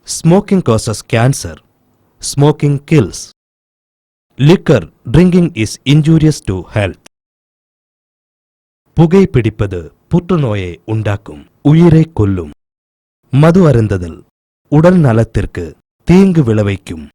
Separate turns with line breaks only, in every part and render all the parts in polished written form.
Smoking causes cancer. Smoking kills. Liquor drinking is injurious to health. புகைப்பிடிப்பது புற்றுநோயை உண்டாக்கும், உயிரை கொல்லும். மது அருந்துதல் உடல் நலத்திற்கு தீங்கு விளைவிக்கும்.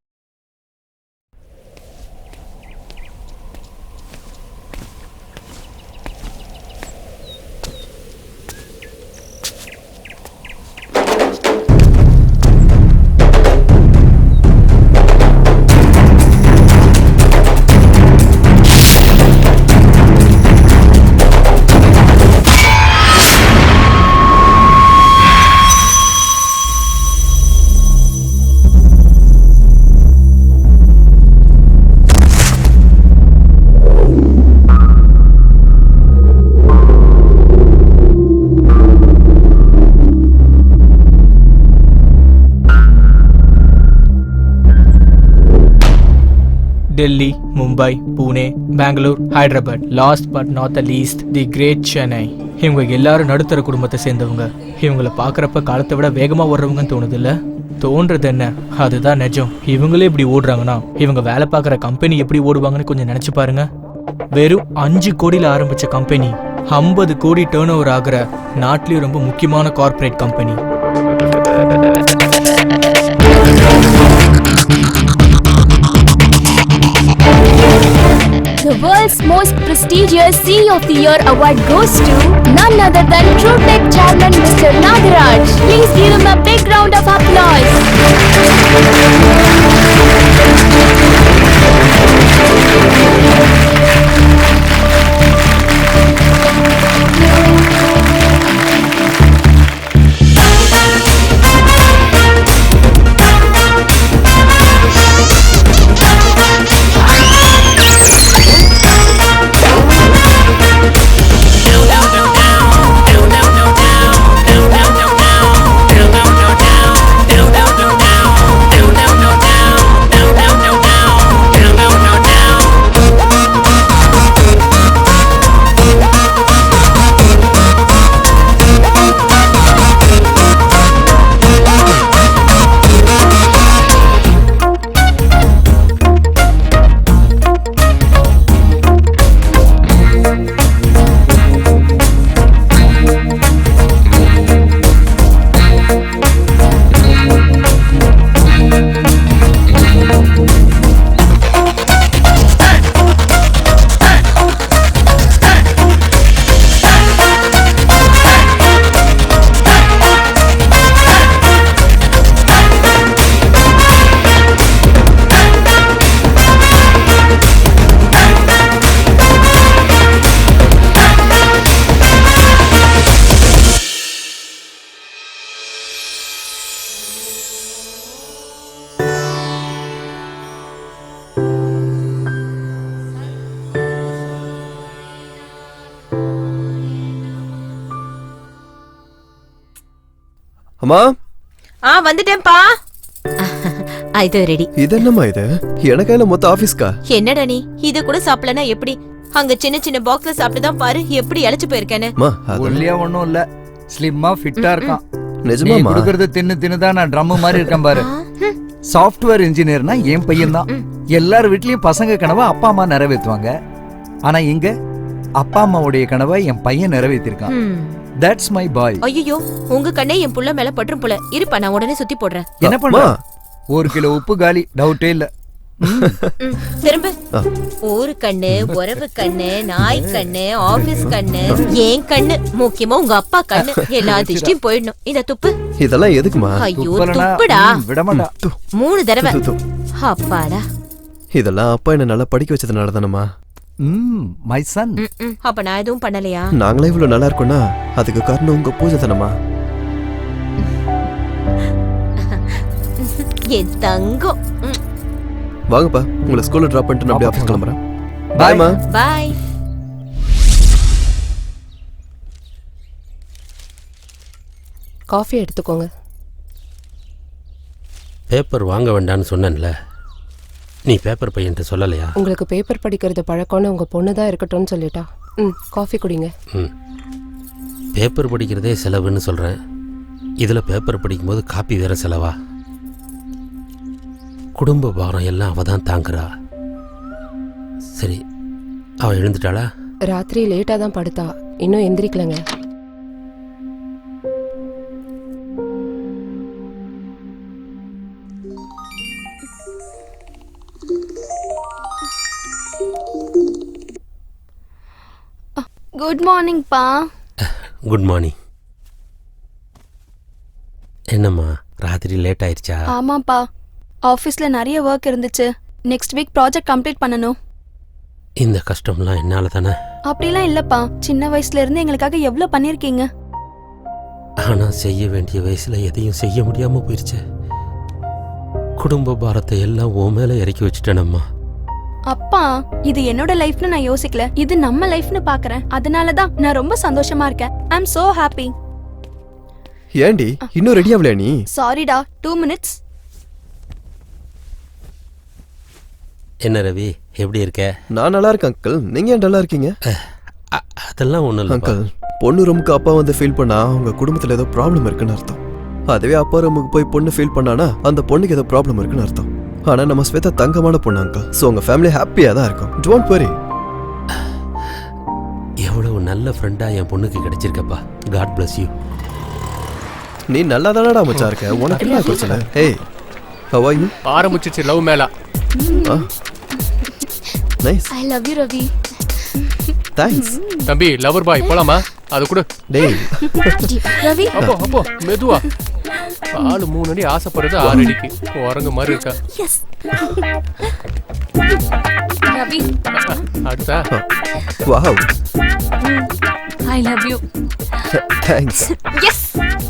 Delhi, Mumbai, Pune, Bangalore, Hyderabad. Last but not the least, the great Chennai. இவங்க எல்லாரும் நடுத்தர குடும்பத்தை சேர்ந்தவங்க. இவங்களை பார்க்குறப்ப காலத்தை விட வேகமாக ஓடுறவங்கன்னு தோணுது இல்லை? தோன்றது என்ன, அதுதான் நிஜம். இவங்களே இப்படி ஓடுறாங்கன்னா இவங்க வேலை பார்க்குற கம்பெனி எப்படி ஓடுவாங்கன்னு கொஞ்சம் நினச்சி பாருங்க. வெறும் 5 கோடியில் ஆரம்பித்த கம்பெனி 50 கோடி டேர்ன் ஓவர் ஆகிற நாட்டிலேயும் ரொம்ப முக்கியமான corporate company.
The world's most prestigious CEO of the Year award goes to none other than TrueTech Chairman Mr. Nagaraj. Please give him a big round of applause.
அம்மா
வந்துட்டேன்ப்பா. இது ready.
இது என்னம்மா இது? எனக்கான மொத்த ஆபீஸ்க்கா?
என்னடா நீ இது கூட சாப்பிடலனா எப்படி? அங்க சின்ன சின்ன பாக்ஸ்ல சாப்பிட்டு தான் பாரு எப்படி இளைச்சு போயிருக்கேன்னு.
ஒல்லியா ஒண்ணும் இல்ல, ஸ்லிம்மா ஃபிட்டா இருக்கான்.
நிஜமா
நீ குடுக்கறது தின்னு தான் நான் ட்ரம் மாதிரி இருக்கேன் பாரு. சாஃப்ட்வேர் இன்ஜினியர்னா என் பையன் தான். எல்லார் வீட்லயும் பசங்க கனவை அப்பா அம்மா நிறைவேற்றுவாங்க. ஆனா இங்க அப்பா அம்மாவுடைய கனவை என் பையன் நிறைவேற்றிருக்கான். That's my boy.
ஐயோ, உங்க கண்ணே என் புள்ள மேல பற்றும் போல. இருப்பா, நான் உடனே சுத்தி போடுறேன்.
என்ன பண்ண? 1 கிலோ உப்பு காலி, டவுட்டே இல்ல.
திரும்ப. ஊரு கண்ணு, உறவு கண்ணு, நாய் கண்ணு, ஆபீஸ் கண்ணு, ஏன் கண்ணு, முக்கியமா உங்க அப்பா கண்ணு, எல்லா திஷ்டியும் போயிடணும். இந்த துப்பு.
இதெல்லாம் எதுக்குமா?
ஐயோ துப்புடா.
விடமாட்டா.
3 தடவை. அப்பாடா.
இதெல்லாம் அப்பா என்ன நல்லா படிக்க வச்சதுனால தானம்மா.
My son.
அப்ப நான் எதுவும் பண்ணலையா?
நாங்களே இவ்வளவு நல்லா இருக்கோம்னா அதுக்கு காரணம் உங்க பூஜை தானம்மா.
என் தங்கம்.
வாங்கப்பா, உங்களை ஸ்கூல்ல டிராப் பண்ணிட்டு நான் அப்படியே ஆபீஸ் கிளம்புறேன்.
பாய் மா.
பாய்.
காஃபி எடுத்துக்கோங்க.
பேப்பர் வாங்க வேண்டான்னு சொன்னேன்ல, நீ பேப்பர் பையன்ட்ட சொல்லலையா?
உங்களுக்கு பேப்பர் படிக்கிறது பழக்கம்னு உங்க பொண்ணு தான் இருக்கட்டும்னு சொல்லிட்டா. காஃபி குடிங்க.
பேப்பர் படிக்கிறதே செலவுன்னு சொல்கிறேன், இதில் பேப்பர் படிக்கும்போது காப்பி வேற செலவா? குடும்ப பாரம் எல்லாம் அவ தான் தாங்குறா. சரி, அவ எழுந்துட்டாளா?
ராத்திரி லேட்டா தான் படுத்தா, இன்னும் எந்திரிக்கலங்க.
குட் மார்னிங் பா.
Good morning. என்னம்மா ராத்திரி லேட் ஆயிடுச்சா?
ஆமாப்பா, ஆஃபீஸில் நிறைய ஒர்க் இருந்துச்சு. நெக்ஸ்ட் வீக் ப்ராஜெக்ட் கம்ப்ளீட் பண்ணணும்.
இந்த கஷ்டம்லாம் என்னால தானே?
அப்படிலாம் இல்லப்பா, சின்ன வயசுல இருந்து எங்களுக்காக எவ்வளோ பண்ணியிருக்கீங்க.
ஆனா செய்ய வேண்டிய வயசுல எதையும் செய்ய முடியாம போயிடுச்சு. குடும்ப பாரத்தை எல்லாம் உன் மேல இறக்கி வச்சுட்டேனம்மா.
அப்பா, இது என்னோட லைஃப்னு நான் யோசிக்கல, இது நம்ம லைஃப்னு பாக்குறேன். அதனால தான் நான் ரொம்ப சந்தோஷமா இருக்கேன். ஐ அம் சோ ஹாப்பி.
ஏண்டி இன்னும் ரெடி ஆகலையா நீ?
சாரிடா, 2 minutes.
என்ன ரவி, எப்படி இருக்க?
நான் நல்லா இருக்கேன் அங்கிள். நீங்க ஏன் நல்லா இருக்கீங்க?
அதெல்லாம் ஒண்ணும் இல்லை
அங்கிள், பொண்ணு ரூமுக்கு அப்பா வந்து ஃபீல் பண்ணா உங்க குடும்பத்துல ஏதோ ப்ராப்ளம் இருக்குன்னு அர்த்தம். அதுவே அப்பா ரூமுக்கு போய் பொண்ணு ஃபீல் பண்ணானா அந்த பொண்ணுக்கு ஏதோ ப்ராப்ளம் இருக்குன்னு அர்த்தம். ஆனா நம்ம ஸ்வேதா தங்கமான பொண்ணு அங்கிள். சோ உங்க ஃபேமிலி ஹாப்பியா தான் இருக்கும். Don't worry.
எவ்வளவு நல்ல ஃப்ரெண்டா என் பொண்ணுக்கு கிடைச்சிருக்கப்பா. God bless you.
நீ நல்லா தானடா மச்சான் இருக்க. உனக்கு என்ன பிரச்சனை? Hey, how are you?
ஆரம்பிச்சிச்சு love mela.
Nice.
I love you Ravi.
Thanks.
தம்பி லவர் பாய் போலாமா? அது கூட.
டேய்
ரவி,
அப்போ மெதுவா. ஆளு 3 அடி ஆசைப்படுறது 6 அடிக்கு. உறங்க மாதிரி இருக்கா.
எஸ் ரவி.
அடுத்தா.
Wow.
I love you.
Thanks.
Yes.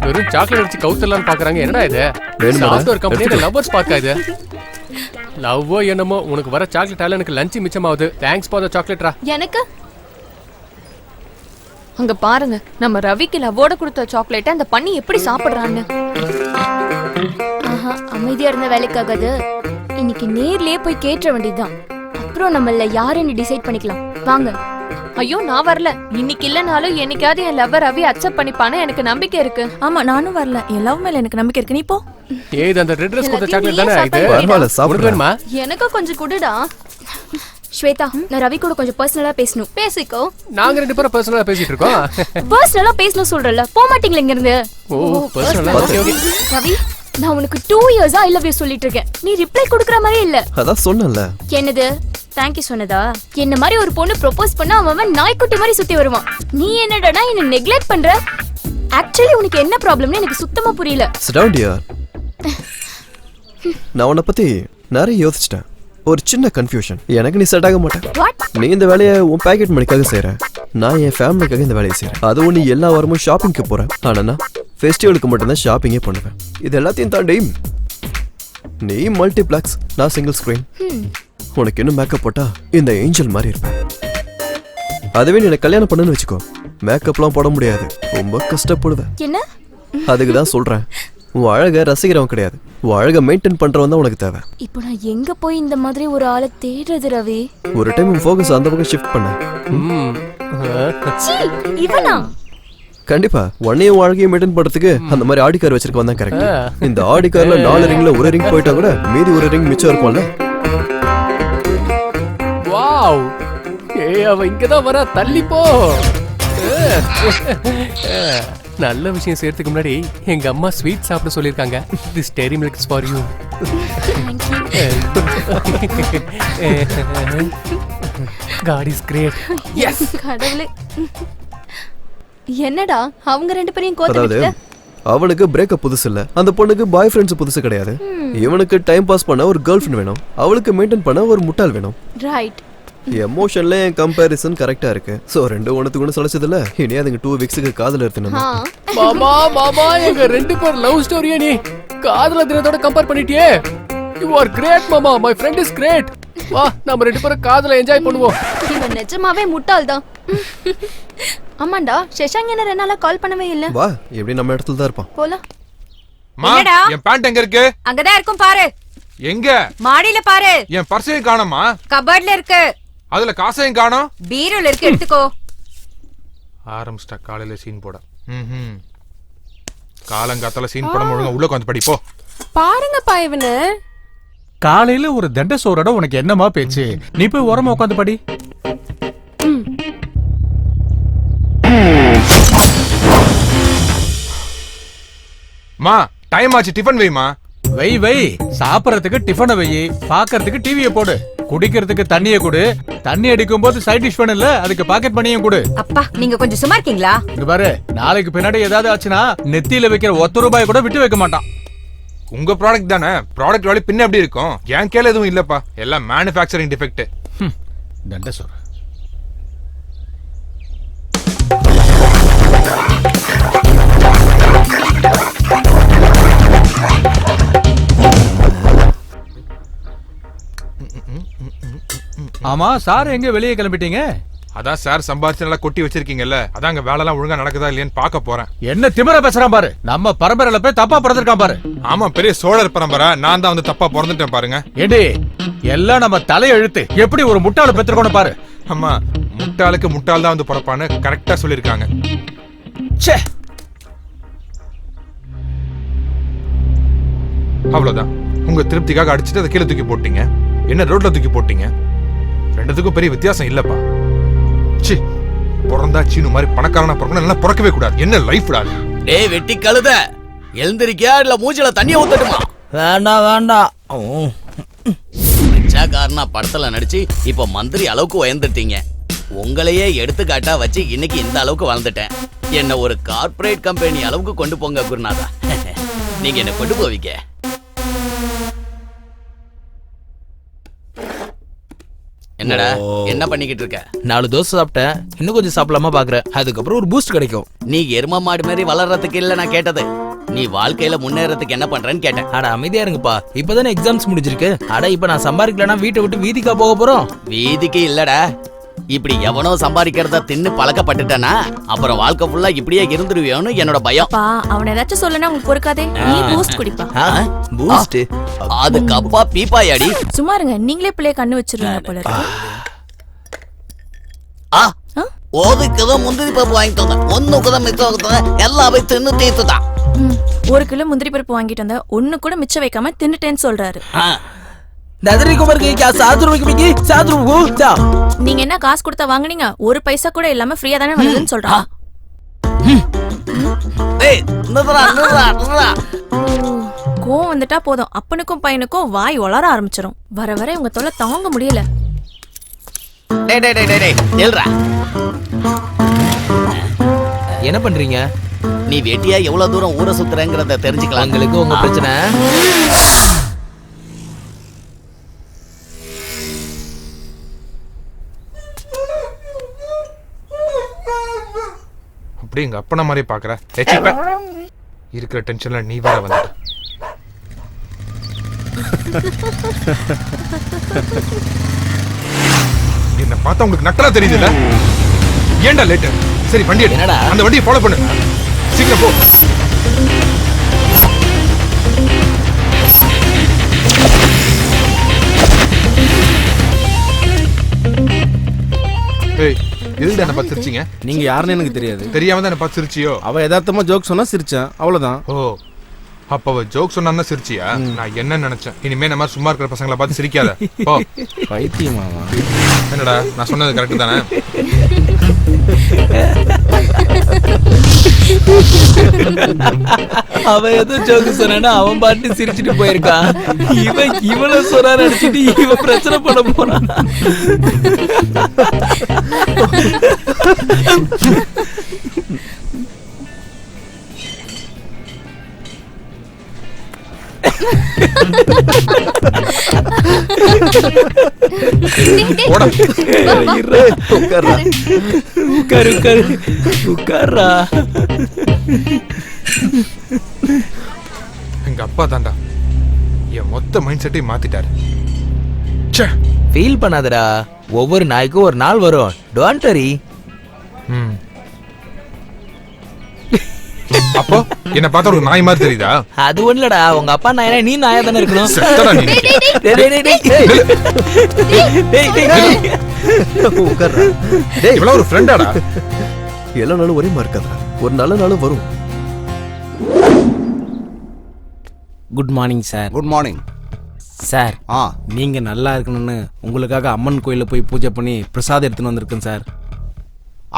வெறும் சாக்லேட் அடிச்சு கவுத்தலான்னு பாக்குறாங்க. என்னடா இது?
வேணுமா?
சாஃப்ட்வேர் கம்பெனில லவ்வர்ஸ் பார்க்கா இது. லவ்வோ என்னமோ, உனக்கு வர சாக்லேட்டால எனக்கு லஞ்ச் மிச்சமாகுது. தேங்க்ஸ் ஃபார் தி சாக்லேட்ரா.
எனக்கு
அங்க பாருங்க, நம்ம ரவிக்கு லவ்வோட கொடுத்த சாக்லேட்டை அந்த பண்ணி எப்படி சாப்பிடுறான்னு.
ஆஹா, அமைதியா இருந்த வேலைக்காகாது. இன்னைக்கு நேர்லயே போய் கேட்ட வேண்டியதுதான். அப்புறம் நம்மள யாருன்னு டிசைட் பண்ணிக்கலாம். வாங்க.
ஐயோ, நான் வரல. இன்னைக்கு இல்லனாலும் என்னைக்காவது என் லவ்வர் ரவி அக்செப்ட் பண்ணிப்பானு எனக்கு நம்பிக்கை இருக்கு.
ஆமா, நானும் வரல. என் லவ் மேல எனக்கு நம்பிக்கை இருக்கு. நீ போ.
ஏய், அந்த ரெட் ட்ரெஸ் கொடுத்த சாக்லேட் தானே இது?
பரவாயில்ல, சாப்பிடுறேன்மா.
எனக்கு கொஞ்சம் குடுடா.
ஸ்வேதா, நான் ரவி கூட கொஞ்சம் பர்சனலா பேசணும்.
பேசிக்கோ.
நாங்க 2 பேரும் பர்சனலா பேசிட்டு இருக்கோம்.
பர்சனலா பேசணும் சொல்றல, போக மாட்டீங்களா இங்க இருந்து?
ஓ, பர்சனலா. Okay okay.
ரவி, நான் உனக்கு 2 இயர்ஸா ஐ லவ் யூ சொல்லிட்டு இருக்கேன். நீ ரிப்ளை கொடுக்கற மாதிரி இல்ல.
அதான் சொன்னேன்ல.
என்னது தேங்க் யூ சொன்னதா? என்ன மாதிரி ஒரு பொண்ணு ப்ரோபோஸ் பண்ணா அவன் நாய்க்குட்டி மாதிரி சுத்தி வருவான். நீ என்னடா என்ன நெக்லெக்ட் பண்ற? ஆக்சுவலி உனக்கு என்ன ப்ராப்ளம்னு எனக்கு சுத்தமா புரியல.
Sit down dear. நான் உன்னை பத்தி நிறைய யோசிச்சிட்டேன். ஒரு சின்ன கன்ஃபியூஷன். எனக்கு நீ செட் ஆக மாட்டேன். நீ இந்த வேலையை உன் பாக்கெட் மணிக்காக செய்யற, நான் என் ஃபேமிலிக்காக இந்த வேலையை செய்யறேன். அதுவும் நீ எல்லா வாரமும் ஷாப்பிங்க்கு போறேன். ஆனா நான் ஃபெஸ்டிவலுக்கு மட்டும்தான் ஷாப்பிங்கே பண்ணுவேன். இது எல்லாத்தையும் தாண்டி நீ மல்டிப்ளெக்ஸ், நான் சிங்கிள் ஸ்கிரீன். உனக்கு இன்னும் மேக்கப் போட்டா இந்த ஏஞ்சல் மாதிரி இருப்பேன். அதுவே நீ எனக்கு கல்யாணம் பண்ணுன்னு வச்சுக்கோ, மேக்கப்லாம் போட முடியாது, ரொம்ப கஷ்டப்படுவேன்.
என்ன?
அதுக்கு தான் சொல்றேன், உன் அழகை ரசிக்கிறவன் கிடையாது, உன் அழகை மெயின்டைன் பண்றவன் தான் உனக்கு தேவை.
இப்போ நான் எங்க போய் இந்த மாதிரி ஒரு ஆளை தேடுறது ரவி?
ஒரு டைம் உன் ஃபோக்கஸ் அந்த பக்கம் ஷிஃப்ட் பண்ண.
சீ, இவனா?
கண்டிப்பா உன்னையும் அழகையும் மெயின்டைன் பண்றதுக்கு அந்த மாதிரி ஆடி கார் வச்சிருக்கவன் தான் கரெக்ட். இந்த ஆடி கார்ல 4 ரிங்ல ஒரு ரிங் போயிட்டா கூட மீதி ஒரு ரிங் மிச்சம் இருக்கும்ல.
வாவ், ஏய் அவ இங்கதான் வர, தள்ளி போ. நல்ல விஷயம் செய்யறதுக்கு முன்னாடி எங்க அம்மா ஸ்வீட் சாப்பிட சொல்லிருக்காங்க. This dairy milk is for you. God is great. Yes
கடவுளே. என்னடா அவங்க 2 பேரையும்
அதாவது
கோத்துக்கிட்ட?
அவனுக்கு பிரேக்கப் புதுசு இல்ல, அந்த பொண்ணுக்கு பாய் ஃப்ரெண்ட்ஸ் புதுசு கிடையாது. இவனுக்கு டைம் பாஸ் பண்ண ஒரு கேர்ள் ஃப்ரெண்ட் வேணும், அவளுக்கு மெயின்டைன் பண்ண ஒரு முட்டாள் வேணும்.
ரைட்.
எமோஷன்ல என் கம்பேரிசன் கரெக்டா இருக்கு. சோ ரெண்டு ஒண்ணுக்கு ஒண்ணு சலச்சதுல இனி அதுங்க 2 வீக்ஸ்க்கு காதல எடுத்துனேன்.
மாமா மாமா, எங்க 2 பேர் லவ் ஸ்டோரியை நீ காதல தினத்தோட கம்பேர் பண்ணிட்டியே. யூ ஆர் கிரேட் மாமா, மை ஃப்ரெண்ட் இஸ் கிரேட். வா நம்ம 2 பேரும் காதல என்ஜாய் பண்ணுவோம்.
இவன் நிஜமாவே முட்டாள் தான். ஆமாண்டா, சஷாங்க் என்ன 2 நாளா கால் பண்ணவே இல்ல.
வா, எப்படி நம்ம இடத்துல தான் இருப்பான்.
போலாம்.
என்னடா என் பேண்ட் எங்க இருக்கு?
அங்கதான் இருக்கும் பாரு.
எங்க?
மாடியில பாரு.
என் பர்ஸையும் காணோமா?
கபர்ட்ல இருக்கு.
அதுல காசையும் காணோம்.
பீரோல இருக்கு, எடுத்துக்கோ.
ஆரம்பிச்சிட்டா காலையில சீன் போட. காலங்காத்தால சீன் போட ஒழுங்கா உள்ள உட்காந்து படி போ.
பாருங்கப்பா இவனு.
காலையில ஒரு தண்ட சோறோட உனக்கு என்னமா பேச்சு? நீ போய் ஓரமா உட்காந்து படி.
மா டைம் ஆச்சு, டிஃபன் வைமா.
வை சாப்பிடறதுக்கு டிஃபனை வை, பாக்குறதுக்கு டிவியை போடு, குடிக்கிறதுக்கு தண்ணியை கொடு, தண்ணி அடிக்கும் போது சைட் டிஷ் பண்ணல அதுக்கு பாக்கெட் பண்ணியும் கொடு.
அப்பா நீங்க கொஞ்சம் சும்மா இருக்கீங்களா?
இங்க பாரு, நாளைக்கு பின்னாடி ஏதாவது ஆச்சுன்னா நெத்தியில வைக்கிற 1 ரூபாய் கூட விட்டு வைக்க மாட்டான்.
உங்க ப்ராடக்ட் தானே, ப்ராடக்ட் வேலை பின்ன எப்படி இருக்கும்? என் கேல எதுவும் இல்லப்பா, எல்லாம் மேனுஃபேக்சரிங் டிஃபெக்ட்.
தண்ட சோறு. ஆமா சார், எங்க வெளியே கிளம்பிட்டீங்க?
அதான் சார் சம்பாதிச்சு நல்லா கொட்டி வச்சிருக்கீங்கல்ல, அதான் அங்க வேலை எல்லாம் ஒழுங்கா நடக்குதா இல்லையான்னு பாக்க போறேன்.
என்ன திமிர பேசுறான் பாரு, நம்ம பரம்பரையில போய் தப்பா பிறந்திருக்கான் பாரு.
ஆமா, பெரிய சோழர் பரம்பரை, நான் தான் வந்து தப்பா பிறந்துட்டேன் பாருங்க.
ஏண்டி எல்லாம் நம்ம தலையெழுத்து, எப்படி ஒரு முட்டாள பெற்றுக்கணும் பாரு.
ஆமா, முட்டாளுக்கு முட்டாள் தான் வந்து பிறப்பான்னு கரெக்டா சொல்லிருக்காங்க. அவ்வளவுதான், உங்க திருப்திக்காக அடிச்சுட்டு அதை கீழே தூக்கி போட்டீங்க, என்ன ரோட்ல தூக்கி போட்டீங்க. ரெண்டுத்துக்கும் பெரிய வித்தியாசம் இல்லப்பா. சி, பிறந்தா சீனு மாதிரி பணக்காரனா பிறக்கணும், நல்லா பிறக்கவே கூடாது. என்ன லைஃப் டா?
டேய் வெட்டி கழுத, எழுந்திருக்கியா இல்ல மூஞ்சில தண்ணிய ஊத்தட்டுமா? வேண்டாம். ரிச்சாக்காரனா படத்துல நடிச்சு இப்ப மந்திரி அளவுக்கு உயர்ந்துட்டீங்க. உங்களையே எடுத்துக்காட்டா வச்சு இன்னைக்கு இந்த அளவுக்கு வளர்ந்துட்டேன். என்ன ஒரு கார்ப்பரேட் கம்பெனி அளவுக்கு கொண்டு போங்க குருநாதா. நீங்க என்ன கொண்டு போவீங்க? என்னடா என்ன பண்ணிக்கிட்டு இருக்க?
4 தோசை சாப்பிட்டேன், இன்னும் கொஞ்சம் சாப்பிடலாமா பாக்குறேன். அதுக்கப்புறம் ஒரு பூஸ்ட் கிடைக்கும்.
நீ எரும மாடு மாதிரி வளர்றதுக்கு இல்ல நான் கேட்டது, நீ வாழ்க்கையில முன்னேறதுக்கு என்ன பண்றேன்னு கேட்டேன்.
அட அமைதியா இருங்கப்பா, இப்பதானே எக்ஸாம்ஸ் முடிஞ்சிருக்கு. அட இப்ப நான் சம்பாதிக்கலனா வீட்டை விட்டு வீதிக்கா போக போறோம்?
வீதிக்கு இல்லடா, இப்படி எவனோ சம்பாதிக்கிறத தின்னு பழக்கப்பட்டுட்டனா அப்புறம் வாழ்க்கை ஃபுல்லா இப்படியே இருந்துருவியோன்னு என்னோட பயம்.
அவன் ஏதாச்சும் சொல்லனா உங்களுக்கு பொறுக்காதே, நீ பூஸ்ட் குடிப்பா.
பூஸ்ட்? அதுக்கு அப்பா பீப்பாயாடி.
சும்மா இருங்க, நீங்களே பிள்ளைய கண்ணு வச்சிருவீங்க போல இருக்கு.
ஓதுக்குதான் முந்திரி பருப்பு வாங்கிட்டு வந்தேன், ஒண்ணுக்குதான் மிச்சம் வைக்கிறேன், எல்லாம் போய் தின்னு தீர்த்துதான்.
1 கிலோ முந்திரி பருப்பு வாங்கிட்டு வந்தேன், ஒண்ணு கூட மிச்சம் வைக்காம தின்னுட்டேன்னு சொல்றாரு. நீங்க என்ன காசு கொடுத்தா வாங்குனீங்க? 1 பைசா கூட இல்லாம ஃப்ரீயா தானே வருதுன்னு சொல்றான். கோவம் வந்துட்டா போதும், அப்பனுக்கும் பையனுக்கும் வாய் வளர ஆரம்பிச்சிடும். வர வர இவங்க தொல்லை தாங்க முடியல.
என்ன பண்றீங்க?
நீ வெட்டியா எவ்வளவு தூரம் ஊரை சுத்துறேங்கிறத தெரிஞ்சுக்கலாம்.
உங்களுக்கு உங்க பிரச்சனை.
அப்படி எங்க அப்பன மாதிரி பாக்குற இருக்கிற டென்ஷன்ல நீ வேற வந்து. என்ன பார்த்தா உங்களுக்கு நக்கலா தெரியுதுல்ல? ஏன்டா லேட்? சரி வண்டி எடு, அந்த வண்டியை ஃபாலோ பண்ணு, சீக்கிரம் போ. ஏய், எதுக்கு என்ன பார்த்து சிரிச்சீங்க?
நீங்க யாருன்னு எனக்கு தெரியாது.
தெரியாம தான் என்ன பார்த்து சிரிச்சியோ?
அவ யதார்த்தமா ஜோக் சொன்னா சிரிச்சேன், அவ்வளவுதான்.
ஓ, அப்ப அவ ஜோக் சொன்னா சிரிச்சியா? நான் என்ன நினைச்சேன், இனிமே நம்ம சும்மா இருக்கிற பசங்களை பார்த்து சிரிக்காத. போ.
பைத்தியமாவா?
என்னடா நான் சொன்னது கரெக்ட் தானே?
அவன் ஏதோ ஜோக்கு சொன்னா அவன் பாட்டு சிரிச்சுட்டு போயிருக்கான். இவள சொன்னா நினைச்சிட்டு இவன் பிரச்சனை பண்ண போறான். உட்காரா.
எங்க அப்பா தாண்டா என் மொத்த மைண்ட் செட்டையும் மாத்திட்டாரு.
ஃபீல் பண்ணாதடா, ஒவ்வொரு நாய்க்கும் ஒரு நாள் வரும். Don't worry.
அப்போ என்ன பார்த்தா ஒரு நாய் மாதிரி தெரியுதா?
அது ஒண்ணுலடா, உங்க அப்பா நாயனா நீ நாயா தானே இருக்கணும்.
இவ்வளவு ஒரு ஃப்ரெண்டாடா?
எல்லா நாளும் ஒரே மாதிரி இருக்காதா, ஒரு நல்ல நாளும் வரும்.
Good morning sir. Good morning sir நீங்க நல்லா இருக்கணும்னு உங்களுக்காக அம்மன் கோயில போய் பூஜை பண்ணி பிரசாதம் எடுத்துன்னு வந்திருக்கேன் சார்.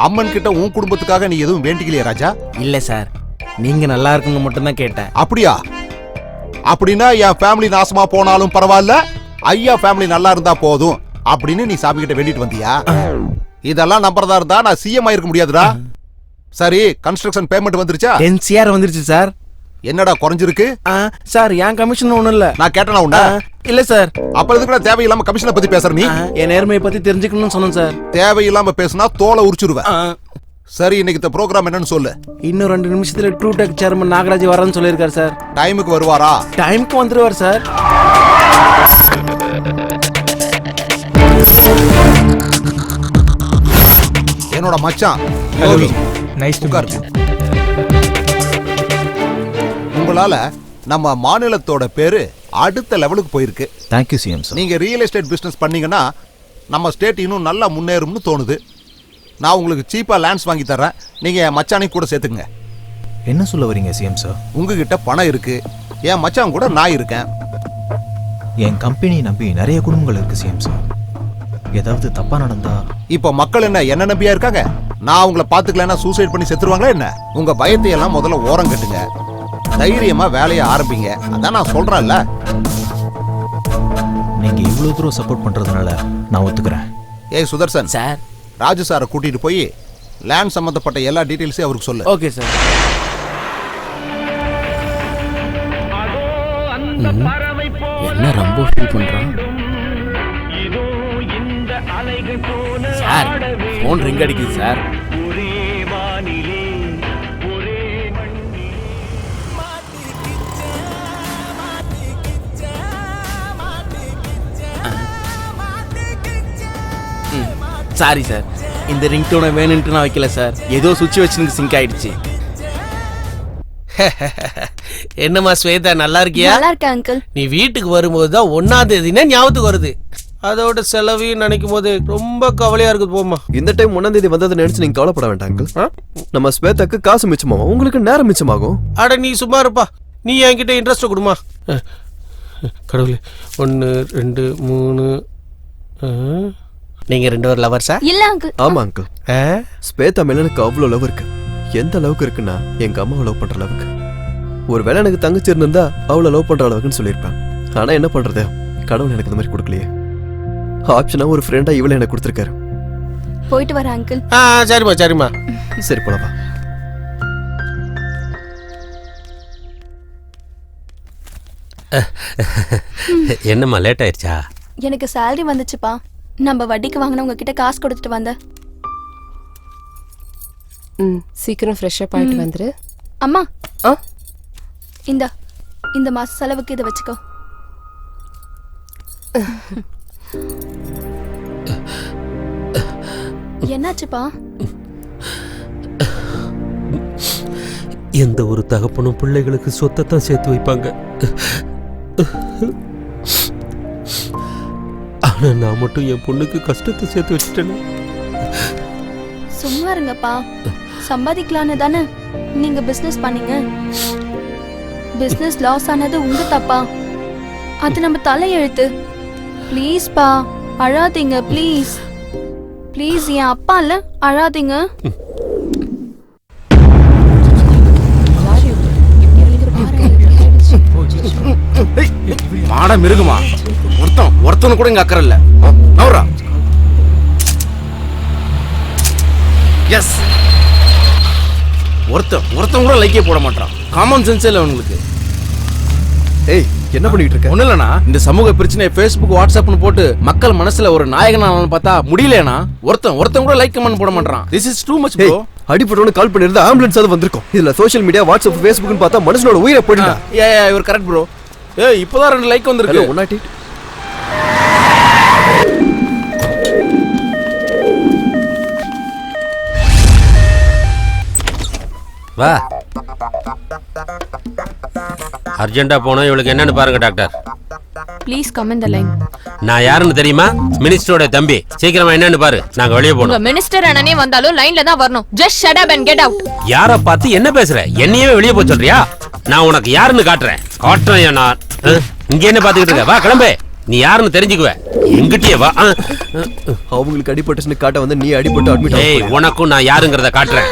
அம்மன் கிட்ட உன் குடும்பத்துக்காக நீ எதுவும் வேண்டிக்கலையா ராஜா?
இல்ல சார், நீங்க நல்லா இருக்கணும்னு மட்டும் தான் கேட்டேன்.
அப்படியா? அப்படின்னா என் ஃபேமிலி நாசமா போனாலும் பரவாயில்ல, ஐயா ஃபேமிலி நல்லா இருந்தா போதும் அப்படின்னு நீ சாமி கிட்ட வேண்டிட்டு வந்தியா? இதெல்லாம் நம்புறதா இருந்தா நான் சிஎம் ஆயிருக்க முடியாதுடா. சரி, கன்ஸ்ட்ரக்ஷன் பேமெண்ட் வந்துருச்சா?
10 CR வந்துருச்சு சார்.
என்னடா குறைஞ்சிருக்கு?
சார் என் கமிஷன் ஒண்ணும் இல்ல.
நான் கேட்டனா உண்டா?
இல்ல சார்.
அப்ப எதுக்கு தேவையில்லாம கமிஷனை பத்தி பேசுற நீ?
என் நேர்மையை பத்தி தெரிஞ்சுக்கணும்னு சொன்னேன் சார்.
தேவையில்லாம பேசினா தோலை உரிச்சிருவேன். சரி, இன்னைக்கு இந்த ப்ரோக்ராம் என்னன்னு சொல்லு.
இன்னும் 2 நிமிஷத்துல ட்ரூ டெக் சேர்மன் நாகராஜ் வரேன்னு சொல்லியிருக்காரு சார்.
டைமுக்கு வருவாரா?
டைமுக்கு வந்துருவார் சார்.
என்னோட மச்சான்
நைஸ் டு மீட் யூ.
உங்களால நம்ம மாநிலத்தோட பேரு அடுத்த லெவலுக்கு போயிருக்கு.
Thank you CM sir.
நீங்க ரியல் எஸ்டேட் பிசினஸ் பண்ணீங்கன்னா நம்ம ஸ்டேட் இன்னும் நல்லா முன்னேறும்னு தோணுது. நான் உங்களுக்கு சீப்பா லேண்ட்ஸ் வாங்கி தரேன், நீங்க என் மச்சானையும் கூட சேர்த்துங்க.
என்ன சொல்ல வரீங்க சிஎம் சார்?
உங்ககிட்ட பணம் இருக்கு, என் மச்சான் கூட நான் இருக்கேன்.
என் கம்பெனி நம்பி நிறைய குடும்பங்கள் இருக்கு சிஎம் சார். ஏதாவது தப்பா நடந்தா?
இப்ப மக்கள் என்ன நம்பியா இருக்காங்க? நான் உங்களை பாத்துக்கலன்னா சூசைட் பண்ணி செத்துருவாங்களா என்ன? உங்க பயத்தை எல்லாம் முதல்ல ஓரம் கட்டுங்க, தைரியமா வேலையை ஆரம்பிங்க. அதான் நான் சொல்றேன்ல.
நீங்க இவ்வளவு தூரம் சப்போர்ட் பண்றதுனால நான் ஒத்துக்கிறேன்.
ஏய் சுதர்சன் சார், ராஜு சாரை கூட்டிட்டு போய் லேண்ட் சம்பந்தப்பட்ட எல்லா டீடைல்ஸையும் அவருக்கு சொல்லு.
Okay sir. என்ன ரொம்ப ஃபீல் பண்றான் சார்? போன் ரிங் அடிக்குது சார். சாரி சார், இந்த ரிங் டோனை வேணும்ட்டு நான் வைக்கல சார். ஏதோ சுச்சுவேஷனுக்கு சிங்க் ஆயிடுச்சு.
என்னம்மா ஸ்வேதா, நல்லா இருக்கியா?
நல்லா இருக்கேன் அங்கிள்.
நீ வீட்டுக்கு வரும்போது தான் 1ஆம் தேதினே ஞாபகத்துக்கு வருது. அதோட செலவையும் நினைக்கும் போது ரொம்ப கவலையா இருக்குது. போமா,
இந்த டைம் 1ஆம் தேதி வந்ததை நினைச்சு நீங்க கவலைப்பட வேண்டாம் அங்கிள். நம்ம ஸ்வேதாக்கு காசு மிச்சமாகும், உங்களுக்கு நேரம் மிச்சமாகும்.
அட நீ சும்மா இருப்பா, நீ என்கிட்ட இன்ட்ரெஸ்ட் கொடுமா. கடவுளே, 1 2 3. நீங்க 2 பேரும் லவர்ஸா?
இல்ல அங்கிள்.
ஆமா அங்கிள். ஸ்வேதா மேல எனக்கு அவ்வளோ லவ் இருக்கு. எந்த அளவுக்கு இருக்குன்னா எங்க அம்மாவை லவ் பண்ற அளவுக்கு. ஒருவேளை எனக்கு தங்கச்சி இருந்தா அவளை லவ் பண்ற அளவுக்குன்னு சொல்லியிருப்பேன். ஆனா என்ன பண்றது, கடவுள் எனக்கு இந்த மாதிரி கொடுக்கலையே. ஆப்ஷனா ஒரு ஃப்ரெண்டா இவளை எனக்கு கொடுத்துருக்காரு.
போயிட்டு வர அங்கிள்.
சரிம்மா சரிம்மா.
சரி போலவா.
என்னம்மா லேட் ஆயிடுச்சா?
எனக்கு salary வந்துச்சுப்பா. நம்ம வட்டிக்கு வாங்கினவங்க கிட்ட காசு கொடுத்துட்டு வந்த.
சீக்கிரம் ஃப்ரெஷ் அப் ஆயிட்டு வந்துரு.
அம்மா, இந்த மாச செலவுக்கு இதை வச்சுக்கோ. என்னாச்சுப்பா?
எந்த ஒரு தகப்பனும் பிள்ளைகளுக்கு சொத்தை தான் சேர்த்து வைப்பாங்க. ஆனா நான் மட்டும் என் பொண்ணுக்கு கஷ்டத்தை சேர்த்து வச்சுட்டேன்.
சும்மா இருங்கப்பா, சம்பாதிக்கலான்னு தானே நீங்க பிசினஸ் பண்ணீங்க. பிசினஸ் லாஸ் ஆனது உங்க தப்பா? அது நம்ம தலையெழுத்து. ப்ளீஸ் பா, அழாதீங்க ப்ளீஸ். ப்ளீஸ், என் அப்பா இல்ல, அழாதீங்க.
மாட மிருகுமா, ஒருத்தன கூட இங்க அக்கறை இல்ல. நவரா. எஸ், ஒருத்தன் கூட லைக்கே போட மாட்டான். காமன் சென்ஸ் இல்ல உங்களுக்கு.
ஏய், என்ன பண்ணிட்டு இருக்க?
ஒண்ணு இல்லனா, இந்த சமூக பிரச்சனை Facebook வாட்ஸ்அப்னு போட்டு மக்கள் மனசுல ஒரு நாயகனானு பார்த்தா முடியலனா ஒருத்தன் கூட லைக் கமெண்ட் போட மாட்டான். This is too much bro.
அடிபட்டவனு கால் பண்ணிருந்தா ஆம்புலன்ஸ் அது வந்திருக்கும். இதுல சோஷியல் மீடியா வாட்ஸ்அப் ஃபேஸ்புக்னு பார்த்தா மனுஷனோட உயிரை போயிடுடா.
இவர் கரெக்ட் ப்ரோ. ஏய், இப்போதான் 2 லைக் வந்திருக்கு.
108.
வா, அர்ஜென்ட்டா போனோம். இவளுக்கு என்னன்னு பாருங்க doctor.
Please come in the line.
நான் யாருன்னு தெரியுமா? மினிஸ்டரோட தம்பி. சீக்கிரமா என்னன்னு பாரு, நாங்க வெளியே போறோம்.
உங்க மினிஸ்டர் அண்ணனே வந்தாலும் லைன்ல தான் வரணும். Just shut up and get out.
யார பார்த்து என்ன பேசுற? என்னையே வெளியே போய் சொல்றியா? நான் உனக்கு யாருன்னு காட்டுறேன். நான் இங்க என்ன பாத்துக்கிட்டு இருக்க? வா கிளம்பு. நீ யாருன்னு தெரிஞ்சுக்குவ. எங்கிட்டயே வா.
அவங்களுக்கு அடிபட்டுச்சுன்னு காட்ட வந்து நீ அடிபட்டு அட்மிட்
ஏய், உனக்கும் நான் யாருங்கிறத காட்டுறேன்.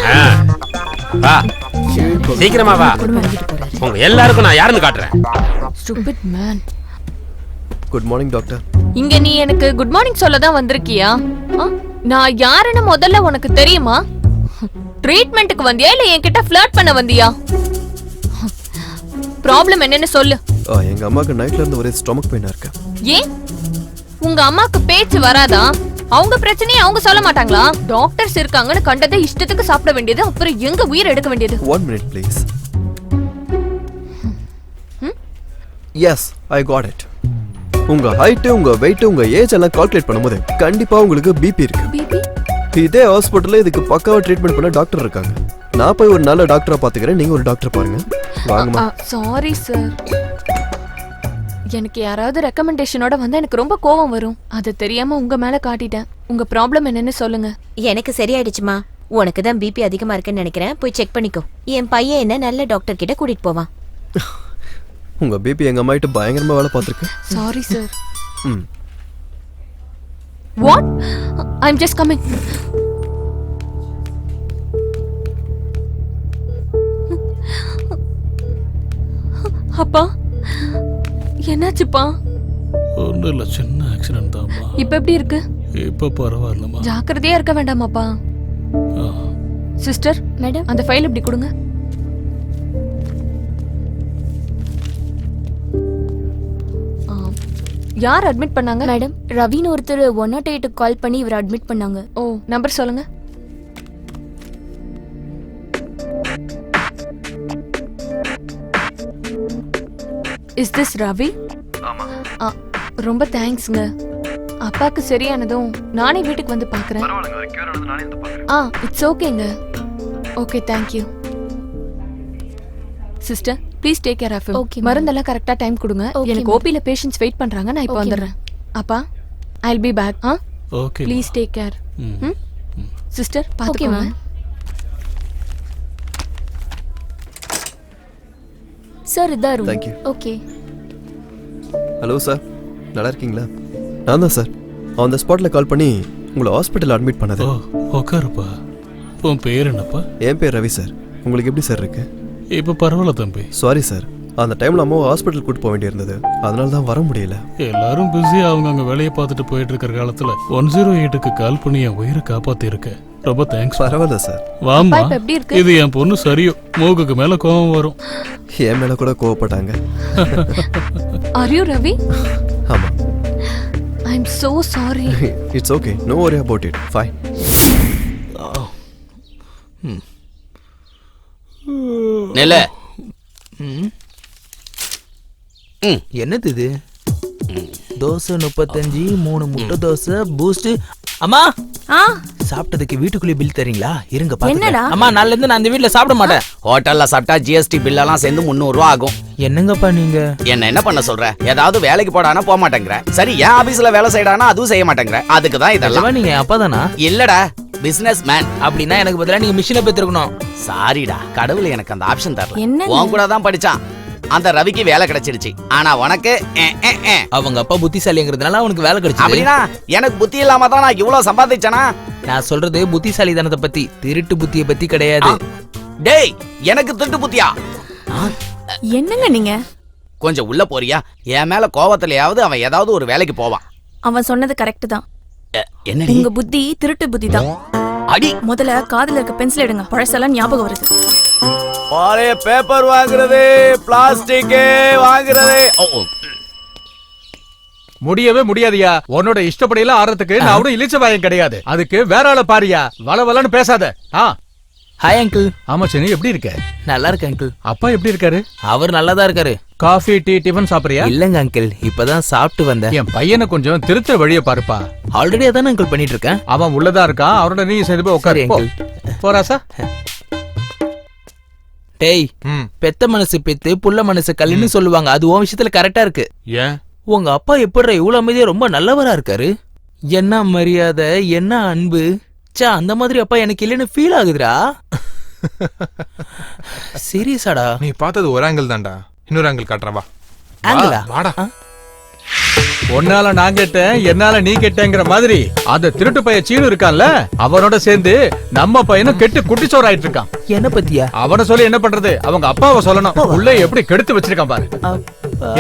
வா சீக்கிரமா வா. உங்க எல்லாருக்கும் நான் யாருன்னு காட்டுறேன்.
Stupid man.
Good morning doctor.
இங்க நீ எனக்கு குட் மார்னிங் சொல்ல தான் வந்திருக்கியா? நான் யாருன்னு முதல்ல உனக்கு தெரியுமா? ட்ரீட்மெண்ட்டுக்கு வந்தியா இல்ல என்கிட்ட ஃப்ளர்ட் பண்ண வந்தியா? ப்ராப்ளம் என்னன்னு சொல்லு.
எங்க அம்மாக்கு நைட்ல இருந்து ஒரே ஸ்டொமக் பெயினா இருக்கு.
ஏன் உங்க அம்மாக்கு பேச்சு வராதா? அவங்க பிரச்சனையை அவங்க சொல்ல மாட்டாங்களா? டாக்டர்ஸ் இருக்காங்கன்னு கண்டதை இஷ்டத்துக்கு சாப்பிட வேண்டியது, அப்புறம் எங்க உயிர் எடுக்க வேண்டியது?
1 minute please. Yes, I got it. உங்க ஹைட், உங்க வெயிட், உங்க ஏஜ் எல்லாம் கால்குலேட் பண்ணும்போது கண்டிப்பா உங்களுக்கு பிபி இருக்கு.
பிபி?
இதே ஹாஸ்பிடல்ல இதுக்கு பக்காவா ட்ரீட்மெண்ட் பண்ண டாக்டர் இருக்காங்க. நான் போய் ஒரு நல்ல டாக்டரா பாத்துக்கிறேன், நீங்க ஒரு டாக்டர் பாருங்க. வாங்கம்மா.
Sorry sir. எனக்கு யாராவது ரெக்கமெண்டேஷனோட வந்தா எனக்கு ரொம்ப கோவம் வரும். அது தெரியாம உங்க மேல காட்டிட்டேன். உங்க ப்ராப்ளம் என்னன்னு சொல்லுங்க.
எனக்கு சரியாயிடுச்சுமா. உனக்கு தான் பிபி அதிகமா இருக்குன்னு நினைக்கிறேன். போய் செக் பண்ணிக்கோ. என் பையன் என்ன நல்ல டாக்டர் கிட்ட கூட்டிட்டு போவான்.
உங்க பிபி எங்க அம்மா கிட்ட பயங்கரமா வேலை பார்த்திருக்கு.
Sorry sir. What? I'm just coming. அப்பா என்னாச்சுப்பா?
ஒன்றும் இல்லை, சின்ன ஆக்சிடென்ட் தான்மா.
இப்ப எப்படி இருக்கு?
இப்ப பரவாயில்லம்மா.
ஜாக்கிரதையா இருக்க வேண்டாமாப்பா? சிஸ்டர் மேடம், அந்த ஃபைல் இப்படி கொடுங்க. யார் அட்மிட் பண்ணாங்க?
மேடம், ரவின்னு ஒருத்தர் 108க்கு கால் பண்ணி இவர் அட்மிட் பண்ணாங்க.
ஓ, நம்பர் சொல்லுங்க. Is this Ravi?
ஆமா.
ரொம்ப தேங்க்ஸ்ங்க. அப்பாக்கு சரியானதும் நானே வீட்டுக்கு வந்து பார்க்கறேன். இட்ஸ் ஓகேங்க. Okay, thank you. Sister, please take care of him.
Okay.
மருந்தெல்லாம் கரெக்டா டைம் கொடுங்க. எனக்கு ஓபில பேஷண்ட்ஸ் வெயிட் பண்றாங்க. நான் இப்போ வந்துடுறேன். அப்பா, I will be back.
Okay.
Please take care. Sister, பாத்துக்கோங்க.
சார், இதா room.
Thank you.
Okay.
Hello sir, நல்லா இருக்கீங்களா? நான் தான் சார் ஆன் த ஸ்பாட்ல கால் பண்ணி உங்களை ஹாஸ்பிட்டல் அட்மிட் பண்ணது.
உட்காருப்பா. உன் பேர் என்னப்பா?
என் பேர் ரவி சார். உங்களுக்கு எப்படி சார் இருக்கு?
இப்போ பரவாயில்ல தம்பி.
சாரி சார், அந்த டைம்ல அம்மாவை ஹாஸ்பிட்டல் கூட்டு போக வேண்டியிருந்தது, அதனால தான் வர முடியல.
எல்லாரும் பிஸியா அவங்க அங்க வேலையை பார்த்துட்டு போயிட்டு இருக்கிற காலத்துல 108க்கு கால் பண்ணி என் உயிரை காப்பாத்தி இருக்க. ரொம்ப தேங்க்ஸ்.
பரவாயில்ல சார்.
வாமா, இது என் பொண்ணு சரியோ. மூக்குக்கு மேல கோவம் வரும்.
என் மேல கூட கோவப்பட்டாங்க.
Are you Ravi?
ஆமா.
I'm so sorry.
It's okay. No worry about it. Fine.
நெல்ல.
என்னது இது? தோசை 35, 3 முட்டை தோசை, பூஸ்ட். அம்மா, சாப்பிட்டதுக்கு வீட்டுக்குள்ளே பில் தரீங்களா? இருங்க பாத்துக்கறேன். அம்மா, நாளைல இருந்து நான் இந்த வீட்ல சாப்பிட மாட்டேன்.
ஹோட்டல்ல சாப்பிட்டா ஜிஎஸ்டி பில் எல்லாம் சேர்ந்து 300 ரூபா ஆகும்.
என்னங்கப்பா நீங்க?
என்ன பண்ண சொல்ற? ஏதாவது வேலைக்கு போடானா போக மாட்டேங்கிற. சரி, என் ஆபீஸ்ல வேலை செய்யறானா அதுவும் செய்ய மாட்டேங்கிற. அதுக்கு தான் இதெல்லாம்.
நீங்க அப்பதானா?
இல்லடா, பிசினஸ் மேன்.
அப்படின்னா எனக்கு பதிலா நீங்க மிஷினை பெற்றிருக்கணும்.
சாரிடா, கடவுள் எனக்கு அந்த ஆப்ஷன் தரல.
என்னங்க?
உன் கூட தான் படிச்சான். அந்த ரவிக்கு வேலை கிடைச்சிருச்சு. ஆனா உனக்கு
அவங்க அப்பா புத்திசாலிங்கிறதுனால அவனுக்கு வேலை கிடைச்சு.
அப்படின்னா எனக்கு புத்தி இல்லாம தான் நான் இவ்வளவு சம்பாதிச்சேனா?
நான் சொல்றது புத்திசாலித்தனத்தை பத்தி, திருட்டு புத்தியை பத்தி கிடையாது.
டேய், எனக்கு திருட்டு புத்தியா?
என்னங்க நீங்க?
கொஞ்சம் உள்ள போறியா? என் மேல கோவத்திலயாவது அவன் ஏதாவது ஒரு வேலைக்கு போவான்.
அவன் சொன்னது கரெக்ட் தான்.
என்னடி?
உங்க புத்தி திருட்டு புத்தி தான்.
அடி.
முதல்ல காதுல இருக்க பென்சில் எடுங்க. பழசெல்லாம் ஞாபகம் வருது.
பழைய பேப்பர் வாங்குறது, பிளாஸ்டிக் வாங்குறது.
முடியவே முடியாதியா. உன்னோட இஷ்டப்படி எல்லாம் ஆறதுக்கு நான் அவனும் இளிச்சவாயம் கிடையாது. அதுக்கு வேற ஆள பாரியா. வளவலன்னு பேசாத.
Hi uncle.
ஆமா சனி, எப்படி இருக்க?
நல்லா இருக்கு அங்கிள்.
அப்பா எப்படி இருக்காரு?
அவர் நல்லாதான் இருக்காரு.
காஃபி, டீ, டிஃபன் சாப்பிடுறியா?
இல்லங்க அங்கிள், இப்பதான் சாப்பிட்டு வந்தேன்.
என் பையனை கொஞ்சம் திருத்த வழியை பாருப்பா.
ஆல்ரெடி அதானே அங்கிள் பண்ணிட்டு இருக்கேன்.
அவன் உள்ளதா இருக்கான். அவரோட நீ சேர்ந்து போய் உட்காரு அங்கிள். போராசா.
டேய், பெத்த மனசு பெத்து புள்ள மனசு கல்லுன்னு சொல்லுவாங்க. அது உன் விஷயத்துல கரெக்டா இருக்கு.
ஏன்?
உங்க அப்பா எப்படி இவ்வளவு அமைதியா ரொம்ப நல்லவரா இருக்காரு? என்ன மரியாதை, என்ன அன்பு. அந்த மாதிரி அப்பா எனக்கு இல்லைன்னு ஃபீல் ஆகுதுடா. சீரியஸாடா?
நீ பார்த்தது ஒரு ஆங்கிள் தான்டா. இன்னொரு ஆங்கிள் காட்டுறவா.
ஆங்கிளா
வாடா.
உன்னால நான் கேட்டேன் என்னால நீ கேட்டேங்கிற மாதிரி அந்த திருட்டு பையன் சீனு இருக்கான்ல அவனோட சேர்ந்து நம்ம பையனும் கெட்டு குட்டிச்சோர் ஆயிட்டு இருக்கான்.
என்ன பத்தியா?
அவனை சொல்லி என்ன பண்றது? அவங்க அப்பாவை சொல்லணும். உள்ள எப்படி கெடுத்து வச்சிருக்கான் பாரு.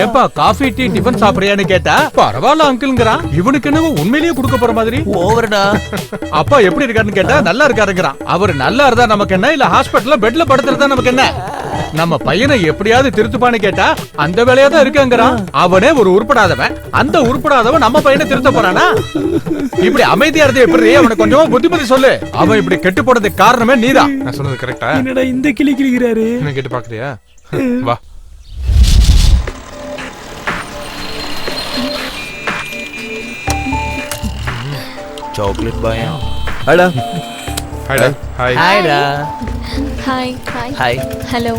ஏப்பா காஃபி டீ டிஃபன் சாப்பிடுறியான்னு கேட்டா பரவாயில்ல அங்கிள்ங்கிறான். இவனுக்கு என்ன உண்மையிலேயே கொடுக்க போற மாதிரி?
ஓவர்டா.
அப்பா எப்படி இருக்காருன்னு கேட்டா நல்லா இருக்காருங்கிறான். அவர் நல்லா இருந்தா நமக்கு என்ன, இல்ல ஹாஸ்பிட்டல்ல பெட்ல படுத்துறதா நமக்கு என்ன? நம்ம பையனை எப்படியாவது திருத்துப்பான்னு கேட்டா அந்த வேலையா தான் இருக்காங்கிறான். அவனே ஒரு உருப்படாதவன். அந்த உருப்படாதவன் நம்ம பையனை திருத்த போறானா? இப்படி அமைதியா இருந்தே எப்படி? அவனுக்கு கொஞ்சம் புத்திமதி சொல்லு. அவன் இப்படி கெட்டு போனதுக்கு காரணமே நீதான்.
நான் சொன்னது கரெக்டா?
என்னடா இந்த கிளி கிளிக்கிறாரு?
என்ன கேட்டு பாக்குறியா? வா.
சாக்லேட் பாயா.
ஹாய்டா.
ஹாய்டா. ஹாய்.
ஹாய்டா.
Hi hi
hi.
Hello.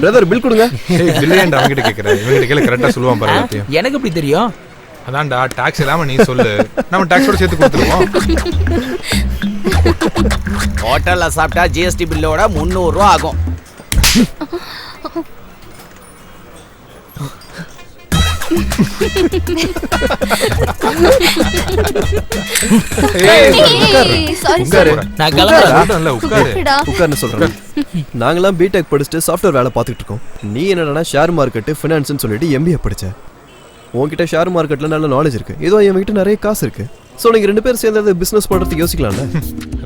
Brother bill கொடுங்க.
ஏய் பில் ஏன்டா அவங்க கிட்ட கேக்குற? இவங்க கிட்ட கேளு, கரெக்ட்டா சொல்லுவான் பாரு எல்லாத்தையும்.
எனக்கு எப்படி தெரியும்?
அதான்டா டாக்ஸ் இல்லாம நீ சொல்லு. நம்ம டாக்ஸோட சேர்த்து கொடுத்துருவோம்.
ஹோட்டல்ல சாப்பிட்டா ஜிஎஸ்டி பில்லோட 300 ரூபா ஆகும்.
உட்கார்னு சொல்றேன். நாங்களாம் பிடெக் படிச்சுட்டு சாஃப்ட்வேர் வேலை பார்த்துட்டு இருக்கோம். நீ என்னடா ஷேர் மார்க்கெட் ஃபினான்ஸ்னு சொல்லிட்டு எம்பிஏ படிச்ச. உன்கிட்ட ஷேர் மார்க்கெட்ல நல்ல நாலேஜ் இருக்கு. இதோ என்கிட்ட நிறைய காசு இருக்கு. சோ நீங்க ரெண்டு பேரும் சேர்ந்து பிசினஸ் பண்றதுக்கு யோசிக்கலாம்ல.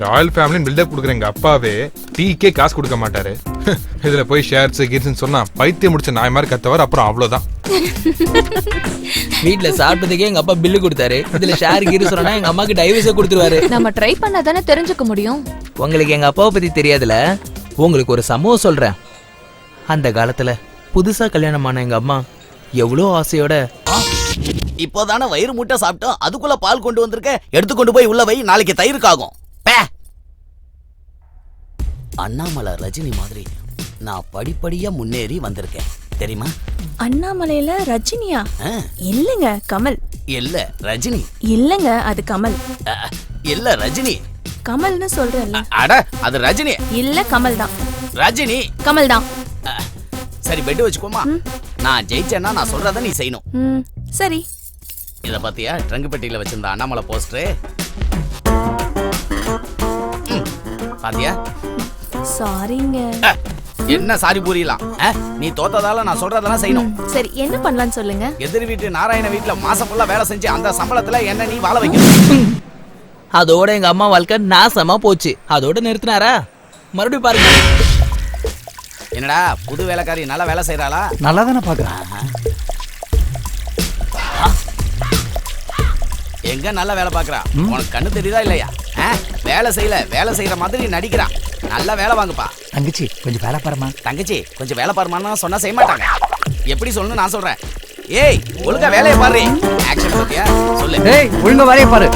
ராயல் ஃபேமிலி பில்டப் கொடுக்குற எங்க அப்பாவே டீக்கே காசு கொடுக்க மாட்டாரு. இதுல போய் ஷேர்ஸ் கீர்ஸ்னு சொன்னா பைத்தியம் முடிச்ச நாய் மாதிரி கத்தவர். அப்புறம் அவ்வளவுதான்.
வீட்ல சாப்பிட்டதுக்கே எங்க அப்பா பில்லு கொடுத்தாரு. இதுல ஷேர் கீர் சொன்னா எங்க அம்மாக்கு டைவர்ஸே கொடுத்துருவாரு.
நம்ம ட்ரை பண்ணா தானே தெரிஞ்சுக்க முடியும்.
உங்களுக்கு எங்க அப்பாவை பத்தி தெரியாதுல. உங்களுக்கு ஒரு சம்பவம் சொல்றேன். அந்த காலத்துல புதுசா கல்யாணமான எங்க அம்மா எவ்வளோ ஆசையோட
இப்போதானே வயிறு முட்டை சாப்பிட்டோம், அதுக்குள்ள பால் கொண்டு வந்திருக்க, எடுத்து கொண்டு போய் உள்ள வை, நாளைக்கு தயிருக்காகும். அண்ணாமலை ரஜினி மாதிரி நான் படிப்படியா முன்னேறி வந்திருக்கேன் தெரியுமா?
அண்ணாமலையில ரஜினியா? இல்லங்க கமல்.
இல்ல ரஜினி.
இல்லங்க அது கமல்.
இல்ல ரஜினி.
கமல்னு சொல்றேன்ல.
அட அது ரஜினி.
இல்ல கமல் தான்.
ரஜினி.
கமல் தான்.
சரி பெட் வச்சுக்கோமா. நான் ஜெயிச்சேன்னா நான் சொல்றத நீ செய்யணும்.
சரி.
இத பாத்தியா? ட்ரங்க் பெட்டியில வச்சிருந்த அண்ணாமலை போஸ்டர் பாத்தியா?
சாரிங்க.
என்ன சாரி புரியலாம்? நீ தோத்ததால நான் சொல்றதெல்லாம் செய்யணும்.
சரி என்ன பண்ணலாம்னு சொல்லுங்க.
எதிர் வீட்டு நாராயண வீட்டுல மாசம் ஃபுல்லா வேலை செஞ்சு அந்த சம்பளத்துல என்ன நீ வாழ வைக்கணும்.
அதோட எங்க அம்மா வாழ்க்கை நாசமா போச்சு. அதோட நிறுத்தினாரா? மறுபடியும் பாருங்க.
என்னடா புது வேலைக்காரி நல்லா வேலை செய்யறாளா?
நல்லா தானே பாக்குறேன்.
எங்க நல்லா வேலை பாக்குறா? உனக்கு கண்ணு தெரியுதா இல்லையா? வேலை செய்யல, வேலை செய்யற மாதிரி நடிக்கிறான். நல்லா வேலை வாங்குப்பா.
தங்கச்சி கொஞ்சம் வேலை பாருமா.
தங்கச்சி கொஞ்சம் வேலை பாருமான்னு சொன்னா செய்ய மாட்டாங்க. எப்படி சொல்லணும் நான் சொல்றேன். ஏய் ஒழுங்கா வேலையை பாரு. ஆக்ஷன் பாத்தியா? சொல்லு.
ஏய் ஒழுங்கா வேலையை பாரு.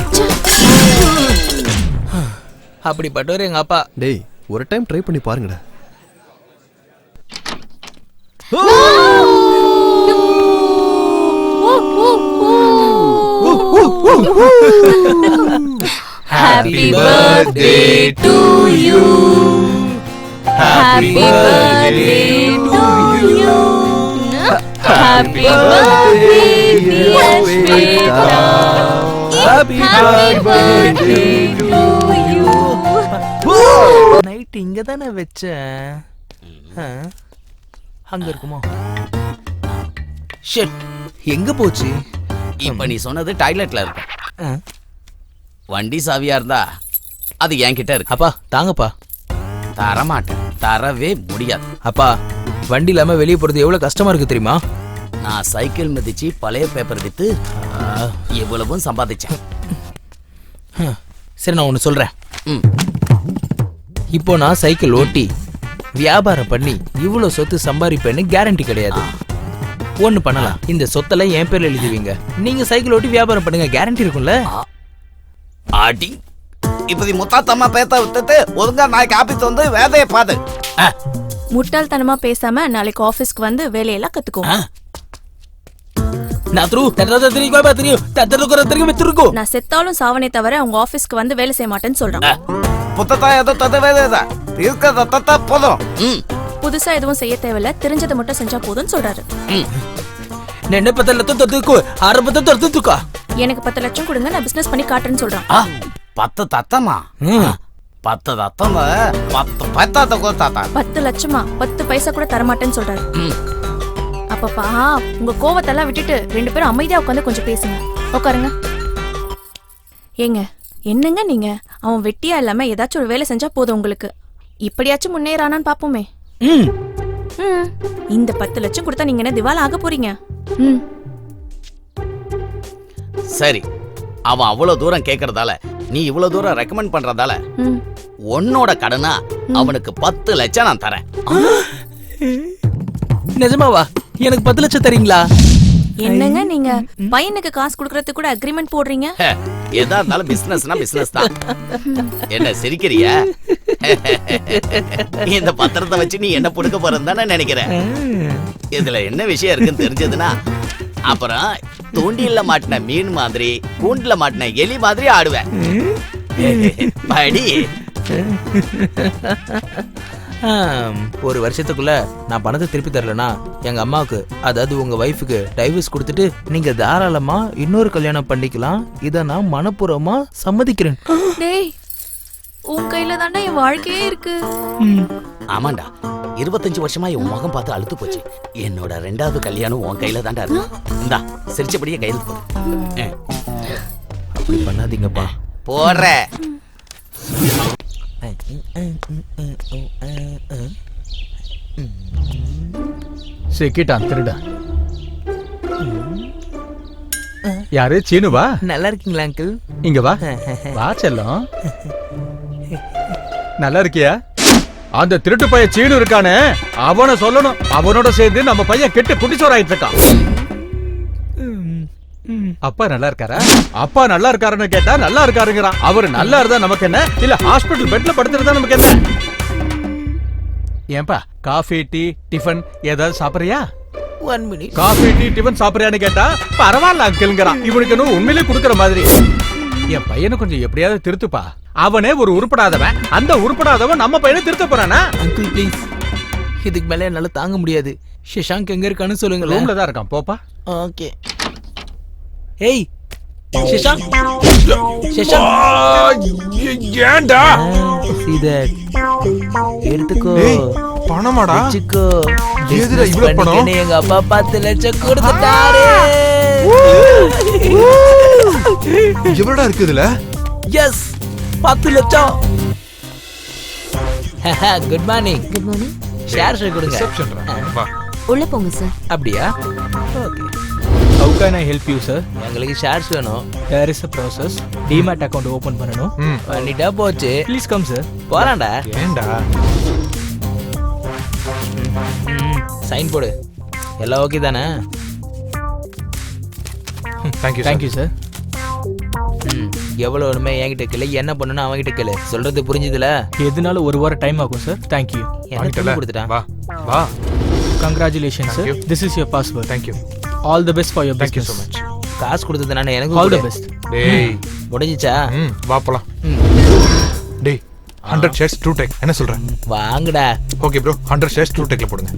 அப்படிப்பட்டவர் எங்க அப்பா.
டேய் ஒரு டைம் ட்ரை பண்ணி பாருங்கடா.
Happy birthday to you. Happy birthday to you. Happy birthday dear Shweta. Happy birthday to you.
Night இங்க தானே வச்சேன். அங்க இருக்குமோ? ஷிட் எங்க போச்சு?
இப்ப நீ சொன்னது டாய்லெட்ல இருக்கு. வண்டி சாவியா இருந்தா அது என்கிட்ட இருக்கு.
அப்பா தாங்கப்பா.
தரமாட்டேன், தரவே முடியாது.
அப்பா வண்டி இல்லாம வெளியே போறது எவ்வளவு கஷ்டமா இருக்கு தெரியுமா?
நான் சைக்கிள் மிதிச்சு பழைய பேப்பர் வித்து எவ்வளவும் சம்பாதிச்சேன்.
சரி நான் ஒன்னு சொல்றேன். இப்போ நான் சைக்கிள் ஓட்டி வியாபாரம் பண்ணி இவ்வளவு சொத்து சம்பாதிப்பேன்னு கேரண்டி கிடையாது. ஒண்ணு பண்ணலாம், இந்த சொத்தெல்லாம் என் பேர்ல எழுதுவீங்க, நீங்க சைக்கிள் ஓட்டி வியாபாரம் பண்ணுங்க, கேரண்டி இருக்கும்ல.
ஆடி இப்படி முத்தாத்தம்மா பேத்த விட்டுட்டு ஒழுங்கா நாளைக்கு ஆபீஸ் வந்து வேலையை பாது.
முட்டாள்தனமா பேசாம நாளைக்கு ஆபீஸ்க்கு வந்து வேலையெல்லாம் கத்துக்கோ. நான் செத்தாலும் சாவனே தவிர அவங்க ஆபீஸ்க்கு வந்து வேலை செய்ய மாட்டேன்னு சொல்றாங்க.
புத்தத்தா ஏதோ ததவேதா தீர்க்க தத்தா போதும்.
புதுசா எதுவும் செய்ய தேவையில்ல, தெரிஞ்சதை மட்டும் செஞ்சா போதும்னு சொல்றாரு.
என்ன 10 லட்சம் தொடுத்துக்கோ, 6 தொடுத்துக்கோ.
எனக்கு 10 லட்சம் கொடுங்க, நான் பிசினஸ் பண்ணி காட்டுறேன்னு சொல்றான்.
10 தத்தமா? 10 தத்தம் 10 பத்தாத்த கூட தாத்தா.
10 லட்சமா? 10 பைசா கூட தரமாட்டேன்னு சொல்றாரு. அப்பப்பா, உங்க கோவத்தெல்லாம் விட்டுட்டு 2 பேரும் அமைதியா உட்காந்து கொஞ்சம் பேசுங்க. உட்காருங்க. ஏங்க, என்னங்க நீங்க? அவன் வெட்டியா இல்லாம ஏதாச்சும் ஒரு வேலை செஞ்சா போதும் உங்களுக்கு. இப்படியாச்சும் முன்னேறானான்னு பாப்போமே. இந்த 10 லட்சம் கொடுத்தா நீங்க என்ன திவால் ஆக போறீங்க?
சரி, அவன் அவ்வளவு தூரம் கேக்குறதால, நீ இவ்வளவு தூரம் ரெக்கமெண்ட் பண்றதால, உன்னோட கடனா அவனுக்கு 10 லட்சம் நான் தரேன்.
நிஜமாவா? எனக்கு 10 லட்சம் தரீங்களா?
என்னங்க நீங்க பையனுக்கு காசு கொடுக்கறதுக்கு கூட அக்ரிமெண்ட் போடுறீங்க?
எதா இருந்தாலும் பிசினஸ்னா பிசினஸ் தான். என்ன சிரிக்கிறியா? இந்த பத்திரத்தை வச்சு நீ என்ன புடுக்க போறன்னு தானே நினைக்கிறேன். இதுல என்ன விஷயம் இருக்குன்னு தெரிஞ்சதுன்னா அப்புறம் தூண்டில மாட்டின மீன் மாதிரி, கூண்டுல மாட்டின எலி மாதிரி ஆடுவேன். படி.
ஒரு வருஷத்துக்குள்ள நான் பணத்தை திருப்பி தரலனா எங்க அம்மாவுக்கு, அதாவது உங்க வைஃபுக்கு டைவர்ஸ் கொடுத்துட்டு நீங்க தாராளமா இன்னொரு கல்யாணம் பண்ணிக்கலாம். இத நான் மனப்பூர்வமா சம்மதிக்கிறேன்.
டேய், உன் கையில தாண்டா என் வாழ்க்கையே இருக்கு.
ஆமாண்டா, 25 வருஷமா என் முகம் பார்த்து அழுத்து போச்சு. என்னோட 2வது கல்யாணம் உன் கையில தாண்டா இருக்கு. இந்தா சிரிச்சபடியே கையில் போடு.
அப்படி பண்ணாதீங்கப்பா.
போடுற.
சிக்கிட்டான் திருடா. யாரு? சீனுவா?
நல்லா இருக்கீங்களா அங்கிள்?
இங்க வா. வா செல்லம். நல்லா இருக்கியா? அந்த திருட்டு பையன் சீனு இருக்கானே, அவனை சொல்லணும். அவனோட சேர்ந்து நம்ம பையன் கெட்டு குட்டிச்சோர் ஆயிட்டு இருக்கான். அப்பா நல்லா இருக்காரா? அப்பா நல்லா இருக்காருன்னு கேட்டா நல்லா இருக்காருங்கிறான். அவரு நல்லா இருந்தா நமக்கு என்ன, இல்ல ஹாஸ்பிடல் பெட்ல படுத்துறதா நமக்கு என்ன? ஏன்பா காஃபி டீ டிஃபன் ஏதாவது சாப்பிடுறியா?
1 மினிட்.
காஃபி டீ டிஃபன் சாப்பிடுறியான்னு கேட்டா பரவாயில்ல அங்கிள்ங்கிறான். இவனுக்கு இன்னும் உண்மையிலே கொடுக்கற மாதிரி. என் பையனை கொஞ்சம் எப்படியாவது திருத்துப்பா. அவனே ஒரு உருப்படாதவன், அந்த உருப்படாதவன் நம்ம பையனை திருத்த போறானா?
அங்கிள் ப்ளீஸ், இதுக்கு மேல என்னால தாங்க முடியாது. ஷஷாங்க் எங்க இருக்கான்னு சொல்லுங்களேன்.
ரூம்ல தான் இருக்கான், போப்பா.
ஓகே. ஏய் ஷஷாங்க், ஷஷாங்க்
ஏன்டா?
சீதட் எடுத்துக்கோ.
பணமாடா?
வெச்சுக்கோ.
எதுடா இவ்வளவு பணம்?
எங்க அப்பா 10 லட்சம் கொடுத்துட்டாரு.
எவ்வளவுடா இருக்கு இதுல?
எஸ், 10 லட்சம். Good morning.
Good morning.
Share கொடுங்க.
ரிசப்ஷன்டா. வா.
உள்ள போங்க சார்.
அப்படியா? Okay.
How can I help you, sir?
எங்களுக்கு ஷேர்ஸ் வேணும்.
There is a process. Demat account open பண்ணனும்.
பண்ணிட்டா போச்சு.
Please come, sir.
போறான்டா.
ஏன்டா?
சைன் போடு. எல்லாம் ஓகே தானே?
Thank you, sir.
எவ்வளவு ஒண்ணுமே என்கிட்ட கேளு, என்ன பண்ணனும் அவன்கிட்ட கேளு. சொல்றது புரிஞ்சுதுல?
எதுனால ஒரு வாரம் டைம் ஆகும், sir. Thank you.
என்ன சொல்லி கொடுத்துட்டான்?
வா. வா.
Congratulations, sir. This is your password.
Thank you.
All the best for your business.
Thank you so much.
காசு கொடுத்தது நானே, எனக்கு
All the best.
டேய்,
முடிஞ்சிச்சா?
வா போலாம். டேய், 100 shares True Tech. என்ன சொல்ற?
வாங்கடா.
ஓகே bro, 100 shares True Techல போடுங்க.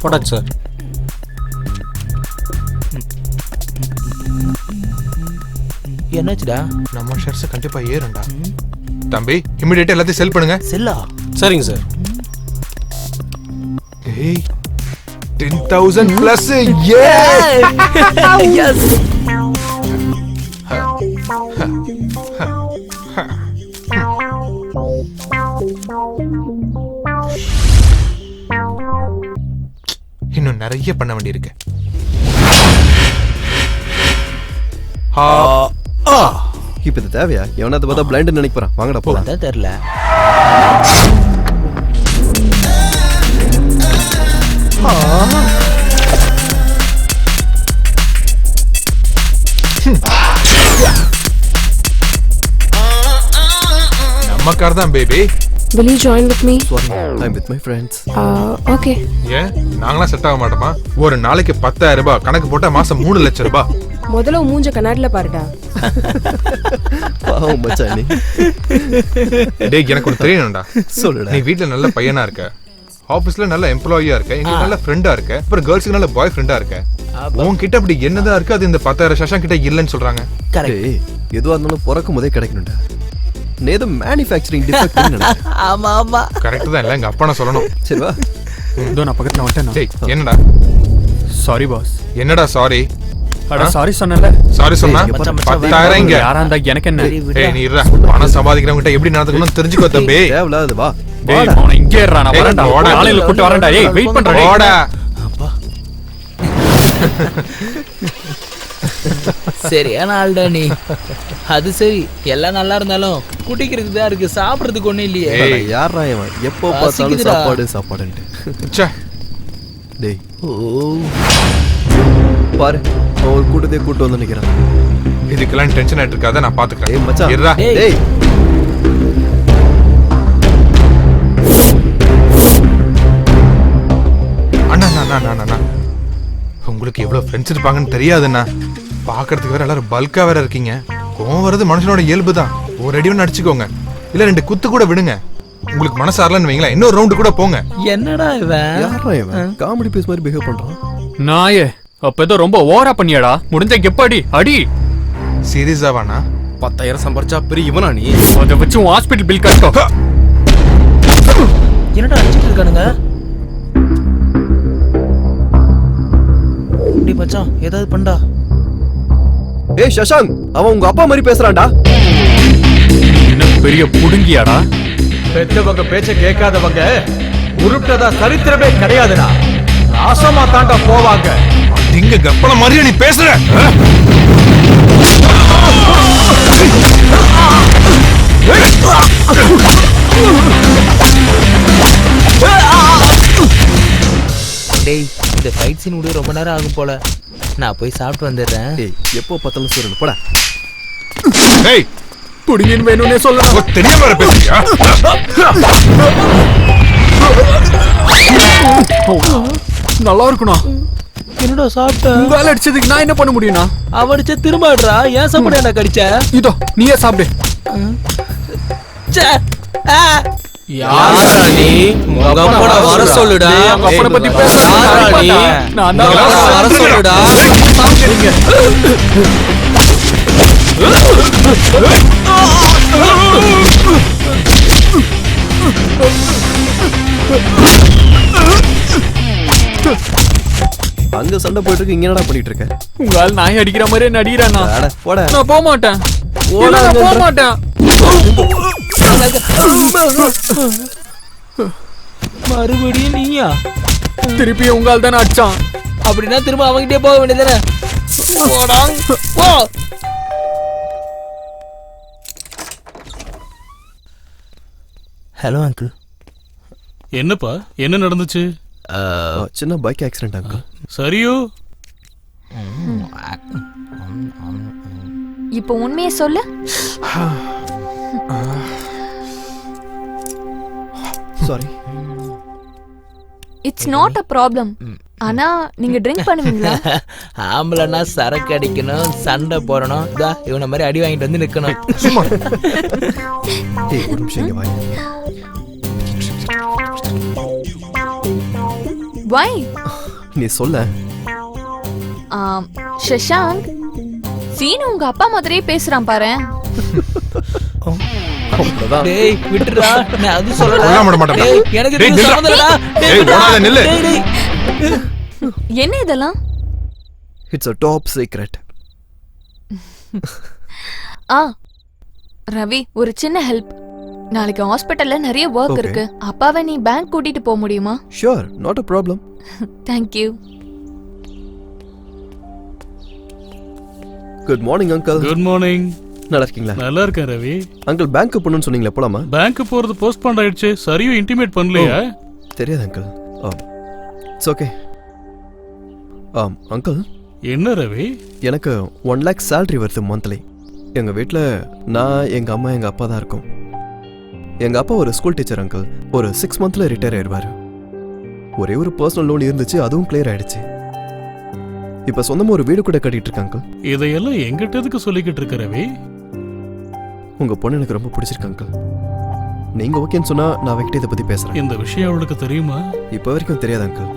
போடாச்சு சார்.
என்னாச்சுடா?
நம்ம ஷேர்ஸ் கண்டிப்பா ஏறும்டா. தம்பி, இமிடியேட்டா எல்லாத்தையும் செல் பண்ணுங்க.
செல்லா?
சரிங்க சார்.
ஏய், 10,000 plus.
எஸ்.
இன்னும் நிறைய பண்ண வேண்டியிருக்கு.
இப்ப இது தேவையா? எவனாவது பார்த்தா பிளைண்ட் நினைக்க போறான். வாங்கடா போலாம்.
அதான் தெரியல.
நம்ம கார் தான் baby.
Will you join with me?
I'm with my friends.
Okay.
ஏன் நாங்களாம் செட் ஆக மாட்டோமா? ஒரு நாளைக்கு 10,000 ரூபாய் கணக்கு போட்டா மாசம் 3 லட்சம் ரூபாய்.
முதல்ல மூஞ்ச கண்ணாடில பாருடா.
பாவம் மச்சான் நீ.
டேய், எனக்கு ஒரு தெரியணும்டா.
சொல்லுடா.
நீ வீட்ல நல்ல பையனா இருக்க. ஆபீஸ்ல நல்ல எம்ப்ளாயியா இருக்க, எங்க நல்ல ஃப்ரெண்டா இருக்க, அப்புறம் கேர்ள்ஸ்க்கு நல்ல பாய் ஃப்ரெண்டா இருக்க. உன்கிட்ட அப்படி என்னதான் இருக்கு அது இந்த 10,000 சஷாங்க் கிட்ட இல்லன்னு சொல்றாங்க.
ஏய், எதுவா இருந்தாலும் பிறக்கும் போதே கிடைக்கணும்டா. நேது மேனுஃபேக்சரிங் டிஃபெக்ட்.
ஆமா ஆமா
கரெக்ட் தான். இல்ல எங்க அப்பா நான் சொல்லணும்.
சரி வா.
இதோ நான் பக்கத்துல வந்துட்டேன்.
டேய் என்னடா?
Sorry boss.
என்னடா சாரி?
அட சாரி சொன்னல.
சாரி சொன்னா 10,000 இங்க.
யாரா இருந்தா எனக்கு என்ன?
ஏய் நீ இருடா. பணம் சம்பாதிக்கிறவங்க கிட்ட எப்படி நடந்துக்கணும் தெரிஞ்சுக்கோ தம்பி.
தேவலாது வா.
டேய் நான் இங்கே ஏறறா நான் வரேன்டா. ஆளையில கூட்டி வரேன்டா. ஏய் வெயிட் பண்றா டேய்.
ஓடா.
அப்பா. சரியான ஆள்டா நீ. அது சரி, எல்லாம் நல்லா இருந்தாலும் குடிக்கிறதுக்கு தான் இருக்கு, சாப்பிடுறதுக்கு ஒண்ணும் இல்லையே.
யாரா இவன் எப்போ பார்த்தாலும் சாப்பாடு சாப்பாடுன்ட்டு.
ச்சே.
டேய் பாரு, ஒரு கூட்டத்தை கூட்டு வந்து நிக்கிறான்.
இதுக்கெல்லாம் டென்ஷன் ஆயிட்டு இருக்காத, நான் பாத்துக்கிறேன்.
ஏய் மச்சான்
இருடா.
டேய்
அண்ணா அண்ணா உங்களுக்கு எவ்வளவு ஃப்ரெண்ட்ஸ் இருப்பாங்கன்னு தெரியாதுண்ணா. பாக்குறதுக்கு வேற எல்லாரும் பல்கா வேற இருக்கீங்க. கோவம் வர்றது மனுஷனோட இயல்பு தான். ஒரு அடி ஒன்று அடிச்சுக்கோங்க, இல்ல 2 குத்து கூட விடுங்க. உங்களுக்கு மனசு ஆறலன்னு வைங்களேன், இன்னொரு ரவுண்டு கூட போங்க.
என்னடா இவன்?
யாரா இவன் காமெடி பீஸ் மாதிரி பிஹேவ் பண்றான்?
நாயே அப்ப ஏதோ ரொம்ப ஓவரா பண்ணியாடா. முடிஞ்ச கெப்படி அடி.
சீரியஸாவாண்ணா?
10,000 சம்பாரிச்சா பெரிய இவனா நீ?
அத வச்சு ஹாஸ்பிடல் பில் கட்டோ.
என்னடா அடிச்சிட்டு இருக்கானுங்க? டேய் மச்சான் ஏதாவது பண்ணடா.
ஏய் சஷாங்க், அவன் உங்க அப்பா மாதிரி பேசுறான்டா.
என்ன பெரிய புடுங்கியாடா?
பெத்தவங்க பேச்ச கேட்காதவங்க உருட்டதா சரித்திரமே கிடையாதுடா. நாசமா தாண்டா போவாங்க.
இங்க கப்பல மாதிரியா நீ பேசுற?
டேய் இந்த ஃபைட் சீன் முடிய ரொம்ப நேரம் ஆகும் போல. நான் போய் சாப்பிட்டு வந்துடுறேன்.
டேய் எப்போ பார்த்தாலும் சூரன் போடா.
டேய்
புடுங்கின்னு வேணும்னே சொல்லலாம்.
தெரியாம வர பேசுறியா?
நல்லா இருக்கணும்.
என்னடா சாப்பிட்ட?
உங்களால அடிச்சதுக்கு நான் என்ன பண்ண முடியும்னா?
அவன் அடிச்ச திரும்ப ஆடுறா. ஏன் சாப்பிட என்ன கடிச்ச?
இதோ நீயே சாப்பிடு.
யாரா நீ? உங்க அப்பா வர சொல்லுடா.
உங்க அப்பா பத்தி பேசுறா. நான் தான்
வர சொல்லுடா. சாப்பிடுங்க.
அங்க சண்டை போயிட்டு இருக்கு, இங்க என்னடா பண்ணிட்டு இருக்க?
உங்க ஆள் நாய் அடிக்கிற மாதிரியே நடிக்கிறானா?
போடா.
நான் போக மாட்டேன். நான் போக மாட்டேன்.
மறுபடியும் நீயா?
திருப்பி உங்க ஆள் தானே அடிச்சான்.
அப்படின்னா திரும்ப அவங்கிட்டே போக வேண்டியதானே? போ. Hello uncle.
என்னப்பா என்ன நடந்துச்சு?
சின்ன பைக் ஆக்சிடென்ட் அங்கிள்.
சரியோ?
இப்போ உண்மையை சொல்லு.
Sorry.
It's not a problem. ஆனா நீங்க ட்ரிங்க் பண்ணுவீங்களா?
ஆம்பளனா சரக்கு அடிக்கணும், சண்டை போடணும். இதா இவன மாதிரி அடி வாங்கிட்டு வந்து நிக்கணும்.
சும்மா. டேய் ஒரு நிமிஷம் இங்க வா.
Why?
நீ சொல்ல.
சஷாங்க், சீனு உங்க அப்பா மாதிரியே பேசுறான் பாரு.
டேய் விட்டுடா. நான் அது சொல்லல.
டேய்
எனக்கு இது சம்மந்தம்டா.
டேய் ஓடாத நில்லு.
என்ன இதெல்லாம்?
It's a top secret.
Ravi, ஒரு சின்ன ஹெல்ப். நாளைக்கு ஹாஸ்பிடல்ல நிறைய வர்க் இருக்கு. அப்பாவை நீ பேங்க் கூட்டிட்டு போக முடியுமா?
Sure, not a problem.
Thank you.
Good morning uncle.
Good morning.
நல்லா இருக்கீங்களா?
நல்லா இருக்கேன் ரவி.
அங்கிள் பேங்க் போகணும்னு சொன்னீங்களா, போலாமா?
பேங்க் போறது போஸ்ட்போன் ஆயிடுச்சு. சரியும் இன்டிமேட் பண்ணலையா?
தெரியாது அங்கிள். It's okay. அங்கிள்.
என்ன ரவி?
எனக்கு 1 lakh salary வருது மந்த்லி. எங்க வீட்டில் நான், எங்க அம்மா, எங்க அப்பா தான் இருக்கோம். எங்க அப்பா ஒரு ஸ்கூல் டீச்சர் அங்கிள். ஒரு 6 monthsல ரிட்டையர் ஆயிடுவாரு. ஒரே ஒரு பர்சனல் லோன் இருந்துச்சு, அதுவும் கிளியர் ஆயிடுச்சு. இப்ப சொந்தமா ஒரு வீடு கூட கட்டிட்டு இருக்காங்க.
இதையெல்லாம் எங்கிட்ட எதுக்கு சொல்லிக்கிட்டு இருக்க ரவி?
உங்க பொண்ணு எனக்கு ரொம்ப பிடிச்சிருக்கு அங்கிள். நீங்க ஓகேன்னு சொன்னா நான் அவகிட்ட இதை பத்தி பேசுறேன்.
இந்த விஷயம் அவளுக்கு தெரியுமா?
இப்போ வரைக்கும் தெரியாது அங்கிள்.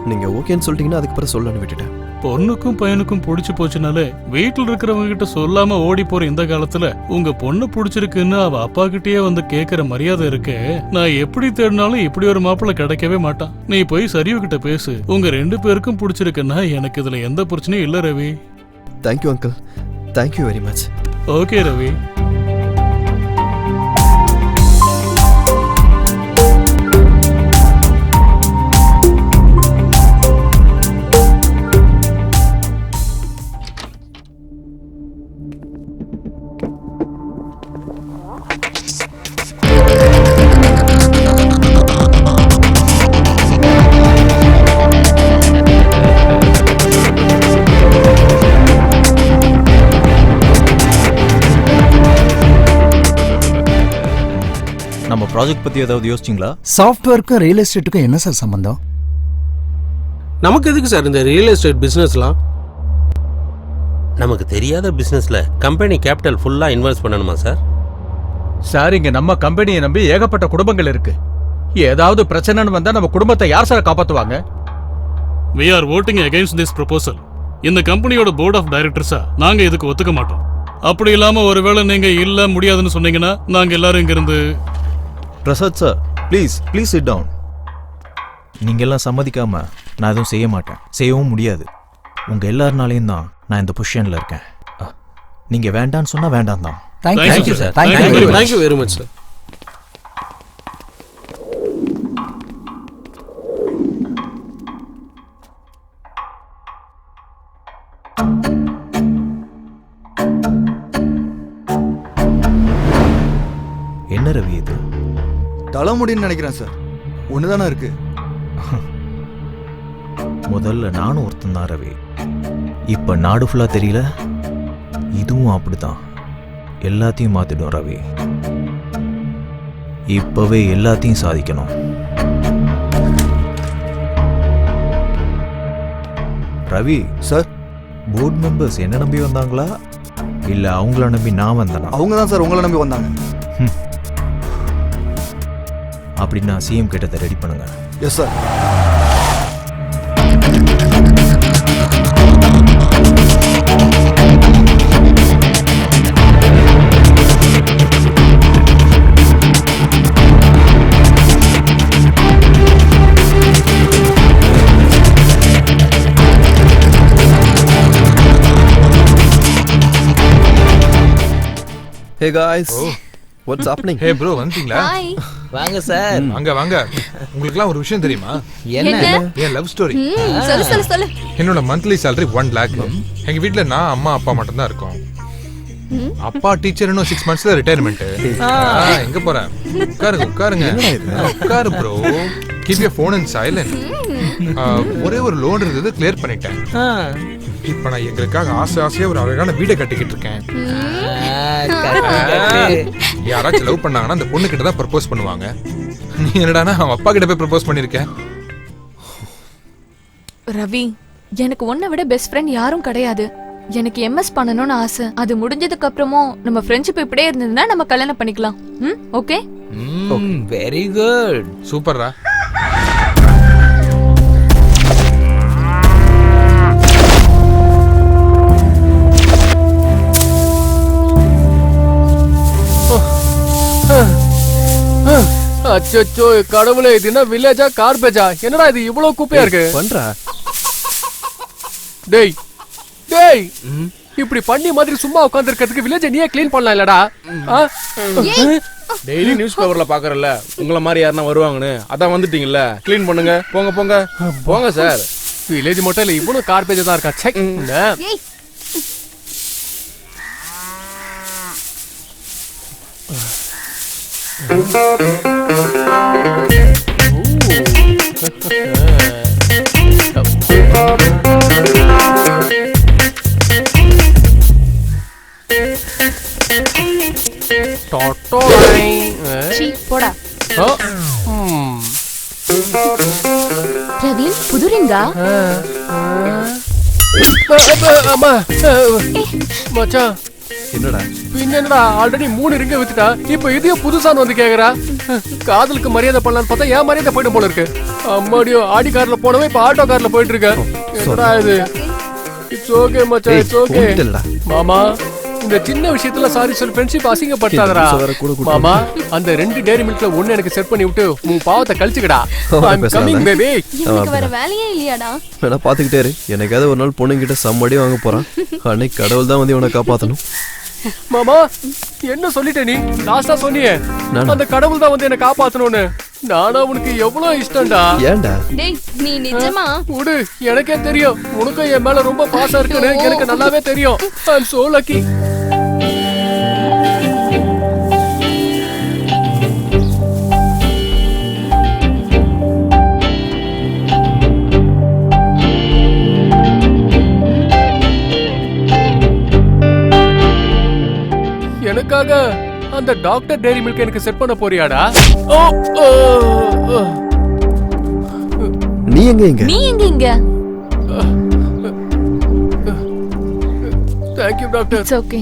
நீங்க ஓகேன்னு சொல்லிட்டீங்கன்னா அதுக்கப்புறம் சொல்லணும்னு விட்டுட்டேன்.
பொண்ணுக்கும் பையனுக்கும் பிடிச்சு போச்சுனாலே வீட்டுல இருக்கிறவங்க கிட்ட சொல்லாம ஓடி போற இந்த காலத்துல உங்க பொண்ணு பிடிச்சிருக்குன்னு அவ அப்பா கிட்டயே வந்து கேக்குற மரியாதை இருக்கே, நான் எப்படி தேடினாலும் இப்படி ஒரு மாப்பிள்ளை கிடைக்கவே மாட்டான். நீ போய் சரியு கிட்ட பேசு. உங்க 2 பேருக்கும் பிடிச்சிருக்குன்னா எனக்கு இதுல எந்த பிரச்சனையும் இல்ல Ravi.
Thank you uncle, thank you very much.
Okay Ravi.
நம்ம ப்ராஜெக்ட் பத்தி ஏதாவது யோசிச்சிங்களா?
சாஃப்ட்வேருக்கும் ரியல் எஸ்டேட்டுக்கும் என்ன சார் சம்பந்தம்?
நமக்கு எதுக்கு சார் இந்த ரியல் எஸ்டேட் பிசினஸ்லாம்?
நமக்கு தெரியாத பிசினஸ்ல கம்பெனி கேபிட்டல் ஃபுல்லா இன்வெஸ்ட் பண்ணணுமா சார்?
சார், இங்க நம்ம கம்பெனியை நம்பி ஏகப்பட்ட குடும்பங்கள் இருக்கு. ஏதாவது பிரச்சனைன்னு வந்தா நம்ம குடும்பத்தை யார் sir காப்பாத்துவாங்க?
We are voting against this proposal. இந்த கம்பெனியோட போர்ட் ஆஃப் டைரக்டர்ஸா நாங்க இதுக்கு ஒத்துக்க மாட்டோம். அப்படி இல்லாம ஒருவேளை நீங்க இல்ல முடியாதுன்னு சொன்னீங்கன்னா நாங்க எல்லாரும் இங்க இருந்து.
Prasad sir, please sit down. நீங்க எல்லாம் சம்மதிக்காம நான் எதுவும் செய்ய மாட்டேன், செய்யவும் முடியாது. உங்க எல்லாருனாலையும் தான் நான் இந்த பொசிஷன்ல இருக்கேன். நீங்க வேண்டான்னு சொன்னா வேண்டாம் தான்.
Thank you sir. Thank you very much sir.
என்ன ரவி இது?
தலைமுடின்னு நினைக்கிறேன் சார். ஒண்ணுதானே இருக்கு.
முதல்ல நானும் ஒருத்தன் தான் ரவி. இப்ப நாடு ஃபுல்லா தெரியல, இதுவும் அப்படிதான். எல்லாத்தையும் மாத்திடும் ரவி. இப்பவே எல்லாத்தையும் சாதிக்கணும். ரவி
சார்,
போர்டு மெம்பர்ஸ் என்ன நம்பி வந்தாங்களா இல்ல அவங்கள நம்பி நான் வந்தேனா?
அவங்க தான் சார் உங்களை நம்பி வந்தாங்க.
அப்படின்னா சிஎம் கிட்ட ரெடி பண்ணுங்க.
Yes sir.
Hey guys, what's happening?
Hey bro, வந்துட்டீங்களா?
ஹாய். வாங்க சார்.
வாங்க. உங்களுக்குலாம் ஒரு விஷயம் தெரியுமா?
என்ன?
என் லவ் ஸ்டோரி.
சொல்லு.
என்னோட மந்த்லி salary 1 lakh. எங்க வீட்ல நான் அம்மா அப்பா மட்டும் தான் இருக்கோம். அப்பா டீச்சர் இன்னும் 6 monthsல ரிட்டையர்மெண்ட். எங்க போறேன்? உட்காருங்க. உட்காரு bro. Keep your phone in silent. ஒரே ஒரு லோன் இருந்தது, கிளியர் பண்ணிட்டேன். இப்ப நான் எங்களுக்காக ஆசையா ஒரு அழகான வீடை கட்டிக்கிட்டு இருக்கேன். யாராச்சும் லவ் பண்ணாங்கன்னா அந்த பொண்ணு கிட்ட தான் ப்ரப்போஸ் பண்ணுவாங்க. நீ என்னடானா அவன் அப்பா கிட்ட போய் ப்ரப்போஸ் பண்ணிருக்க?
ரவி, எனக்கு உன்னை விட பெஸ்ட் ஃப்ரெண்ட் யாரும் கிடையாது. எனக்கு எம்எஸ் பண்ணணும்னு ஆசை. அது முடிஞ்சதுக்கு அப்புறமும் நம்ம ஃப்ரெண்ட்ஷிப் இப்படியே இருந்ததுன்னா நம்ம கல்யாணம் பண்ணிக்கலாம். ஓகே?
Very good.
சூப்பர்ரா.
அச்சோ கடவுளே, இது என்ன வில்லேஜா கார்பேஜா? என்னடா இது இவ்வளவு குப்பையா இருக்கு?
பண்றா.
டேய் இப்படி பண்ணி மாதிரி சும்மா உட்கார்ந்து இருக்கிறதுக்கு வில்லேஜை நீயே க்ளீன் பண்ணலாம் இல்லடா?
டெய்லி நியூஸ் பேப்பர்ல பாக்குறல உங்கள மாதிரி யாரனா வருவாங்கன்னு, அதான் வந்துட்டீங்கல்ல. க்ளீன் பண்ணுங்க. போங்க சார்.
வில்லேஜ் மட்டும் இல்ல, இவனும் கார்பேஜா தான் இருக்கா. செக்.
போடா.
பிரவீன், புதுரிங்கா?
அம்மா மச்சான்,
என்னடா
என்னடா ஆல்ரெடி 3 ரிங்க வித்துட்டா இப்போ இதையும் புதுசான்னு வந்து கேக்குறா. காதலுக்கு மரியாதை பண்ணலான்னு பார்த்தா ஏன் மரியாதை போயிட்டு போல இருக்கு. அம்மாடியோ ஆடி கார்ல போனவே இப்ப ஆட்டோ கார்ல போயிட்டு இருக்க. என்னடா இது? இட்ஸ் ஓகே மச்சான், இட்ஸ் ஓகே. மாமா இந்த சின்ன விஷயத்துல சாரி சொல்லி ஃப்ரெண்ட்ஷிப் அசிங்கப்படுத்தாதடா. மாமா அந்த 2 டேரி மில்க்ல ஒன்னு எனக்கு செட் பண்ணி விட்டு உன் பாவத்தை கழிச்சுக்கடா. ஐ அம் கமிங் பேபி.
எனக்கு வேற வேலையே இல்லையாடா?
வேணா பாத்துக்கிட்டே இரு. எனக்காவது ஒரு நாள் பொண்ணுங்கிட்ட சம்மடி வாங்க போறான். அன்னைக்கு கடவுள் தான் வந்து இவனை காப்பாத்தணும்.
மாமா என்ன சொல்லிட்ட நீ? லாஸ்டா சொன்னியே அந்த கடவுள் தான் வந்து என்ன காப்பாத்தணும்னு. நானா உனக்கு எவ்வளவு இஷ்டம்டா.
ஏன்டா?
டேய் நீ நிஜமா?
உடு, எனக்கே தெரியும் உனக்கு என் மேல ரொம்ப பாசம் இருக்குன்னு எனக்கு நல்லாவே தெரியும். ஐ அம் சோ லக்கி. எனக்காக அந்த டாக்டர் டேரி மில்க் எனக்கு செட் பண்ண போறியாடா?
நீ எங்க இங்க?
நீ எங்க இங்க?
Thank you doctor.
It's okay.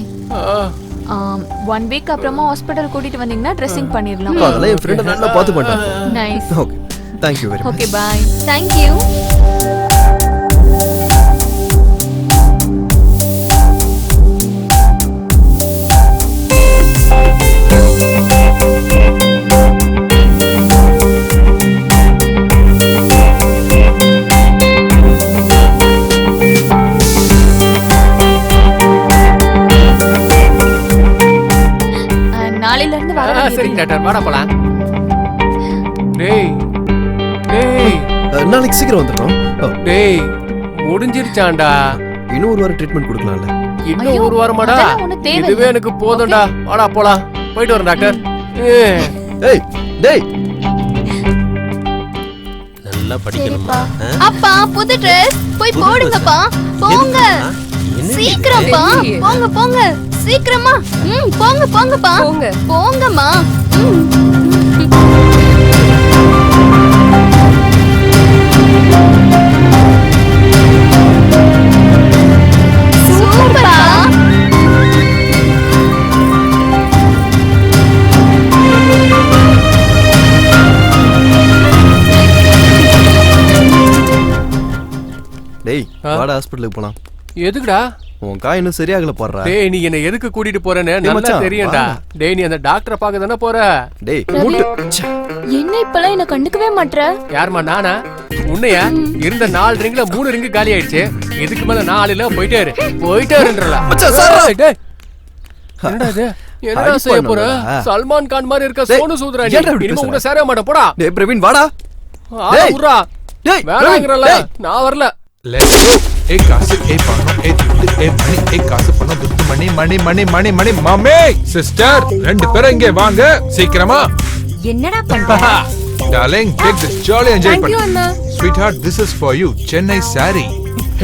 1 week அப்புறமா ஹாஸ்பிடல் கூட்டிட்டு வந்தீங்கன்னா ட்ரெஸ்ஸிங் பண்ணிரலாம்.
அதெல்லாம் என் ஃப்ரெண்ட் நல்லா பாத்து மாட்டான்.
Nice.
Okay. Thank you very much.
Okay bye.
Thank you.
நாளையில இருந்து வர
சரிங்க டாக்டர், வாடா போலாம். டேய் டேய்
நாளைக்கு சீக்கிரம் வந்துறோம்.
டேய் முடிஞ்சிருச்சாண்டா.
இன்னும் ஒரு வாரம் ட்ரீட்மெண்ட் கொடுக்கலாம்ல?
இன்னும் ஒரு வாரமாடா? இதுவே எனக்கு போதும்டா. வாடா போலாம். போயிட்டு வரேன் டாக்டர்.
ஏய் டேய்
நல்லா படிக்கணுமா?
அப்பா புது ட்ரெஸ் போய் போடுங்கப்பா. போங்க சீக்கிரம்ப்பா. போங்க போங்க சீக்கிரமா. போங்க போங்கப்பா. போங்கம்மா. சூப்பர்ப்பா.
டேய் வாடா ஹாஸ்பிடலுக்கு போலாம்.
எதுக்குடா?
உன் காய் இன்னும் சரியாகல போறா.
டேய் நீ என்ன எதுக்கு கூட்டிட்டு போறேன்னு நல்லா தெரியும்டா. டேய் நீ அந்த டாக்டரை பார்க்க தானே போற?
டேய்
என்ன இப்பலாம் என்ன கண்டுக்கவே மாட்ற?
யாருமா நானா? உன்னையா? இருந்த 4 ரிங்ல 3 ரிங் காலி ஆயிடுச்சு. இதுக்கு மேல 4ல போயிட்டே இருன்றல. டேய் என்னடா இது? என்னடா செய்ய போற? சல்மான் கான் மாதிரி இருக்க சோனு சூத்ரா நீ. இனிமே உன்னை சேர மாட்ட போடா.
டேய் பிரவீன் வாடா.
டேய் உர்ரா. டேய் வேணாங்கறல. நான் வரல.
Let's go. एक कासे एक पानो एक दुट्टू एक मणि एक कासे पानो दुट्टू मणि मणि मणि मणि मणि मामे सिस्टर ரெண்டு பேரும் இங்க வாங்க சீக்கிரமா.
என்னடா பண்ற?
Darling, take this jolly enjoy பண்ணு. Sweetheart, this is for you. Chennai saree.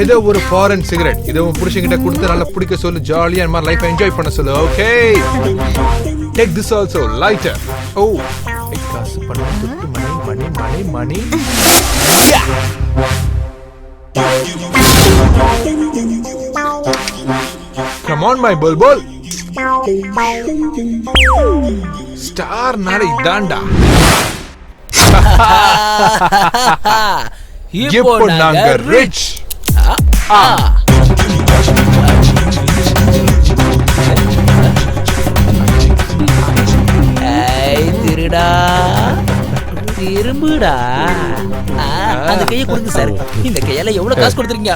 இது ஒரு ஃபாரின் சிகரெட். இத உன் புருஷன்கிட்ட கொடுத்து நல்லா பிடிக்க சொல்லு. ஜாலியா நம்ம லைஃப் என்ஜாய் பண்ண சொல்லு. Okay? Take this also lighter. Oh, एक कासे पानो दुट्टू मणि मणि मणि मणि. Come on my bulbul. Star nare idanda. Ipo nanga rich.
Hey Thiruda திரும்புடா. அந்த கையை கொடுங்க சார். இந்த கையால எவ்வளவு காசு கொடுத்துருக்கீங்க?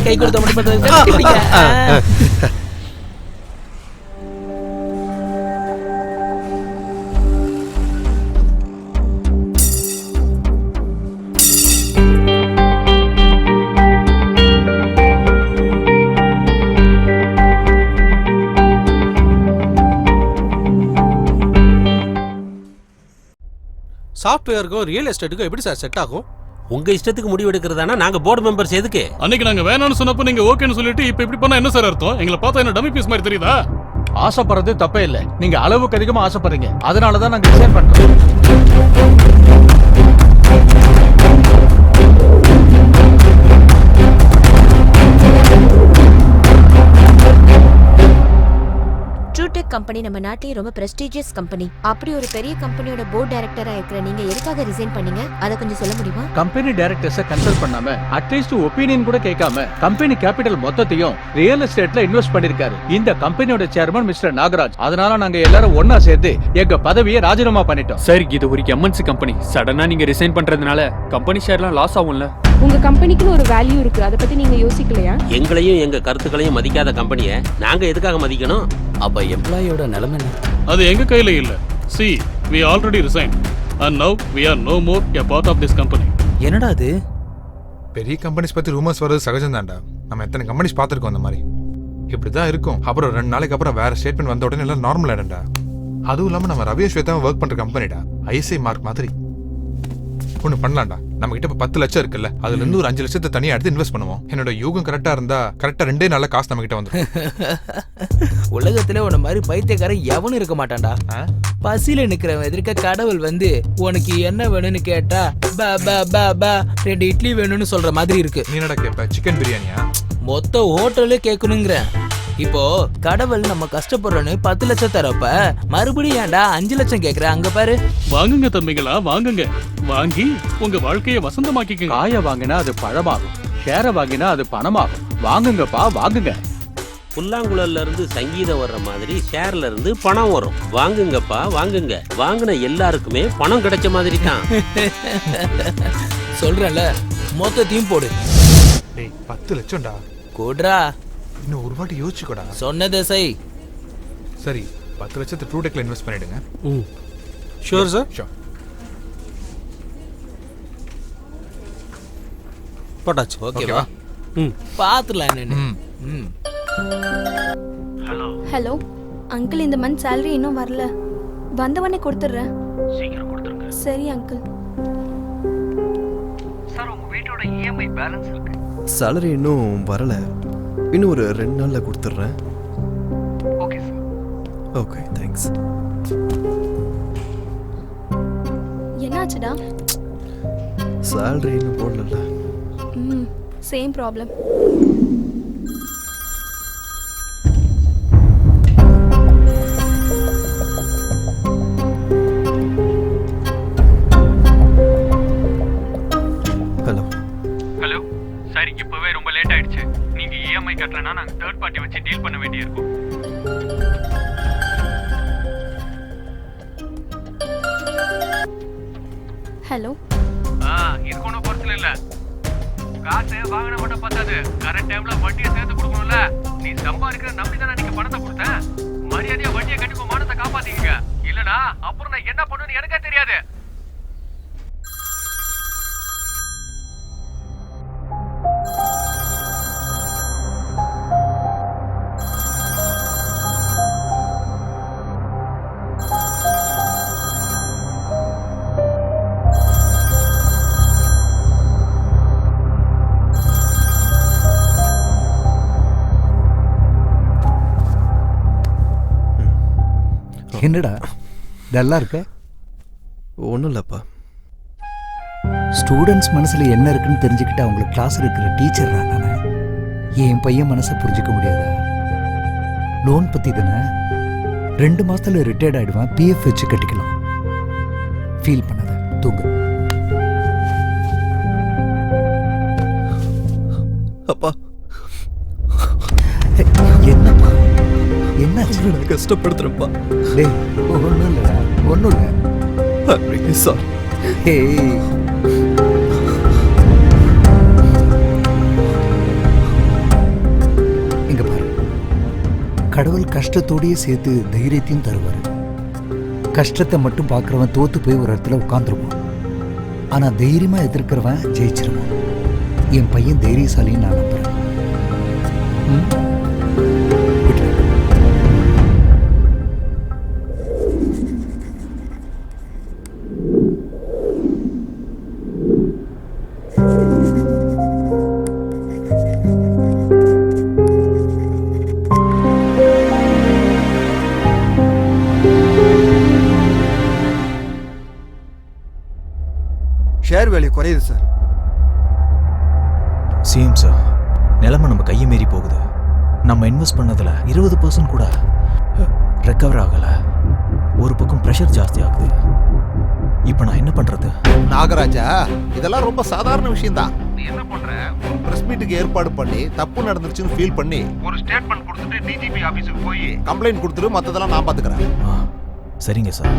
கை கொடுத்த மட்டும் பண்றது.
சாஃப்ட்வேருக்கும் ரியல் எஸ்டேட்டுக்கும் எப்படி சார் செட் ஆகும்?
உங்க இஷ்டத்துக்கு முடிவு எடுக்கிறதானா நாங்க போர்டு மெம்பர்ஸ் எதுக்கு?
அன்னைக்கு நாங்க வேணாம்னு சொன்னப்ப நீங்க ஓகேன்னு சொல்லிட்டு இப்ப இப்படி பண்ணா என்ன சார் அர்த்தம்? எங்களை பார்த்தா என்ன டம்மி பீஸ் மாதிரி தெரியுதா?
ஆசைப்படுறது தப்பே இல்ல. நீங்க அளவுக்கு அதிகமா ஆசைப்படுறீங்க. அதனால தான் நாங்க டிசைன் பண்றோம்.
கம்பெனி நம்ம நாட்டிலேயே ரொம்ப பிரஸ்டீஜியஸ் கம்பெனி. அப்படி ஒரு பெரிய கம்பெனியோட போர்ட் டைரக்டரா இருக்கிற நீங்க எதுக்காக ரிசைன் பண்ணீங்க? அதை கொஞ்சம் சொல்ல முடியுமா?
கம்பெனி டைரக்டர்ஸை கன்சல்ட் பண்ணாம அட்லீஸ்ட் ஒப்பீனியன் கூட கேட்காம கம்பெனி கேபிட்டல் மொத்தத்தையும் ரியல் எஸ்டேட்ல இன்வெஸ்ட் பண்ணிருக்காரு இந்த கம்பெனியோட சேர்மன் மிஸ்டர் நாகராஜ். அதனால நாங்க எல்லாரும் ஒன்னா சேர்ந்து எங்க பதவியை ராஜினாமா பண்ணிட்டோம்.
சார் இது ஒரு எம்என்சி கம்பெனி. சடனா நீங்க ரிசைன் பண்றதுனால கம்பெனி ஷேர்லாம் லாஸ் ஆகும்ல.
உங்க கம்பெனிக்குன்னு ஒரு வேல்யூ இருக்கு, அதை பத்தி நீங்க யோசிக்கலையா?
எங்களையும் எங்க கருத்துக்களையும் மதிக்காத கம்பெனியை நாங்க எதுக்காக மதிக்கணும்? அப்ப எம்ப்ளாயியோட நிலைமை என்ன?
அது எங்க கையில இல்ல. See, we already resigned and now we are no more a part of this company.
என்னடா அது?
பெரிய கம்பெனிஸ் பத்தி ரூமர்ஸ் வர்றது சகஜம் தான்டா. நம்ம எத்தனை கம்பெனிஸ் பார்த்துருக்கோம் அந்த மாதிரி. இப்படிதான் இருக்கும். அப்புறம் 2 நாளைக்கு அப்புறம் வேற ஸ்டேட்மெண்ட் வந்த உடனே எல்லாம் நார்மல் ஆயிடும்டா. அதுவும் இல்லாம நம்ம ரவி ஸ்வேதாவும் ஒர்க் பண்ற கம்பெனிடா, ஐஎஸ்ஐ மார்க் மாதிரி. ஒண்ணு பண்ணலாம்டா. நம்ம கிட்ட இப்ப 10 லட்சம் இருக்குல்ல, அதுல இருந்து ஒரு 5 லட்சத்தை தனியா எடுத்து இன்வெஸ்ட் பண்ணுவோம். என்னோட யூகம் கரெக்டா இருந்தா கரெக்டா 2 நாள்ல காசு நம்ம கிட்ட வந்துடும்.
உலகத்துல உன்ன மாதிரி பைத்தியக்காரன் எவனும் இருக்க மாட்டான்டா. பசியில நிக்கிறவன் எதிர்க்க கடவுள் வந்து உனக்கு என்ன வேணும்னு கேட்டா பா பா பா பா 2 இட்லி வேணும்னு சொல்ற மாதிரி இருக்கு.
நீ என்னடா கேப்ப? சிக்கன் பிரியாணியா?
மொத்த ஹோட்டல்ல கேட்கணுங்கிற. இப்போ கடவுள் நம்ம கஷ்டப்படுறோன்னு 10 லட்சம் தரப்ப மறுபடியும் ஏன்டா 5 லட்சம் கேக்குற? அங்க பாரு.
வாங்குங்க தம்பிகளா, வாங்குங்க. வாங்கி உங்க வாழ்க்கையை வசந்தமாக்கிக்கங்க.
காய வாங்கினா அது பழமாகும், ஷேர வாங்கினா அது பணமாகும். வாங்குங்கப்பா வாங்குங்க.
புல்லாங்குழல்ல இருந்து சங்கீதம் வர்ற மாதிரி ஷேர்ல இருந்து பணம் வரும். வாங்குங்கப்பா வாங்குங்க. வாங்கின எல்லாருக்குமே பணம் கிடைச்ச மாதிரி தான்.
சொல்றேன்ல, மொத்தத்தையும் போடு.
டேய் 10 லட்சம்டா.
கூடுறா.
இன்னும் ஒரு வாட்டி யோசிச்சுக்கோடா.
சொன்னதே செய்.
சரி 10 லட்சத்தை ட்ரூடெக்ல இன்வெஸ்ட் பண்ணிடுங்க.
Sure sir.
ஷூர்.
போட்டாச்சு.
ஓகேவா? பாத்துலாம் என்னன்னு.
ஹலோ அங்கிள், இந்த மந்த் salary இன்னும் வரல. வந்தவனே கொடுத்துறேன்.
சீக்கிரம் கொடுத்துருங்க.
சரி அங்கிள்.
சார் உங்க வீட்டோட இஎம்ஐ பேலன்ஸ் இருக்கு.
சேலரி இன்னும் வரல. இன்னும் ஒரு 2 நாள்ல கொடுத்துட்றேன்.
Okay sir.
Okay thanks.
என்னாச்சுடா?
சேலரி இன்னும் போடல.
Same problem.
Hello
hello sir, இப்பவே ரொம்ப லேட் ஆயிடுச்சு. நீங்க இஎம்ஐ கட்டலனா நாங்க தேர்ட் பார்ட்டி வச்சு டீல் பண்ண வேண்டியிருக்கும்.
ஹலோ.
இதுக்கு ஒன்றும் பொறுத்துல இல்ல. காசு வாங்கின மட்டும் பத்தாது, கரெக்ட் டைம்ல வட்டியை சேர்த்து கொடுக்கணும்ல. நீ சம்பாதிக்கிற நம்பி தானே நீங்க பணத்தை கொடுத்தேன். மரியாதையா வட்டியை கட்டி மானத்தை காப்பாத்திக்கங்க. இல்லனா அப்புறம் நான் என்ன பண்ணுன்னு எனக்கே தெரியாது.
என்னடா டல்லா இருக்க?
ஒன்றும் இல்லைப்பா.
ஸ்டூடெண்ட்ஸ் மனசுல என்ன இருக்குன்னு தெரிஞ்சுக்கிட்டு அவங்கள கிளாஸ் இருக்கிற டீச்சர் தான் நானே. என் பையன் மனசை புரிஞ்சுக்க முடியாதா? லோன் பத்தி தானே. 2 மாசத்துல ரிட்டையர்ட் ஆயிடுவான். பிஎஃப் வச்சு கட்டிக்கலாம். ஃபீல் பண்ணாத, தூங்கு.
அப்பா
என்னப்பா என்ன
கஷ்டப்படுத்துறப்பா?
டேய் ஒன்றும் இல்லைடா, ஒன்றும் இல்லை.
சார்
இங்க பாரு, கடவுள் கஷ்டத்தோடயே சேர்த்து தைரியத்தையும் தருவார். கஷ்டத்தை மட்டும் பார்க்குறவன் தோத்து போய் ஒரு இடத்துல உட்காந்துருவான். ஆனால் தைரியமாக எதிர்க்கிறவன் ஜெயிச்சிருவான். என் பையன் தைரியசாலின்னு நான் நம்புறேன்.
ஷேர் வேல்யூ குறையுது சார்.
Same sir. நிலைமை நம்ம கையை மீறி போகுது. நம்ம இன்வெஸ்ட் பண்ணதில் 20% கூட ரெக்கவர் ஆகல. ஒரு பக்கம் ப்ரெஷர் ஜாஸ்தி ஆகுது. இப்போ நான் என்ன பண்றது?
நாகராஜா, இதெல்லாம் ரொம்ப சாதாரண விஷயம் தான். நீ என்ன பண்ற? ஒரு பிரஸ் மீட்டுக்கு ஏற்பாடு பண்ணி தப்பு நடந்துருச்சுன்னு ஃபீல் பண்ணி ஒரு ஸ்டேட்மெண்ட் கொடுத்துட்டு டிஜிபி ஆபீஸுக்கு போய் கம்ப்ளைண்ட் கொடுத்துட்டு மத்ததெல்லாம் நான் பாத்துக்கிறேன்.
சரிங்க சார்.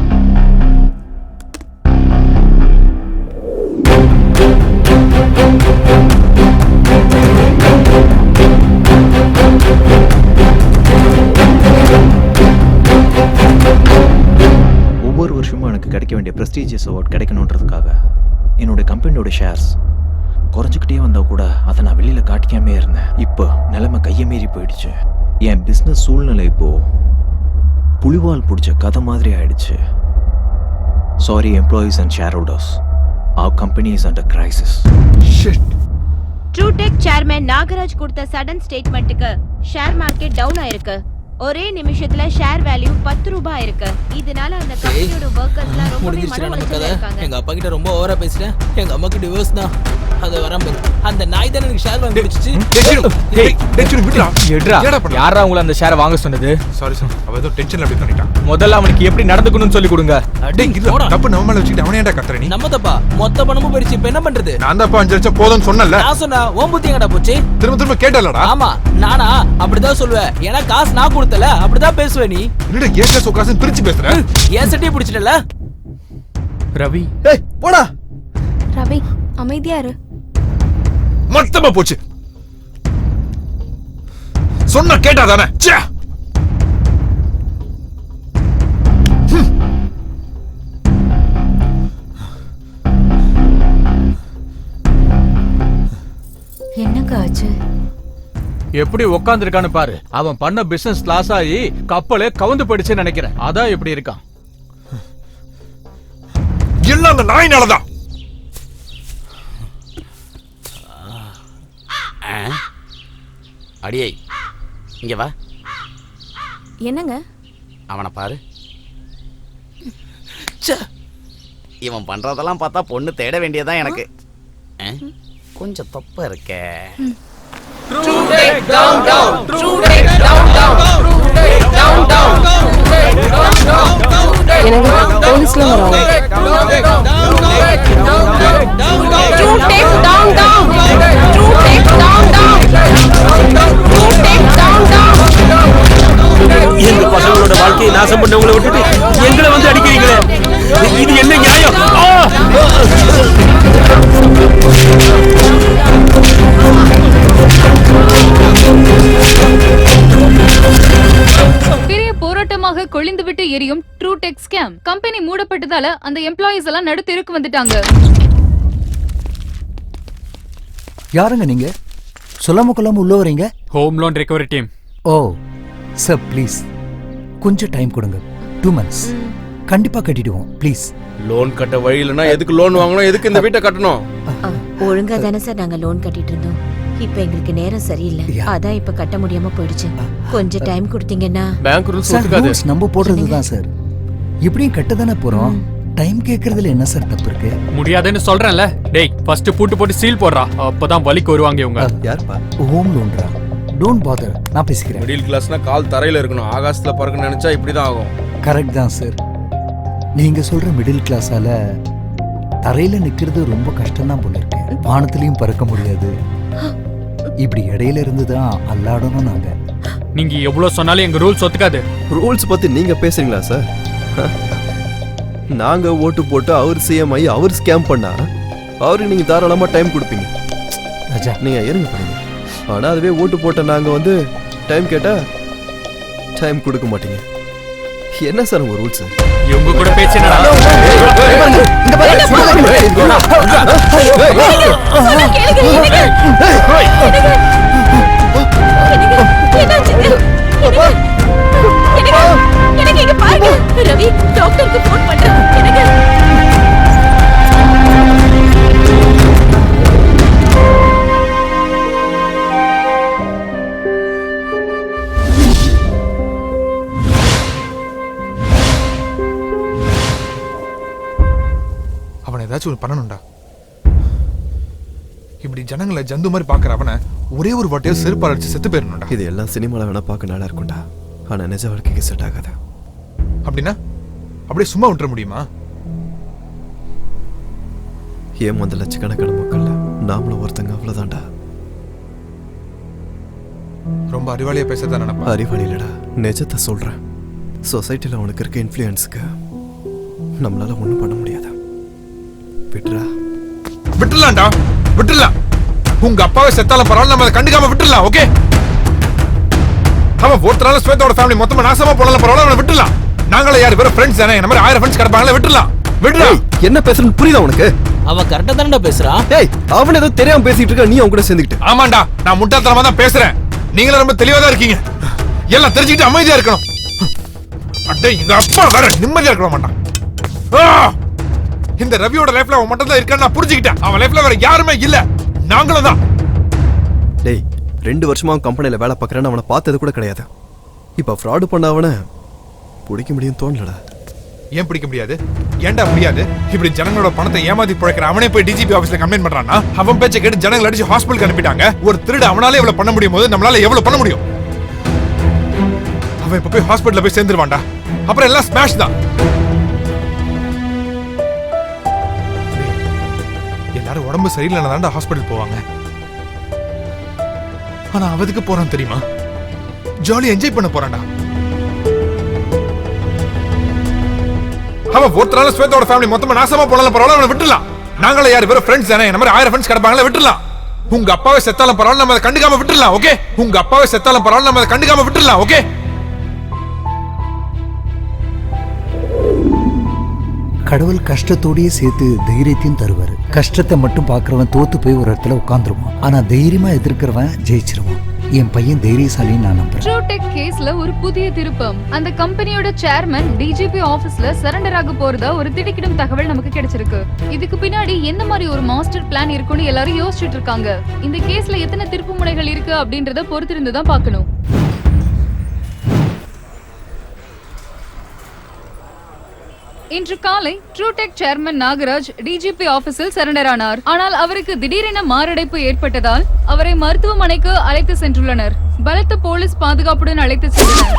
ஒவ்வொரு வருஷமும் எனக்கு கிடைக்க வேண்டிய ப்ரெஸ்டீஜியஸ் அவார்ட் கிடைக்கணுன்றதுக்காக என்னோட கம்பெனியோட ஷேர்ஸ் குறைஞ்சிக்கிட்டே வந்தால் கூட அதை நான் வெளியில் காட்டிக்காமே இருந்தேன். இப்போ நிலைமை கையை மீறி போயிடுச்சு. என் பிஸ்னஸ் சூழ்நிலை இப்போ புலிவால் பிடிச்ச கதை மாதிரி ஆயிடுச்சு. Sorry employees and share holders, our company is under crisis.
Shit.
Trutech chairman Nagaraj கொடுத்த சடன் ஸ்டேட்மெண்ட்டுக்கு ஷேர் மார்க்கெட் டவுன் ஆயிருக்கு. ஒரே நிமிஷத்துல ஷேர் வேல்யூ 10 ரூபாய் இருக்கு. இதனால அந்த கம்பெனியோட வர்க்கர்ஸ்லாம் ரொம்ப
முடிஞ்சிருச்சு. எங்க அப்பா கிட்ட ரொம்ப ஓவரா பேசிட்டேன். எங்க அம்மாக்கு டிவோர்ஸ் தான். அது வரம்பு. அந்த நாய் தான் எனக்கு ஷேர் வாங்கி கொடுத்துச்சு.
யாரா உங்களை அந்த ஷேரை வாங்க சொன்னது?
சாரி சார், அவ ஏதோ டென்ஷன்ல அப்படி பண்ணிட்டான்.
முதல்ல அவனுக்கு எப்படி நடந்துக்கணும்னு சொல்லி கொடுங்க.
தப்பு நம்ம மேல வச்சுக்கிட்டு அவனே ஏன்டா கத்துற நீ?
நம்ம தப்பா? மொத்த பணமும் போயிடுச்சு. இப்ப என்ன பண்றது?
நான் தான் 5 லட்சம் போதும்னு சொன்னேன்ல.
நான் சொன்னா உன் புத்தி எங்கடா போச்சு?
திரும்ப திரும்ப கேட்டலடா.
ஆமா, நானா அப்படிதான் சொல்லுவேன். ஏன்னா காசு நான் கொடுத்தல, அப்படிதான் பேசுவே நீ.
என்னடா ஏகே சோகாசன் பிரிச்சு பேசுற?
ஏன் சட்டியை பிடிச்சிட்டல?
ரவி,
ஏய் போடா.
ரவி அமைதியா இரு.
மொத்தமா போச்சு. சொன்ன கேட்டாதானே? ச்சே.
என்னங்க ஆச்சு?
எப்படி உட்கார்ந்துருக்கான்னு பாரு. அவன் பண்ண பிசினஸ் லாஸ் ஆகி கப்பலே கவுந்து போயிடுச்சுன்னு நினைக்கிறேன். அதான் எப்படி இருக்கான்.
எல்லாம் அந்த நாயினாலதான்.
அடியே இங்க வா.
என்னங்க?
அவனை பாரு. இவன் பண்றதெல்லாம் பார்த்தா பொண்ணு தேட வேண்டியதான் எனக்கு. கொஞ்சம் தப்பா இருக்க.
போலீஸ்ல
எங்க பசங்களோட வாழ்க்கையை நாசம் பண்ணவங்களை விட்டுட்டு எங்களை வந்து அடிக்கிறீங்களே, இது என்ன நியாயம்?
பெரிய போராட்டமாக கொழிந்துவிட்டு எரியும் ட்ரூடெக் ஸ்கேம். கம்பெனி மூடப்பட்டதால அந்த எம்ப்ளாயீஸ் எல்லாம் நடுத்தெருக்கு வந்துட்டாங்க.
யாருங்க நீங்க? சொல்லாம கொள்ளாம உள்ள வரீங்க?
Home loan recovery team.
Oh sir, please கொஞ்சம் டைம் கொடுங்க. 2 months கண்டிப்பா கட்டிடுவோம். ப்ளீஸ்.
லோன் கட்ட வழி இல்லைன்னா எதுக்கு லோன் வாங்கணும்? எதுக்கு இந்த வீட்டை கட்டணும்?
ஒழுங்கா தானே சார் நாங்க லோன் கட்டிட்டு இருந்தோம். இப்ப எங்களுக்கு நேரம் சரியில்லை, அதான் இப்ப கட்ட முடியாம போயிடுச்சு. கொஞ்சம் டைம் கொடுத்தீங்கன்னா.
பேங்க் ரூல்ஸ்
சார், ரூல்ஸ் நம்ம போடுறது தான் சார். இப்படியும் கட்ட தானே போறோம். டைம் கேக்குறதுல என்ன சார் தப்பு இருக்கு?
முடியாதுன்னு சொல்றேன்ல. டேய், ஃபர்ஸ்ட் பூட்டு போட்டு சீல் போடுறா. அப்பதான் வலிக்கு வருவாங்க இவங்க.
யாருப்பா? ஹோம் லோன்ரா. டோன்ட் பாதர், நான் பேசிக்கிறேன்.
மிடில் கிளாஸ்னா கால் தரையில இருக்கணும். ஆகாசத்துல பறக்க நினைச்சா இப்படிதான் ஆகும்.
கரெக்ட் தான் சார். நீங்க சொல்ற மிடில் கிளாஸால தரையில நிக்கிறது ரொம்ப கஷ்டம் தான் போல இருக்கு. வானத்திலையும் பறக்க முடியாது. இப்படி இடையில இருந்து தான் அல்லாடணும் நாங்க.
நீங்க எவ்வளவு சொன்னாலும் எங்க ரூல்ஸ் ஒத்துக்காது.
ரூல்ஸ் பத்தி நீங்க பேசுறீங்களா சார்? நாங்க ஓட்டு போட்டு அவர் சிஎம் ஆகி அவர் ஸ்கேம் பண்ணா அவருக்கு நீங்க தாராளமா டைம் கொடுப்பீங்க.
ராஜா,
நீங்க இருங்க பண்ணுங்க. ஆனா அதுவே ஓட்டு போட்ட நாங்க வந்து டைம் கேட்டா டைம் கொடுக்க மாட்டீங்க. என்ன சார் உங்க ரூல்ஸ்?
இவங்க கூட பேச்சு
ரவி, டாக்டருக்கு போன் பண்றேன்.
அவனை ஏதாச்சும் பண்ணணும்டா. இப்படி ஜனங்களை ஜந்து மாதிரி பாக்குற அவனை ஒரே ஒரு வாட்டியா செருப்பால் அடிச்சு செத்து போயிடணும்டா.
இது எல்லாம் சினிமால வேணா பார்க்க நல்லா இருக்கும்டா. ஆனா நிஜ வாழ்க்கைக்கு செட் ஆகாது.
அப்படின்னா அப்படியே சும்மா விட்டுற முடியுமா?
ஏன் வந்த லட்சக்கணக்கான மக்கள் நாமளும் ஒருத்தங்க அவ்வளவுதான்டா.
ரொம்ப அறிவாளியா பேசத்தான் நினைப்பா.
அறிவாளி இல்லடா, நிஜத்தை சொல்றேன். சொசைட்டில அவனுக்கு இருக்க இன்ஃப்ளூயன்ஸுக்கு நம்மளால ஒண்ணும் பண்ண முடியாது.
விட்டுலாம்டா, விட்டுலாம். உங்க அப்பாவை செத்தாலும் பரவாயில்ல, நம்ம அதை கண்டுக்காம விட்டுலாம். ஓகே, அவன் ஒருத்தரால ஸ்வேதாவோட ஃபேமிலி மொத்தமா நாசமா போனாலும் பரவாயில்ல, அவனை விட்டுலாம். நாங்களே யார் வேற ஃப்ரெண்ட்ஸ் தானே, நம்ம 1000 ஃப்ரெண்ட்ஸ் கிடப்பாங்களே, விட்டுலாம். விடுடா.
என்ன பேசுறன்னு புரியுதா உனக்கு?
அவன் கரெக்டா தானடா பேசுறான்.
டேய், அவன் ஏதோ தெரியாம பேசிட்டு இருக்க, நீ அவன் கூட சேர்ந்துக்கிட்டு.
ஆமாண்டா, நான் முட்டாள்தனமா தான் பேசுறேன். நீங்களும் ரொம்ப தெளிவா தான் இருக்கீங்க. எல்லாம் தெரிஞ்சுக்கிட்டு அமைதியா இருக்கணும். அடே, எங்க அப்பா வேற நிம்மதியா இருக்க மாட்டான். இந்த ரவியோட லைஃப்ல அவன் மட்டும் தான் இருக்கான்னு நான் புரிஞ்சுக்கிட்டேன். அவன் லைஃப்ல வேற யாருமே இல்ல, நாங்களும் தான்.
டேய், 2 வருஷமா அவன் கம்பெனில வேலை பார்க்கறேன்னு அவனை பார்த்தது கூட கிடையாது. இப்ப ஃப்ராடு பண்ண அவனை பிடிக்க முடியும் தோணலடா.
ஏன் பிடிக்க முடியாது? ஏன்டா முடியாது? இப்படி ஜனங்களோட பணத்தை ஏமாத்தி பிழைக்கிற அவனே போய் டிஜிபி ஆபீஸ்ல கம்ப்ளைண்ட் பண்றானா? அவன் பேச்சை கேட்டு ஜனங்களை அடிச்சு ஹாஸ்பிட்டலுக்கு அனுப்பிட்டாங்க. ஒரு திருட அவனால எவ்வளவு பண்ண முடியும் போது நம்மளால எவ்வளவு பண்ண முடியும்? அவன் இப்ப போய் ஹாஸ்பிட்டல்ல போய் சேர்ந்துருவான்டா. அப்புறம் எல்லாம் ஸ்மாஷ் தான். எல்லாரும் உடம்பு சரியில்லைன்னா தான்டா ஹாஸ்பிட்டல் போவாங்க. ஆனா அவதுக்கு போறான் தெரியுமா? ஜாலி என்ஜாய் பண்ண போறான்டா. அவன் ஒருத்தரால ஸ்வேதாவோட ஃபேமிலி மொத்தமா நாசமா போனாலும் பரவாயில்ல, அவனை விட்டுலாம். நாங்களே யார் வேற ஃப்ரெண்ட்ஸ் தானே, நம்ம 1000 ஃப்ரெண்ட்ஸ் கிடப்பாங்களே, விட்டுலாம். உங்க அப்பாவை செத்தாலும் பரவாயில்ல, நம்ம அதை கண்டுக்காம விட்டுலாம். ஓகே, உங்க அப்பாவை செத்தாலும் பரவாயில்ல, நம்ம அதை கண்டுக்காம விட்டுலாம். ஓகே,
கடவுள் கஷ்டத்தோடயே சேர்த்து தைரியத்தையும் தருவாரு. கஷ்டத்தை மட்டும் பாக்குறவன் தோத்து போய் ஒரு இடத்துல உட்காந்துருவான். ஆனா தைரியமா எதிர்க்கிறவன் ஜெயிச்சிருவான். என் பையன் தைரியசாலின்னு நான் நம்புறேன்.
ட்ரூடெக் கேஸ்ல ஒரு புதிய திருப்பம். அந்த கம்பெனியோட சேர்மன் டிஜிபி ஆபீஸ்ல சரண்டர் ஆக போறதா ஒரு திடுக்கிடும் தகவல் நமக்கு கிடைச்சிருக்கு. இதுக்கு பின்னாடி என்ன மாதிரி ஒரு மாஸ்டர் பிளான் இருக்குன்னு எல்லாரும் யோசிச்சுட்டு இருக்காங்க. இந்த கேஸ்ல எத்தனை திருப்பு முனைகள் இருக்கு அப்படின்றத பொறுத்திருந்து தான் பார்க்கணும். இன்று காலை ட்ரூடெக் சேர்மன் நாகராஜ் டிஜிபி ஆபீஸில் சரண்டர் ஆனார். ஆனால் அவருக்கு திடீரென மாரடைப்பு ஏற்பட்டதால் அவரை மருத்துவமனைக்கு அழைத்து சென்றுள்ளனர். பலத்த போலீஸ் பாதுகாப்புடன் அழைத்து சென்றனர்.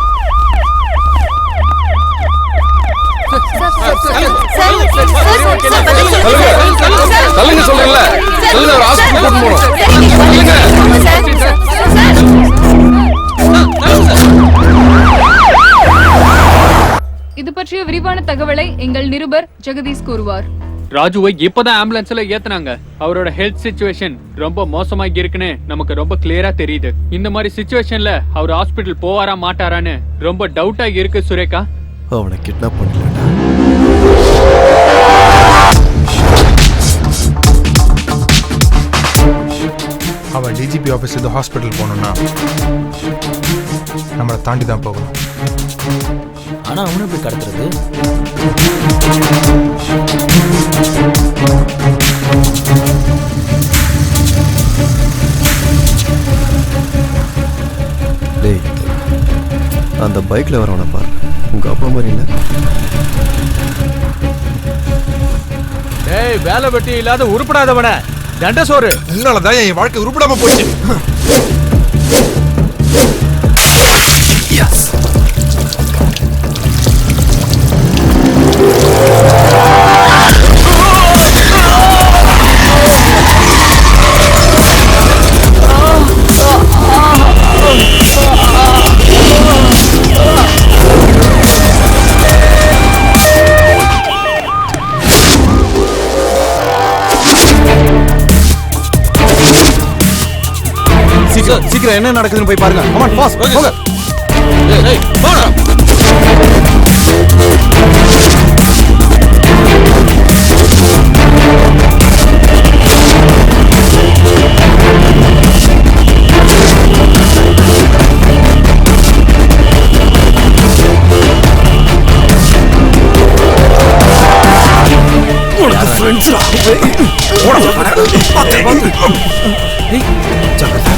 இது பற்றிய விரிவான தகவலை எங்கள் நிருபர் ஜெகதீஷ் கூறுவார்.
ராஜுவை இப்பதான் ஆம்புலன்ஸ்ல ஏத்துனாங்க. அவரோட ஹெல்த் சிச்சுவேஷன் ரொம்ப மோசமாகி இருக்குன்னு நமக்கு ரொம்ப கிளியரா தெரியுது. இந்த மாதிரி சிச்சுவேஷன்ல அவர் ஹாஸ்பிடல் போவாரா மாட்டாரான்னு ரொம்ப டவுட்டா இருக்கு. சுரேகா,
அவனை கிட்னாப் பண்ணலடா.
அவன் டிஜிபி ஆபீஸ் இருந்து ஹாஸ்பிட்டல் போகணும்னா நம்மளை தாண்டி தான் போகணும்.
ஆனா அவனை போய் கடத்துறது
டேய், அந்த பைக்ல வரவனை பாரு. உங்க அப்பா மாதிரி இல்ல?
டேய், வேலை வெட்டி இல்லாத உருப்படாதவன தண்ட சோறு.
உன்னாலதான் என் வாழ்க்கை உருப்படாம போச்சு.
எஸ்.
சீக்கிரம் என்ன நடக்குதுன்னு போய் பாருங்க. கமான், பாஸ் போங்க.
ஏய், போடா.
உனக்கு ஃப்ரெண்ட்ஸ்டா. ஓட பாத்து. ஏய், ஜாகிரதை.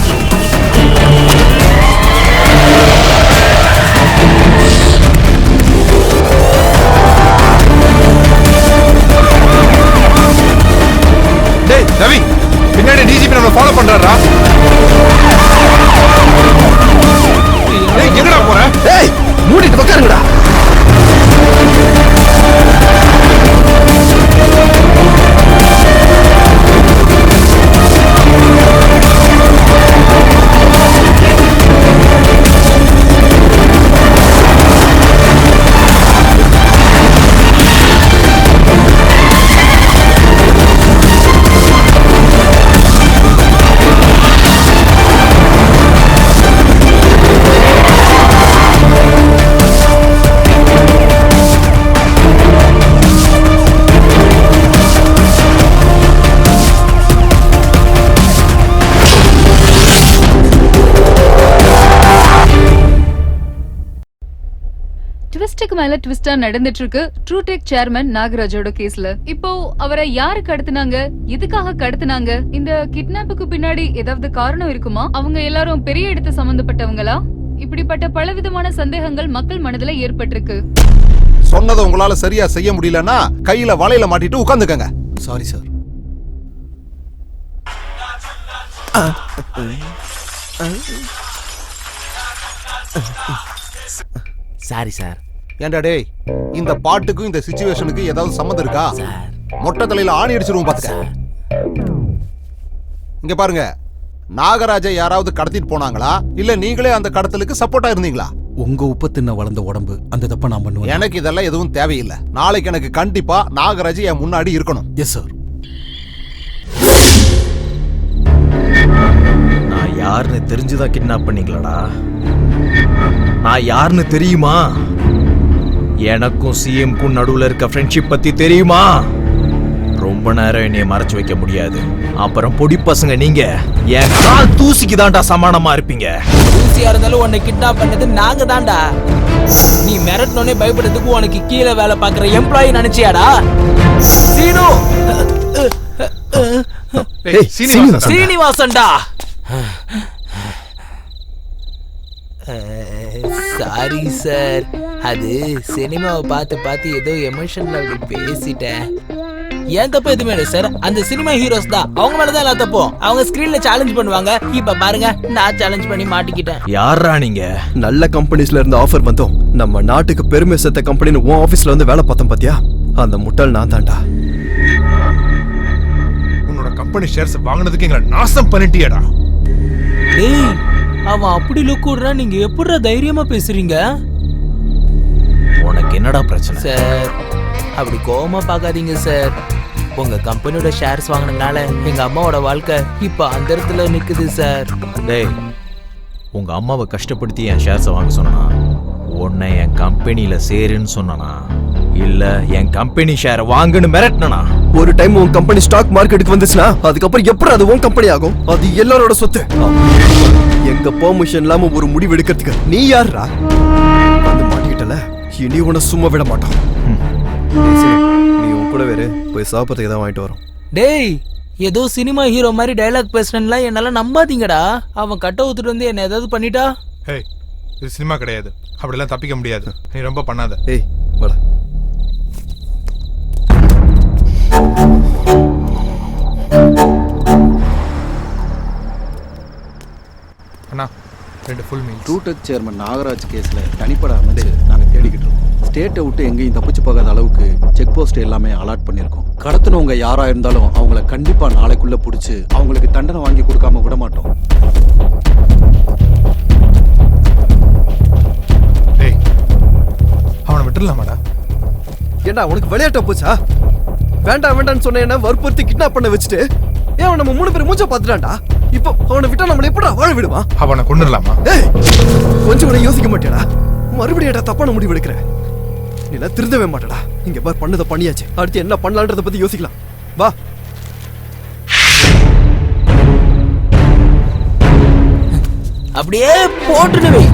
ட்விஸ்டுக்கு மேல ட்விஸ்டா நடந்துட்டு இருக்கு ட்ரூடெக் சேர்மன் நாகராஜோட கேஸ்ல. இப்போ அவரை யாரு கடத்துனாங்க, எதுக்காக கடத்துனாங்க, இந்த கிட்னாப்புக்கு பின்னாடி ஏதாவது காரணம் இருக்குமா, அவங்க எல்லாரும் பெரிய இடத்து சம்பந்தப்பட்டவங்களா, இப்படிப்பட்ட பலவிதமான சந்தேகங்கள் மக்கள் மனதுல ஏற்பட்டிருக்கு.
சொன்னதை உங்களால சரியா செய்ய முடியலன்னா கையில வலையில மாட்டிட்டு உட்கார்ந்துக்கங்க.
Sorry sir.
Sorry sir.
ஏண்டா டேய், இந்த பாட்டுக்கும் இந்த சிச்சுவேஷனுக்கு ஏதாவது சம்மந்தம் இருக்கா? மொட்டை தலையில ஆணி அடிச்சிருவோம் பாத்துக்க. இங்க பாருங்க, நாகராஜை யாராவது கடத்திட்டு போனாங்களா இல்ல நீங்களே அந்த கடத்தலுக்கு சப்போர்ட்டா இருந்தீங்களா?
உங்க உப்பு தின்ன வளர்ந்த உடம்பு அந்த தப்ப நான் பண்ணுவேன்.
எனக்கு இதெல்லாம் எதுவும் தேவையில்லை. நாளைக்கு எனக்கு கண்டிப்பா நாகராஜ் என் முன்னாடி இருக்கணும்.
Yes sir.
நான் யாருன்னு தெரிஞ்சுதான் கிட்னாப் பண்ணீங்களாடா? நான் யாருன்னு தெரியுமா? எனக்கும் சிஎம்க்கும் நடுவுல இருக்க ஃப்ரெண்ட்ஷிப் பத்தி தெரியுமா? ரொம்ப நேரம் என்னைய மறைச்சு வைக்க முடியாது. அப்புறம் பொடி பசங்க நீங்க என் கால் தூசிக்கு தான்டா சமானமா இருப்பீங்க.
தூசியா இருந்தாலும் உன்னை கிட்னாப் பண்ணது நாங்க தான்டா. நீ மிரட்டனோனே பயப்படுறதுக்கு உனக்கு கீழே வேலை பார்க்குற எம்ப்ளாயி நினைச்சியாடா? சீனு, சீனிவாசன்டா. சாரி சார், அது சினிமாவை பார்த்து பார்த்து ஏதோ எமோஷன்ல அப்படி பேசிட்டேன். ஏன் தப்பு எதுவுமே இல்லை சார். அந்த சினிமா ஹீரோஸ் தான், அவங்க மேலதான் எல்லா தப்பும். அவங்க ஸ்கிரீன்ல சேலஞ்ச் பண்ணுவாங்க. இப்ப பாருங்க, நான் சேலஞ்ச் பண்ணி மாட்டிக்கிட்டேன்.
யாரா நீங்க? நல்ல கம்பெனிஸ்ல இருந்து ஆஃபர் வந்தோம். நம்ம நாட்டுக்கு பெருமை சேர்த்த கம்பெனின்னு உன் ஆபீஸ்ல வந்து வேலை பார்த்தோம் பாத்தியா? அந்த முட்டாள் நான் தான்டா.
உன்னோட கம்பெனி ஷேர்ஸ் வாங்குனதுக்கு எங்களை நாசம் பண்ணிட்டியடா.
டேய், அவன் அப்படி லுக் விடுறா, நீங்க எப்படிடா தைரியமா பேசுறீங்க?
உனக்கு என்னடா பிரச்சனை
சார்? அப்படி கோவமா பார்க்காதீங்க சார். உங்க கம்பெனியோட ஷேர்ஸ் வாங்கினதுனால எங்க அம்மாவோட வாழ்க்கை இப்ப அந்த இடத்துல நிக்குது சார்.
டேய், உங்க அம்மாவை கஷ்டப்படுத்தி என் ஷேர்ஸை வாங்க சொன்னா, உன்னை என் கம்பெனியில சேருன்னு சொன்னா, இல்ல என் கம்பெனி ஷேரை வாங்குன்னு மிரட்டினா?
ஒரு டைம் உன் கம்பெனி ஸ்டாக் மார்க்கெட்டுக்கு வந்துச்சுன்னா அதுக்கப்புறம் எப்படி அது உன் கம்பெனி ஆகும்? அது எல்லாரோட சொத்து. எங்க பெர்மிஷன் இல்லாம ஒரு முடிவு எடுக்கிறதுக்கு நீ யாரா? வந்து மாட்டிக்கிட்டல, இனி உன்னை சும்மா விட மாட்டான். நீ உன் கூட வேறு போய் சாப்பிட்றதுக்கு தான் வாங்கிட்டு வரோம்.
டேய், ஏதோ சினிமா ஹீரோ மாதிரி டைலாக் பேசுறேன்ல, என்னால நம்பாதீங்கடா. அவன் கட்ட ஊத்துட்டு வந்து என்ன ஏதாவது பண்ணிட்டா?
ஏய், இது சினிமா கிடையாது. அப்படிலாம் தப்பிக்க முடியாது. நீ ரொம்ப பண்ணாத.
ஏய், வாடா.
அண்ணா, 2 ஃபுல் மீல்.
ட்ரூடெக் சேர்மன் நாகராஜ் கேஸ்ல தனிப்பட அமைச்சு நாங்க தேடிக்கிட்டு இருக்கோம். ஸ்டேட்டை விட்டு எங்கேயும் தப்பிச்சு போகாத அளவுக்கு செக் போஸ்ட் எல்லாமே அலாட் பண்ணியிருக்கோம். கடத்தினவங்க யாரா இருந்தாலும் அவங்கள கண்டிப்பா நாளைக்குள்ள பிடிச்சி அவங்களுக்கு தண்டனை வாங்கி கொடுக்காம விட மாட்டோம்.
ஏய், அவனை விட்டுடலாமாடா?
ஏண்டா உனக்கு விளையாட்ட போச்சா? வேண்டாம் வேண்டாம்னு சொன்ன என்ன வற்புறுத்தி கிட்னாப் பண்ண வச்சுட்டு ஏன் நம்ம 3 பேர் மூஞ்ச பாத்துட்டான்டா. இப்போ அவனை விட்டா நம்மள எப்படா வாழ விடுவான்?
அவனை கொண்டுடலாமா?
ஏய், கொஞ்சம் கூட யோசிக்க மாட்டியாடா? மறுபடியும் ஏடா தப்பான முடிவு எடுக்கிற? நீ எல்லாம் திருந்தவே மாட்டடா. இங்க பார், பண்ணதை பண்ணியாச்சு. அடுத்து என்ன பண்ணலான்றத பத்தி யோசிக்கலாம். வா.
அப்படியே போட்டுடுவே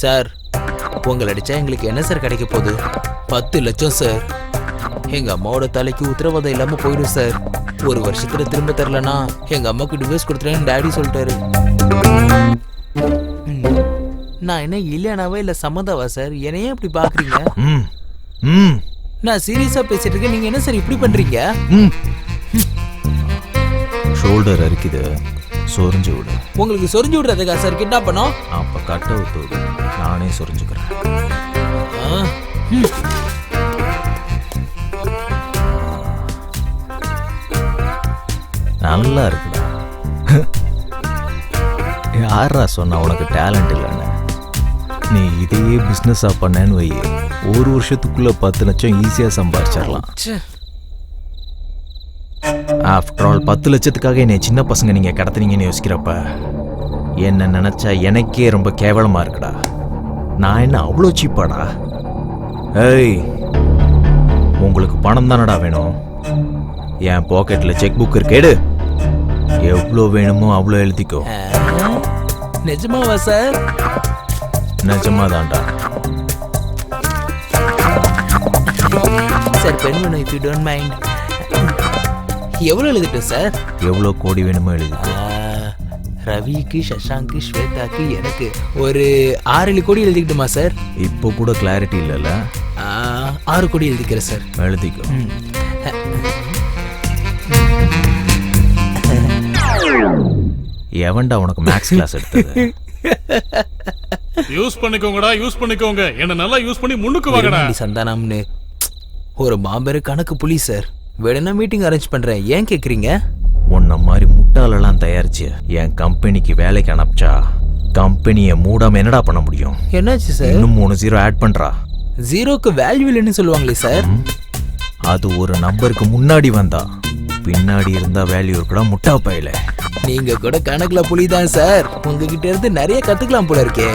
சார். உங்களை அடிச்சா எங்களுக்கு என்ன சார் கிடைக்க போகுது? 10 லட்சம் சார். எங்க அம்மாவோட தலைக்கு உத்தரவாதம் இல்லாம போயிடும் சார். 1 வருஷத்துல திரும்ப தரலனா எங்க அம்மாக்கு டிவோர்ஸ் கொடுத்துறேன்னு டாடி சொல்லிட்டாரு. நான் என்ன இல்லையானாவா இல்ல சம்மந்தாவா சார்? என்னையே இப்படி பாக்குறீங்க? நான் சீரியஸா பேசிட்டு இருக்கேன், நீங்க என்ன சார் இப்படி பண்றீங்க?
ஷோல்டர் அரிக்குது, சொரிஞ்சு விடு.
உங்களுக்கு சொரிஞ்சு விடுறதுக்கா சார் கிட்னாப் பண்ணோம்?
அப்ப கட்ட விட்டு விடு, நானே சொரிஞ்சுக்கிறேன். நல்லா இருக்குடா. யாரா சொன்னா உனக்கு டேலண்ட் இல்லைன்னு? நீ இதையே பிஸ்னஸா பண்ணேன்னு வை, 1 வருஷத்துக்குள்ள 10 லட்சம் ஈஸியா சம்பாதிச்சிடலாம். ஆஃப்டர் ஆல் 10 லட்சத்துக்காக என்னை சின்ன பசங்க நீங்க கடத்துனீங்கன்னு யோசிக்கிறப்ப என்ன நினைச்சா எனக்கே ரொம்ப கேவலமா இருக்குடா. நான் என்ன அவ்வளோ சீப்பாடா? ஏய், உங்களுக்கு பணம் தானடா வேணும்? என் பாக்கெட்ல செக் புக் இருக்கேடு, எவ்வளோ வேணுமோ அவ்வளோ எழுதிக்கோ.
நிஜமாவா சார்?
நிஜமாதான்டா.
சார் பெண் வேணும், இஃப் யூ டோன்ட் மைண்ட். எவ்வளவு எழுதிட்டோம் சார்?
எவ்வளோ கோடி வேணுமோ எழுதிட்டு.
ரவிக்கு, சஷாங்க்கு, ஸ்வேதாக்கு, எனக்கு ஒரு 6-7 கோடி எழுதிக்கிட்டுமா சார்?
இப்போ கூட கிளாரிட்டி இல்லைல்ல?
6 கோடி எழுதிக்கிறேன் சார்.
எழுதிக்கோ. எவன்டா உனக்கு மேக்ஸ் கிளாஸ் எடுத்தது?
யூஸ் பண்ணிக்கோங்கடா, யூஸ் பண்ணிக்கோங்க. என்ன நல்லா யூஸ் பண்ணி முன்னுக்கு வாங்கடா.
சந்தானம்னு ஒரு மாபெரும் கணக்கு புலி சார். வேணும்னா மீட்டிங் அரேஞ்ச் பண்றேன். ஏன் கேக்குறீங்க?
உன்ன மாதிரி முட்டாளெல்லாம் தயாரிச்சு என் கம்பெனிக்கு வேலைக்கு அனுப்பிச்சா கம்பெனியை மூடாம என்னடா பண்ண முடியும்?
என்னாச்சு சார்?
இன்னும் 3 0 ஆட் பண்றா.
ஜீரோக்கு வேல்யூ இல்லைன்னு சொல்லுவாங்களே சார்.
அது ஒரு நம்பருக்கு முன்னாடி வந்தா பின்னாடி இருந்தா வேல்யூ இருக்கடா முட்டா பையில.
நீங்க கூட கணக்குல புலிதான் சார். உங்ககிட்ட இருந்து நிறைய கத்துக்கலாம் போல இருக்கே.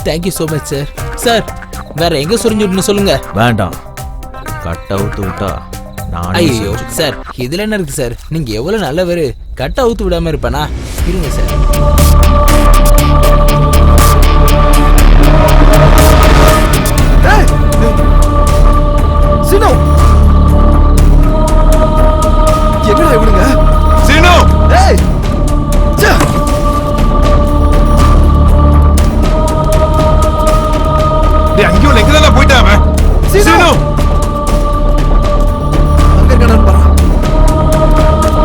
Thank you so much sir. Sir வேற எங்க சொரிஞ்சுட்டு சொல்லுங்க.
வேண்டாம், கட் அவுத்து விட்டா
ஐயோ சார், இதுல என்ன இருக்கு சார்? நீங்க எவ்வளவு நல்லவரு. கட் அவுத்து விடாம இருப்பேனா? இருங்க சார்.
சீனோ, என்னடா இவனுங்க?
சீனோ,
ஏய் சே,
டேய் அங்கேயோ லெங்கல போய்ட்டான் அவன். சீனோ,
அங்க இருக்கானு பாரு.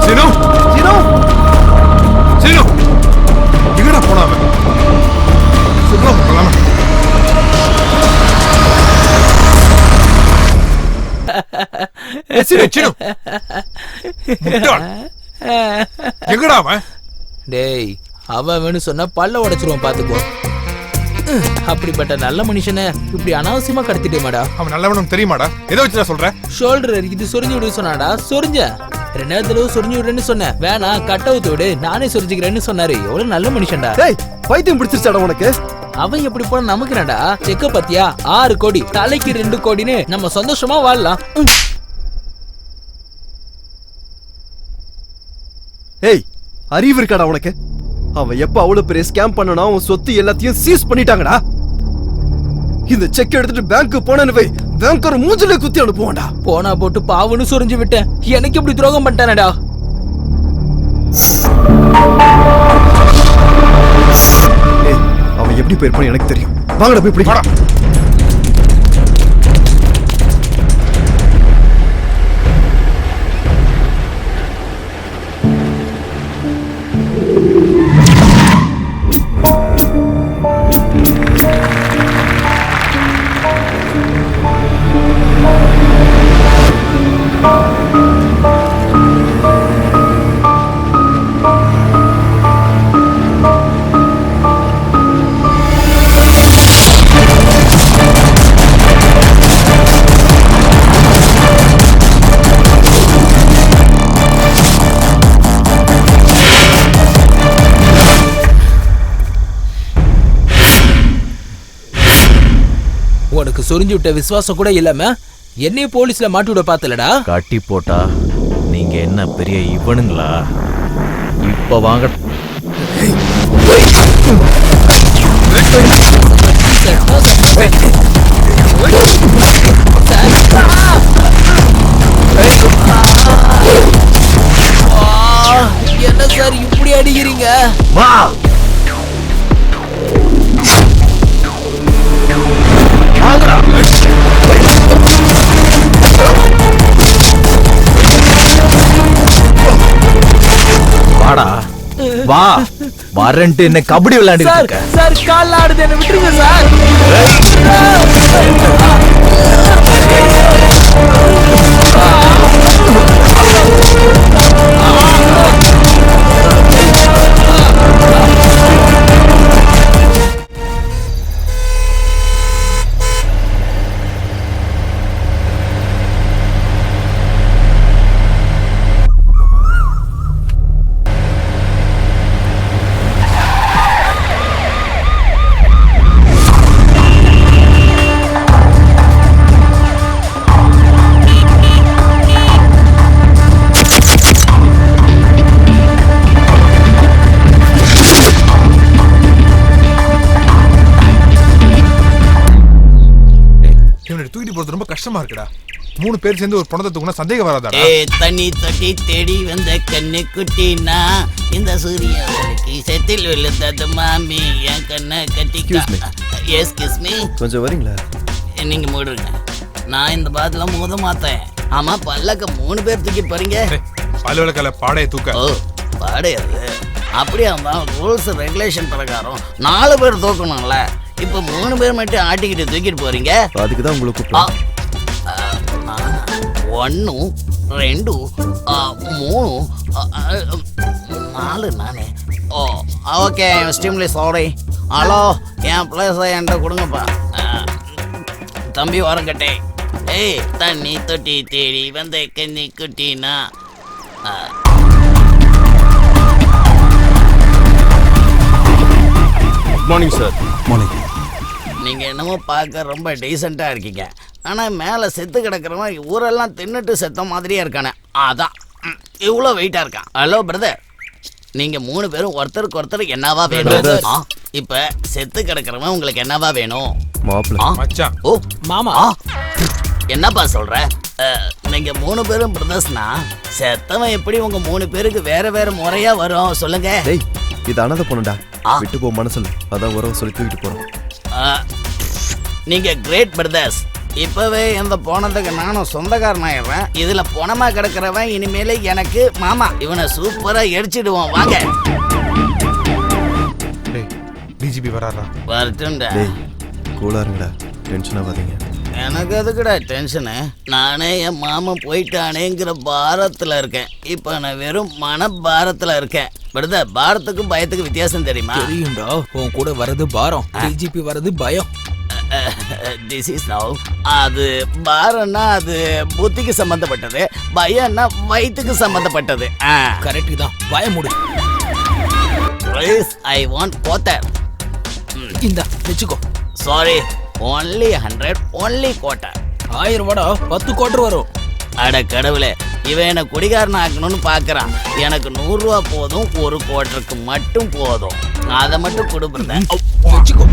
சீனோ,
சீனோ,
சீனோ, எங்கடா போனா அவன்? சீனோ, போலாமா? சீனோ, முட்டாள். எங்கடா அவன்?
டேய் அவன் வேணும் சொன்னா பல்ல உடைச்சிருவான் பாத்துக்கோ. அப்படிப்பட்ட நல்ல மனுஷனை இப்படி அனாவசியமா கடத்திட்டேமாடா.
அவன் நல்லவனும் தெரியுமாடா? எதை வச்சுடா சொல்ற?
ஷோல்டர் இது சொரிஞ்சு விடு சொன்னாடா. சொரிஞ்ச 2 தடவை சொரிஞ்சு விடுன்னு சொன்னேன். வேணா கட் அவுத்து விடு, நானே சொரிஞ்சுக்கிறேன்னு சொன்னாரு. எவ்வளவு நல்ல மனுஷன்டா.
டேய் பைத்தியம் பிடிச்சிருச்சாடா உனக்கு?
அவன் எப்படி போன நமக்கு என்னடா? செக்க பத்தியா? 6 கோடி தலைக்கு 2 கோடின்னு நம்ம சந்தோஷமா வாழலாம்.
ஏய் அறிவு இருக்காடா உனக்கு? அவன் எப்ப அவ்வளவு பெரிய ஸ்கேம் பண்ணனா அவன் சொத்து எல்லாத்தையும் சீஸ் பண்ணிட்டாங்கடா. இந்த செக் எடுத்துட்டு பேங்க்கு போனேன்னு வை, பேங்கர் மூஞ்சிலே குத்தி அனுப்புவான்டா.
போனா போட்டு பாவன்னு சொரிஞ்சு விட்டேன். எனக்கு இப்படி துரோகம் பண்ணிட்டானடா.
ஏய் அவன் எப்படி போயிருப்பான்னு எனக்கு தெரியும். வாங்கடா போய் பிடிக்கடா.
உனக்கு சொரிஞ்சு விட்ட விசுவாசம் கூட இல்லாம என்னைய போலீஸ்ல மாட்டி விட பாத்தலடா.
கட்டி போட்டா நீங்க என்ன பெரிய இவனுங்களா? இப்ப வாங்க.
என்ன சார் இப்படி அடிக்கிறீங்க?
வா. வாடா வா. வரன்ட்டு என்ன கபடி விளையாடிட்டு இருக்க?
சார் கால் ஆடுது, என்ன விட்டுருங்க சார்.
கஷ்டமா இருக்குடா. 3 பேர் சேர்ந்து ஒரு பணத்தை தூக்குனா சந்தேகம் வராதாடா?
தண்ணி தொட்டி தேடி வந்த கண்ணு குட்டினா இந்த சூரியனுக்கு செத்தில் விழுந்தது மாமி என் கண்ணை கட்டிக்கா. எஸ்கியூஸ் மீ,
கொஞ்சம் வரீங்களா?
நீங்க மூடுங்க, நான் இந்த பாத்துல மோத மாட்டேன். ஆமா, பல்லக்க 3 பேர் தூக்கி போறீங்க.
பல்வலக்கல பாடையை தூக்க.
ஓ, பாடையாது. அப்படியே ரூல்ஸ் ரெகுலேஷன் பிரகாரம் 4 பேர் தூக்கணும்ல. இப்ப 3 பேர் மட்டும் ஆட்டிக்கிட்டு தூக்கிட்டு போறீங்க.
அதுக்கு தான் உங்களுக்கு
1 2 3 4 நானே. ஓ ஓகே, எக்ஸ்ட்ரீம்லி சாரி. ஹலோ, என் பிளேஸை என்கிட்ட கொடுங்கப்பா. தம்பி வரங்கட்டே. ஏய், தண்ணி தொட்டி தேடி வந்த கண்ணி குட்டினா.
Morning sir. மார்னிங்.
நீங்க என்னமோ பார்க்க ரொம்ப டீசெண்டா இருக்கீங்க, ஆனா மேல செத்து கிடக்கிறவன் ஊரெல்லாம் தின்னுட்டு செத்த மாதிரியே இருக்கானே, அதான் இவ்வளோ வெயிட்டா இருக்கான். ஹலோ பிரதர், நீங்க 3 பேரும் ஒருத்தருக்கு ஒருத்தர் என்னவா வேணும்? இப்ப செத்து கிடக்கிறவன் உங்களுக்கு என்னவா வேணும்?
மச்சான்.
ஓ மாமா, என்னப்பா சொல்ற? நீங்க 3 பேரும் பிரதர்ஸ்னா செத்தவன் எப்படி உங்க 3 பேருக்கு வேற வேற முறையா வரும் சொல்லுங்க?
இது அனாதை பொண்ணுடா, விட்டு போ மனசுல, அதான் உறவு சொல்லி தூக்கிட்டு போறோம்.
நீங்க கிரேட் பிரதர்ஸ். இப்பவே இந்த போனதுக்கு நானும் சொந்தக்காரனாயிடுறேன். இதுல போனமா கிடக்கிறவன் இனிமேல எனக்கு மாமா. இவனை சூப்பரா எரிச்சிடுவோம். வாங்க.
டிஜிபி வராரா?
வரட்டும்டா.
கூலா இருங்கடா, டென்ஷன் ஆகாதீங்க.
எனக்கு எதுக்குடா டென்ஷனு? நானே என் மாமன் போயிட்டானேங்கிற பாரத்துல இருக்கேன். இப்ப நான் வெறும் மன பாரத்துல இருக்கேன். பிரதர், பாரத்துக்கும் பயத்துக்கும் வித்தியாசம் தெரியுமா?
தெரியும்டா. உன் கூட வரது பாரம், டிஜிபி வரது பயம்.
This is now. அது பாரம்னா அது புத்திக்கு சம்பந்தப்பட்டது, பயம்னா வயிற்றுக்கு சம்பந்தப்பட்டது.
கரெக்ட் தான். பயம் முடி.
Please, I want bother.
இந்த வெச்சுக்கோ.
Sorry, only 100, only quarter.
1000 ரூபாடா, 10 குவார்டர் வரும்.
அட கடவுளே, இவன் என்ன குடிகாரன் ஆக்கணும்னு பாக்குறான். எனக்கு 100 ரூபா போதும், 1 குவார்டருக்கு மட்டும் போதும். அதை மட்டும் கொடுப்பேன்.
வெச்சுக்கோ.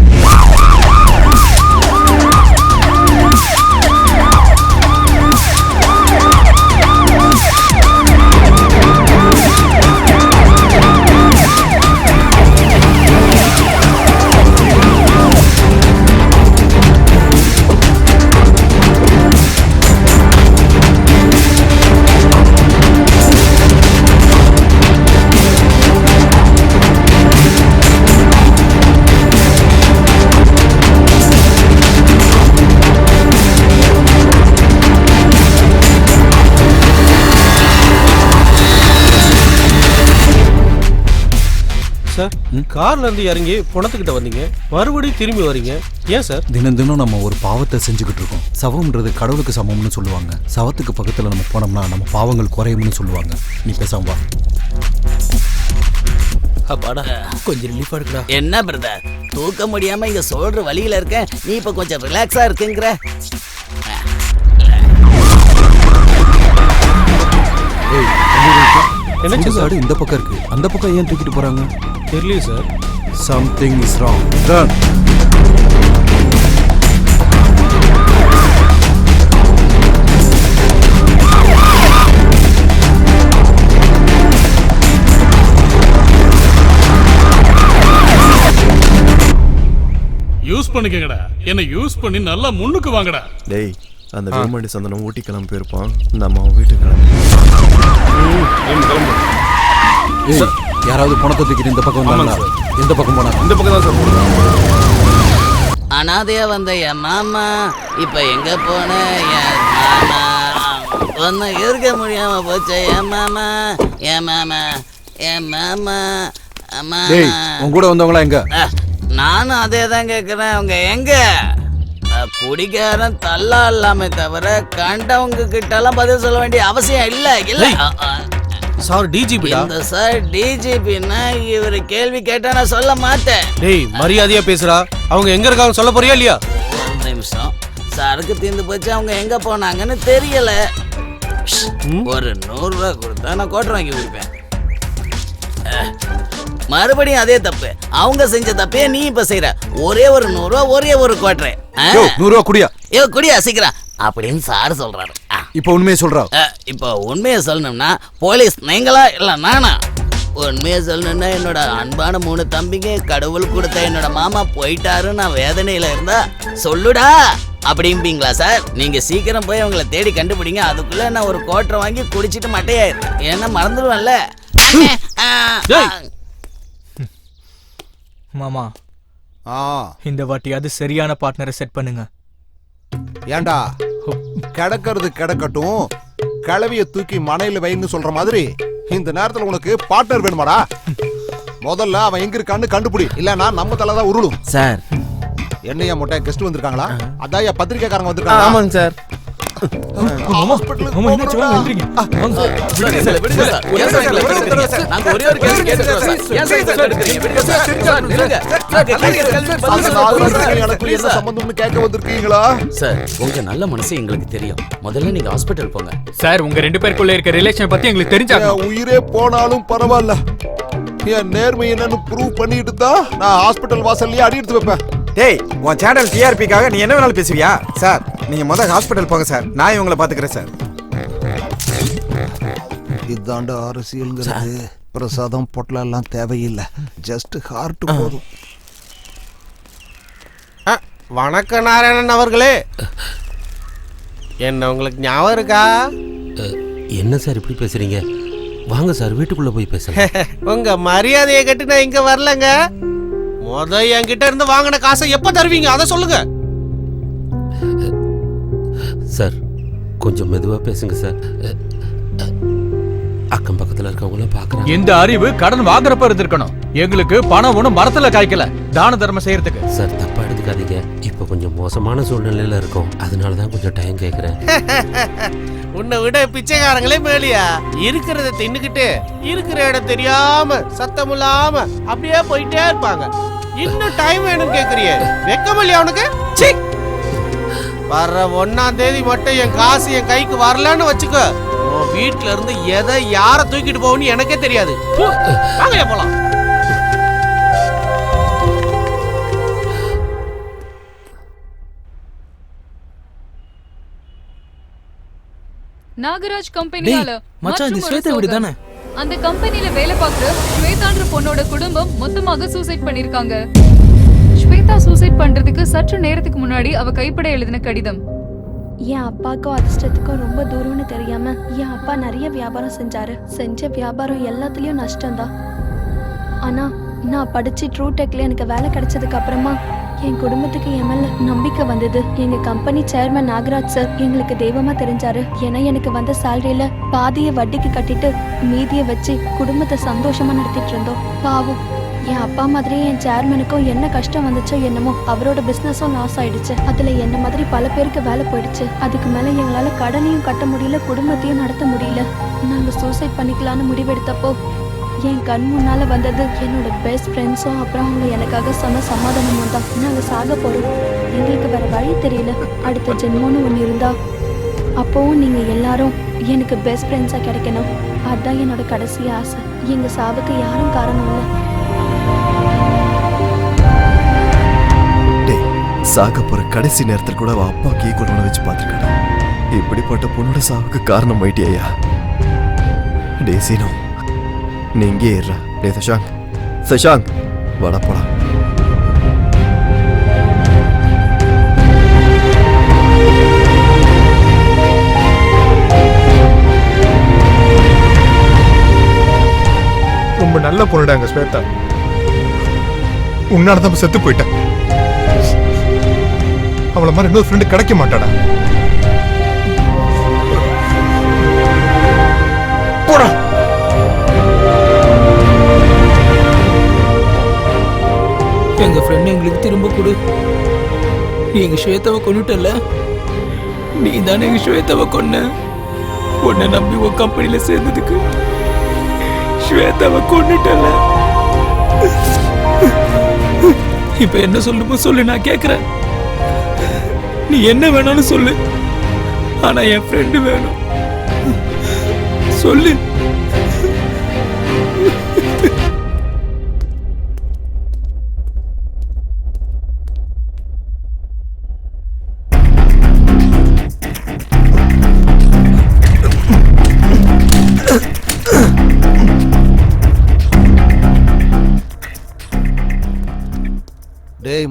சார், கார்ல இருந்து இறங்கி பணத்துக்கிட்ட வந்தீங்க, மறுபடியும் திரும்பி வரீங்க, ஏன் சார்?
தினம் தினம் நம்ம ஒரு பாவத்தை செஞ்சுக்கிட்டு இருக்கோம். சவம்ன்றது கடவுளுக்கு சமம்னு சொல்லுவாங்க. சவத்துக்கு பக்கத்துல நம்ம போனோம்னா நம்ம பாவங்கள் குறையும்னு சொல்லுவாங்க. நீ பேசாம வா.
அப்பாடா, கொஞ்சம் ரிலீஃபா இருக்குடா.
என்ன பிரதர், தூக்க முடியாம இங்க சொல்ற வழியில இருக்கேன், நீ இப்ப கொஞ்சம் ரிலாக்ஸா இருக்குங்கிற.
என்ன சார், இந்த பக்கம் இருக்கு, அந்த பக்கம் ஏன் தூக்கிட்டு போறாங்க?
தெரியல sir.
Something is wrong. Turn.
Use பண்ணிக்கங்கடா, என்ன யூஸ் பண்ணி நல்லா முன்னுக்கு வாங்கடா.
டேய், அந்த வேமாண்டி சந்தனம் ஊட்டி கிளம்பி போயிருப்பான், நம்ம அவன் வீட்டுக்கு கிளம்பி.
யாராவது பணத்தை தூக்கிட்டு இந்த பக்கம் வந்தாங்களா? எந்த பக்கம் போனாங்க?
இந்த பக்கம் தான் சார்.
அனாதையா வந்த என் மாமா இப்ப எங்க போன என் மாமா? ஒன்னும் இருக்க முடியாம போச்சு என் மாமா, என் மாமா, என் மாமா.
டேய், உன் கூட வந்தவங்களா எங்க?
நானும் அதே தான் கேக்குறேன், அவங்க எங்க? குடிக்காரன் தள்ளா இல்லாம தவிர கண்டவங்க கிட்ட எல்லாம் பதில் சொல்ல வேண்டிய அவசியம் இல்ல. இல்ல
சார், டிஜிபிடா.
இந்த சார் டிஜிபின்னா இவரு கேள்வி கேட்டா நான் சொல்ல மாட்டேன்.
டேய், மரியாதையா பேசுறா. அவங்க எங்க இருக்காங்க சொல்ல போறியா இல்லையா?
ஒரு நிமிஷம், சரக்கு தீர்ந்து போச்சு, அவங்க எங்க போனாங்கன்னு தெரியல. ஒரு 100 ரூபா கொடுத்தா நான் கோட்டை வாங்கி கொடுப்பேன். மறுபடியும் அதே தப்பு, அவங்க செஞ்ச தப்பே நீ இப்ப செய்யற. ஒரே ஒரு 100 ரூபா, ஒரே ஒரு கோட்டை.
100 ரூபா குடியா?
குடியா சீக்கிரம். அப்படின்னு சார் சொல்றாரு.
இப்போ உண்மையை சொல்றா.
இப்போ உண்மையை சொல்லணும்னா போலீஸ் நீங்களா இல்ல நானா? உண்மையை சொல்லணும்னா என்னோட அன்பான 3 தம்பிங்க கடவுள் கொடுத்த என்னோட மாமா போயிட்டாரு, நான் வேதனையில இருந்தா சொல்லுடா அப்படிம்பீங்களா சார்? நீங்க சீக்கிரம் போய் அவங்கள தேடி கண்டுபிடிங்க. அதுக்குள்ள நான் ஒரு கோட்டரை வாங்கி குடிச்சிட்டு மட்டையாயிரு, ஏன்னா மறந்துடுவேன்ல.
மாமா இந்த வாட்டியாவது சரியான பார்ட்னரை செட் பண்ணுங்க.
ஏண்டா கிடக்கிறது கிடக்கட்டும், கிளவிய தூக்கி மனையில வைன்னு சொல்ற மாதிரி இந்த நேரத்துல உனக்கு பார்ட்னர் வேணுமாடா? முதல்ல அவன் எங்க இருக்கான்னு கண்டுபிடி, இல்லன்னா நம்ம தலைதான் உருளும்.
சார்
என்னையா மொட்டை கெஸ்ட் வந்திருக்காங்களா? அதான் பத்திரிக்கைக்காரங்க வந்திருக்காங்க.
ஆமாங்க சார்.
உங்க நல்ல மனசு எங்களுக்கு தெரியும். முதல்ல நீங்க ஹாஸ்பிடல் போங்க
சார். உங்க 2 பேருக்குள்ள இருக்க ரிலேஷன் பத்தி எங்களுக்கு தெரிஞ்சாங்க.
உயிரே போனாலும் பரவாயில்ல, என் நேர்மை என்னன்னு ப்ரூவ் பண்ணிட்டு தான் நான் ஹாஸ்பிடல் வாசல்லயே அடி எடுத்து வைப்பேன்.
டேய், உன் சேனல் டிஆர்பிக்காக நீ என்ன வேணாலும் பேசுவியா? சார் நீங்க முதல்ல ஹாஸ்பிடல் போங்க சார், நான் இவங்களை பாத்துக்கிறேன் சார்.
இதாண்ட அரசியல்ங்கிறது பிரசாதம் பொட்டலம் எல்லாம் தேவையில்லை, ஜஸ்ட் ஹார்ட் போதும்.
வணக்கம் நாராயணன் அவர்களே, என்ன உங்களுக்கு ஞாபகம் இருக்கா?
என்ன சார் இப்படி பேசுறீங்க? வாங்க சார் வீட்டுக்குள்ள போய் பேசலாம்.
உங்க மரியாதையை கட்டி நான் இங்க வரலங்க. என்கிட்ட இருந்து வாங்கின காசை எப்ப தருவீங்க அதை சொல்லுங்க.
சார் கொஞ்சம் மெதுவா பேசுங்க சார், அக்கம் பக்கத்துல இருக்கவங்களும் பாக்குறாங்க.
இந்த அறிவு கடன் வாங்குறப்ப இருந்திருக்கணும். எங்களுக்கு பணம் ஒண்ணும் மரத்துல காய்க்கல தான தர்மம் செய்யறதுக்கு.
சார் தப்பா எடுத்துக்காதீங்க, இப்ப கொஞ்சம் மோசமான சூழ்நிலையில இருக்கும், அதனாலதான் கொஞ்சம் டைம் கேக்குறேன்.
உன்னை விட பிச்சைக்காரங்களே மேலியா? இருக்கிறத தின்னுக்கிட்டு இருக்கிற இடம் தெரியாம சத்தம் இல்லாம அப்படியே போயிட்டே இருப்பாங்க. இன்னும் டைம் வேணும்னு கேக்குறிய? வெக்கமில்லையா அவனுக்கு? வர்ற 1ஆம் தேதி மட்டும் என் காசு என் கைக்கு வரலன்னு வச்சுக்கோ, உன் வீட்டுல இருந்து எதை யார தூக்கிட்டு போகணும்னு எனக்கே தெரியாது. வாங்க போலாம்.
நாகராஜ் கம்பெனியால
மச்சான் இது ஸ்வேதா வீடு தானே?
அந்த கம்பெனில வேலை பார்க்குற ஸ்வேதான்ற பொண்ணோட குடும்பம் மொத்தமாக சூசைட் பண்ணிருக்காங்க. ஸ்வேதா சூசைட் பண்றதுக்கு சற்று நேரத்துக்கு முன்னாடி அவ கைப்பட எழுதின கடிதம்.
என் அப்பாவுக்கும் அதிர்ஷ்டத்துக்கும் ரொம்ப தூரம்னு தெரியாம என் அப்பா நிறைய வியாபாரம் செஞ்ச வியாபாரம் எல்லாத்துலயும் நஷ்டம்தான். ஆனா நான் படிச்சு ட்ரூடெக்ல எனக்கு வேலை கிடைச்சதுக்கு அப்புறமா என் குடும்பத்துக்கு என் மேல நம்பிக்கை வந்தது. எங்க கம்பெனி சேர்மன் நாகராஜ் சார் எங்களுக்கு தெய்வமா தெரிஞ்சாரு. ஏன்னா எனக்கு வந்த சேலரியில பாதியை வட்டிக்கு கட்டிட்டு மீதியை வச்சு குடும்பத்தை சந்தோஷமா நடத்திட்டு இருந்தோம். பாவம் என் அப்பா மாதிரியே என் சேர்மனுக்கும் என்ன கஷ்டம் வந்துச்சோ என்னமோ, அவரோட பிசினஸும் லாஸ் ஆயிடுச்சு. அதுல என்ன மாதிரி பல பேருக்கு வேலை போயிடுச்சு. அதுக்கு மேல எங்களால கடனையும் கட்ட முடியல, குடும்பத்தையும் நடத்த முடியல. நாங்க சூசைட் பண்ணிக்கலான்னு முடிவெடுத்தப்போ என் கண் முன்னால வந்தது என்னோட பெஸ்ட் ஃப்ரெண்ட்ஸும் அப்புறம் அவங்க எனக்காக சொன்ன சமாதானமும் தான். நாங்க சாக போறோம், எங்களுக்கு வேற வழி தெரியல, அடுத்த ஜென்மோன்னு ஒன்று இருந்தா அப்போவும் நீங்க எல்லாரும் எனக்கு பெஸ்ட் ஃப்ரெண்ட்ஸா கிடைக்கணும். அதுதான் என்னோட கடைசி ஆசை. எங்க சாவுக்கு யாரும் காரணம் இல்லை.
சாக போற கடைசி நேரத்தில் கூட அவ அப்பா கீ கொண்டு வச்சு பார்த்துருக்கா. இப்படிப்பட்ட பொண்ணோட சாவுக்கு காரணம் ஆயிட்டியா? டே சீனோ, நீ இங்கே ஏறா. டே சஷாங்க் வாடா போலாம்.
ரொம்ப நல்ல பொண்ணுடாங்க ஸ்வேதா, உன்னால தான் செத்து போயிட்டேன். அவளை மாதிரி இன்னொரு ஃப்ரெண்டு கிடைக்க மாட்டாடா. போடா.
எங்க ஃப்ரெண்ட் எங்களுக்கு திரும்ப கொடு. நீ எங்க ஸ்வேதாவை கொன்னுட்டல, நீ தானே எங்க ஸ்வேதாவை கொன்ன. உன்னை நம்பி உன் கம்பெனில சேர்ந்ததுக்கு ஸ்வேதாவை கொன்னுட்டல. இப்ப என்ன சொல்லுமோ சொல்லு, நான் கேக்குறேன். நீ என்ன வேணாலும் சொல்லு, ஆனா என் ஃப்ரெண்டு வேணும். சொல்லு.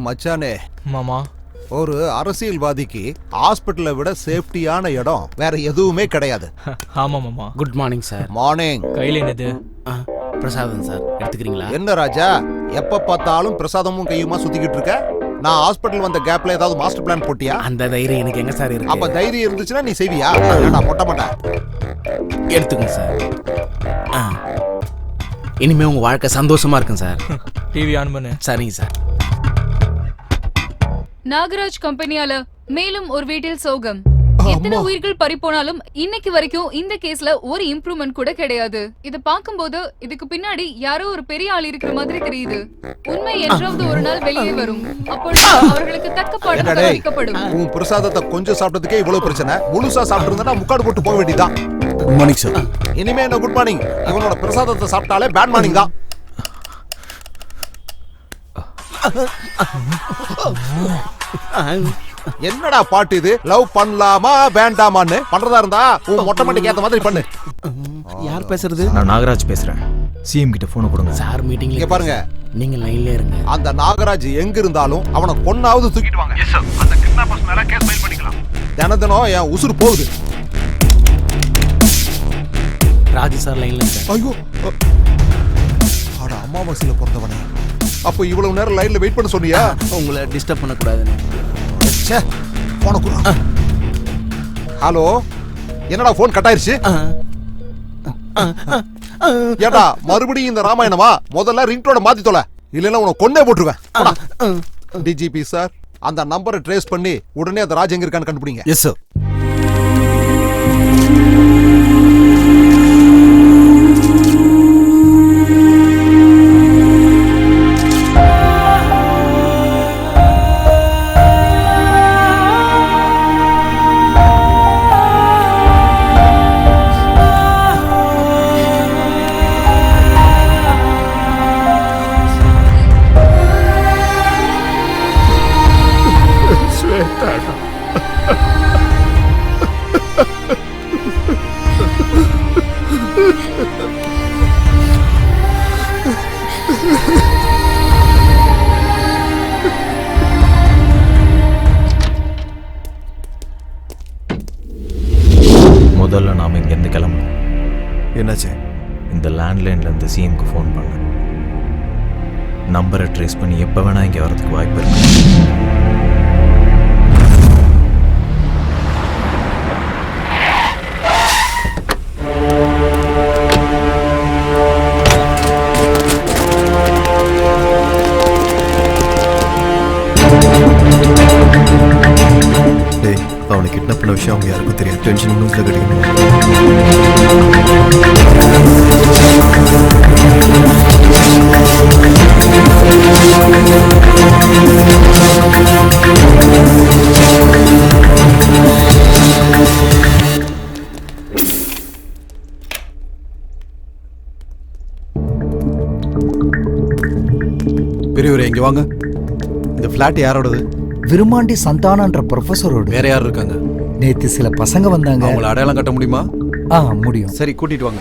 மச்சானே
மாமா
ஒரு அரசியல்வாதிக்கு ஹாஸ்பிட்டலை விட சேஃப்டியான இடம் வேற எதுவுமே கிடையாது.
ஆமா மாமா.
Good morning sir.
மார்னிங்.
கையில என்னது?
பிரசாதம் சார், எடுத்துக்கிறீங்களா?
என்ன ராஜா, எப்ப பார்த்தாலும் பிரசாதமும் கையுமா சுத்திக்கிட்டு இருக்க? நான் ஹாஸ்பிட்டல் வந்த கேப்ல ஏதாவது மாஸ்டர் பிளான் போட்டியா?
அந்த தைரியம் எனக்கு எங்க சார் இருக்கு?
அப்ப தைரியம் இருந்துச்சுன்னா நீ செய்வியா? நான் போட்ட மாட்டேன்.
எடுத்துக்கங்க சார். இனிமே உங்க வாழ்க்கை சந்தோஷமா இருக்கும் சார்.
டிவி ஆன் பண்ணு.
சரிங்க சார்.
நாகராஜ் கம்பெனியால மேலும் ஒரு வீட்டில் சோகம். எத்தனை உயிர்கள் பறிபோனாலும் இன்னைக்கு வரைக்கும் இந்த கேஸ்ல ஒரு இம்ப்ரூவ்மெண்ட் கூட கிடையாது. இத பாக்கும்போது இதுக்கு பின்னாடி யாரோ ஒரு பெரிய ஆள் இருக்கிற மாதிரி தெரியுது. உண்மை என்றாவது ஒரு நாள் வெளியே வரும். அப்பொழுது அவர்களுக்கு தக்க பாடம் கற்பிக்கப்படும்.
உன் பிரசாதத்தை கொஞ்சம் சாப்பிட்டதுக்கே இவ்வளவு பிரச்சனை. முழுசா சாப்பிட்டு முக்காடு போட்டு போக வேண்டியதான்.
Good morning sir.
இனிமே என்ன குட் மார்னிங், இவனோட பிரசாதத்தை சாப்பிட்டாலே பேட் மார்னிங் தான். என்னடா பாட்டு இது? லவ் பண்ணலாமா வேண்டாமான்னு பண்றதா இருந்தா உன் மொட்டை மண்டைக்கு ஏத்த மாதிரி பண்ணு.
யார் பேசுறது?
நான் நாகராஜ் பேசுறேன். சிஎம் கிட்ட போன் கொடுங்க.
சார் மீட்டிங்ல
இங்க பாருங்க,
நீங்க லைன்ல இருங்க.
அந்த நாகராஜ் எங்க இருந்தாலும் அவனை கொன்னாவது தூக்கிட்டு வாங்க.
Yes sir. அந்த கிட்னாப்பர்ஸ் மேல கேஸ் ஃபைல் பண்ணிக்கலாம்.
தினம் என் உசுறு போகுது.
ராஜு சார் லைன்ல இருங்க.
ஐயோ, அட அம்மாவாசையில பிறந்தவனே. அப்போ இவ்வளவு நேரம் லைன்ல வெயிட் பண்ண சொன்னியா?
உங்களை டிஸ்டர்ப் பண்ண கூடாதுன்னு.
போன குடு. ஹலோ, என்னடா போன் கட் ஆயிருச்சு? ஏடா மறுபடியும் இந்த ராமாயணமா? முதல்ல ரிங்டோட மாத்தி தொலை, இல்லைன்னா உன்னை கொன்னே போட்டுருவேன். டிஜிபி சார், அந்த நம்பரை ட்ரேஸ் பண்ணி உடனே அந்த ராஜ் எங்க இருக்கான்னு கண்டுபிடிங்க.
Yes sir.
முதல்ல நாம இங்கேருந்து கிளம்பணும்.
என்னாச்சு?
இந்த லேண்ட்லைன்லேருந்து சிஎம்க்கு ஃபோன் பண்ணேன். நம்பரை ட்ரேஸ் பண்ணி எப்போ வேணால் இங்கே வரதுக்கு வாய்ப்பு இருக்கு.
அவனை கிட்னாப் பண்ண விஷயம் அவங்க யாருக்கும் தெரியாது. டென்ஷன் நியூஸ்ல கிடைக்கணும்.
பெரியவரே இங்க வாங்க. இந்த பிளாட் யாரோடது?
விருமாண்டி சந்தானன்ற ப்ரொஃபஸரோட.
வேற யார் இருக்காங்க?
நேத்து சில பசங்க வந்தாங்க.
அவங்கள அடையாளம் கட்ட முடியுமா?
முடியும்.
சரி, கூட்டிட்டு வாங்க.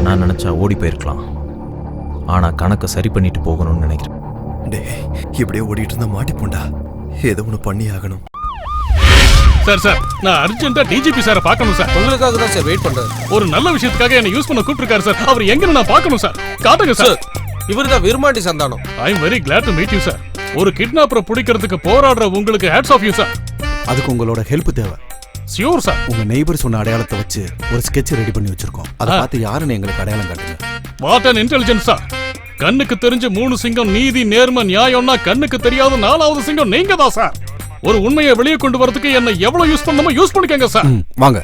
நான் நினைச்சா ஓடி போயிருக்கலாம். ஆனா கணக்கை சரி பண்ணிட்டு போகணும்னு நினைக்கிறேன்.
இப்படியே ஓடிட்டு இருந்தா மாட்டிப்போண்டா. ஏதோ ஒன்று பண்ணி ஆகணும்.
சார், நான் அர்ஜென்ட்டா டிஜிபி சாரை பார்க்கணும் சார்.
உங்களுக்காக தான் சார் வெயிட் பண்றேன்.
ஒரு நல்ல விஷயத்துக்காக என்ன யூஸ் பண்ண கூப்பிட்டுருக்காரு சார். அவர் எங்கன்னு நான் பார்க்கணும் சார். காட்டுங்க சார்.
இவர் தான் Virumandi Santhanam.
I am very glad to meet you sir. ஒரு கிட்னாப்பரை பிடிக்கிறதுக்கு போராடுற உங்களுக்கு ஹேட்ஸ் ஆஃப் யூ சார்.
அதுக்கு உங்களோட ஹெல்ப் தேவை.
Sure sir.
உங்க நெய்பர் சொன்ன அடையாளத்தை வச்சு ஒரு ஸ்கெட்ச் ரெடி பண்ணி வச்சிருக்கோம். அதை பார்த்து யாருன்னு எங்களுக்கு அடையாளம் காட்டுங்க.
What an intelligence sir. கண்ணுக்கு தெரிஞ்ச 3 சிங்கம் நீதி நேர்மை நியாயம்னா கண்ணுக்கு தெரியாத 4வது சிங்கம் நீங்க தான் சார். ஒரு உண்மையை வெளியே கொண்டு வரதுக்கு என்ன எவ்வளவு யூஸ் பண்ணணுமோ யூஸ் பண்ணிக்கங்க சார்.
வாங்க.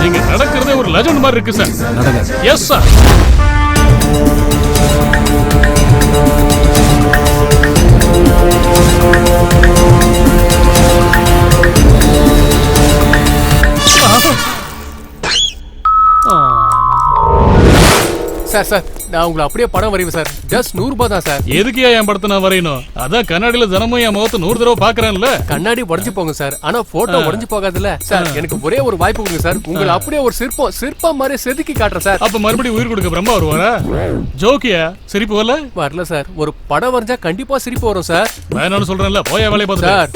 நீங்க நடக்கிறதே ஒரு லெஜண்ட் மாதிரி இருக்கு சார்.
நடங்க.
Yes sir.
சார் சார் நான் உங்களை அப்படியே படம் வரைவேன் சார். ஜஸ்ட் 100 ரூபாய் தான் சார்.
எதுக்கு என் படத்தை நான் வரையணும்? அதான் கண்ணாடியில தினமும் என் முகத்தை 100 தடவை பாக்குறேன்ல.
கண்ணாடி உடைஞ்சு போங்க சார். ஆனா போட்டோ உடைஞ்சு போகாதுல்ல சார். எனக்கு ஒரே ஒரு வாய்ப்பு கொடுங்க சார். உங்களை அப்படியே ஒரு சிற்பம் மாதிரி செதுக்கி காட்டுறேன் சார்.
அப்ப மறுபடியும் உயிர் கொடுக்க பிரம்மா வருவாரா? ஜோக்கியா? சிரிப்பு
வரல சார். ஒரு படம் வரைஞ்சா கண்டிப்பா சிரிப்பு வரும் சார்.
வேணாம்னு சொல்றேன்ல, போய வேலைய பாத்து
சார்.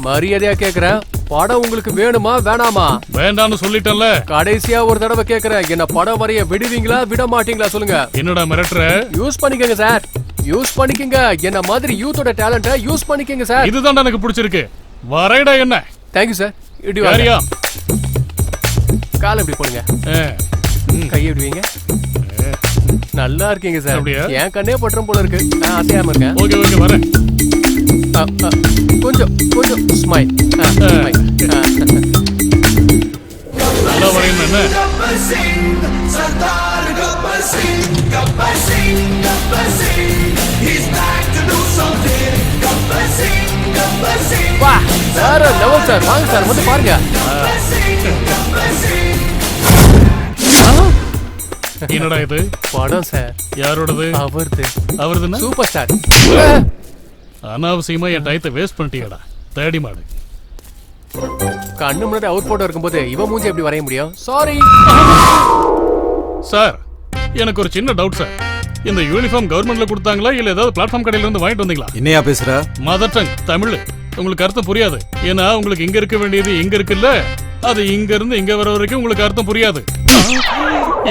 மரியாதையா கேக்குறேன், படம் உங்களுக்கு வேணுமா வேணாமா?
வேண்டாம்னு சொல்லிட்டேன்ல.
கடைசியா ஒரு தடவை கேக்குறேன், என்ன படம் வரைய விடுவீங்களா விட மாட்டீங்களா சொல்லுங்க.
என்னடா மிரட்டுற?
யூஸ் பண்ணிக்கங்க சார், யூஸ் பண்ணிக்கங்க. என்ன மாதிரி யூத்தோட டேலண்ட யூஸ் பண்ணிக்கங்க சார்.
இதுதான் எனக்கு பிடிச்சிருக்கு. வரைடா என்ன?
Thank you sir. இப்படி
வாரியா?
காலை இப்படி போடுங்க. கையை இப்படி வைங்க. நல்லா இருக்கீங்க சார். என் கண்ணே பட்டுரும் போல இருக்கு. நான் அசையாம இருக்கேன்.
ஓகே ஓகே வரேன்.
கொஞ்சம் ஸ்மைல்.
நல்லா வரையணும் என்ன?
வா சார், லெவல் சார். வாங்க சார், வந்து பாருங்க.
என்னடா இது?
படம் சார்.
யாரோடது? அவர்துன்னா
சூப்பர் ஸ்டார்.
அனாவசியமா என் டயத்தை வேஸ்ட் பண்ணிட்டியடா தேடி மாடு.
கண்ணு முன்னாடி அவுட் போட்டோ இருக்கும்போது இவன் மூஞ்சி எப்படி வரைய முடியும்? சாரி
சார், எனக்கு ஒரு சின்ன டவுட் சார். இந்த யூனிஃபார்ம் கவர்மெண்ட்ல கொடுத்தாங்களா இல்ல ஏதாவது பிளாட்ஃபார்ம் கடையில இருந்து வாங்கிட்டு வந்தீங்களா?
என்னையா பேசுற?
Mother tongue Tamil. உங்களுக்கு அர்த்தம் புரியாது. ஏன்னா உங்களுக்கு இங்க இருக்க வேண்டியது இங்க இருக்குல்ல, அது இங்க இருந்து இங்க வர வரைக்கும் உங்களுக்கு அர்த்தம் புரியாது.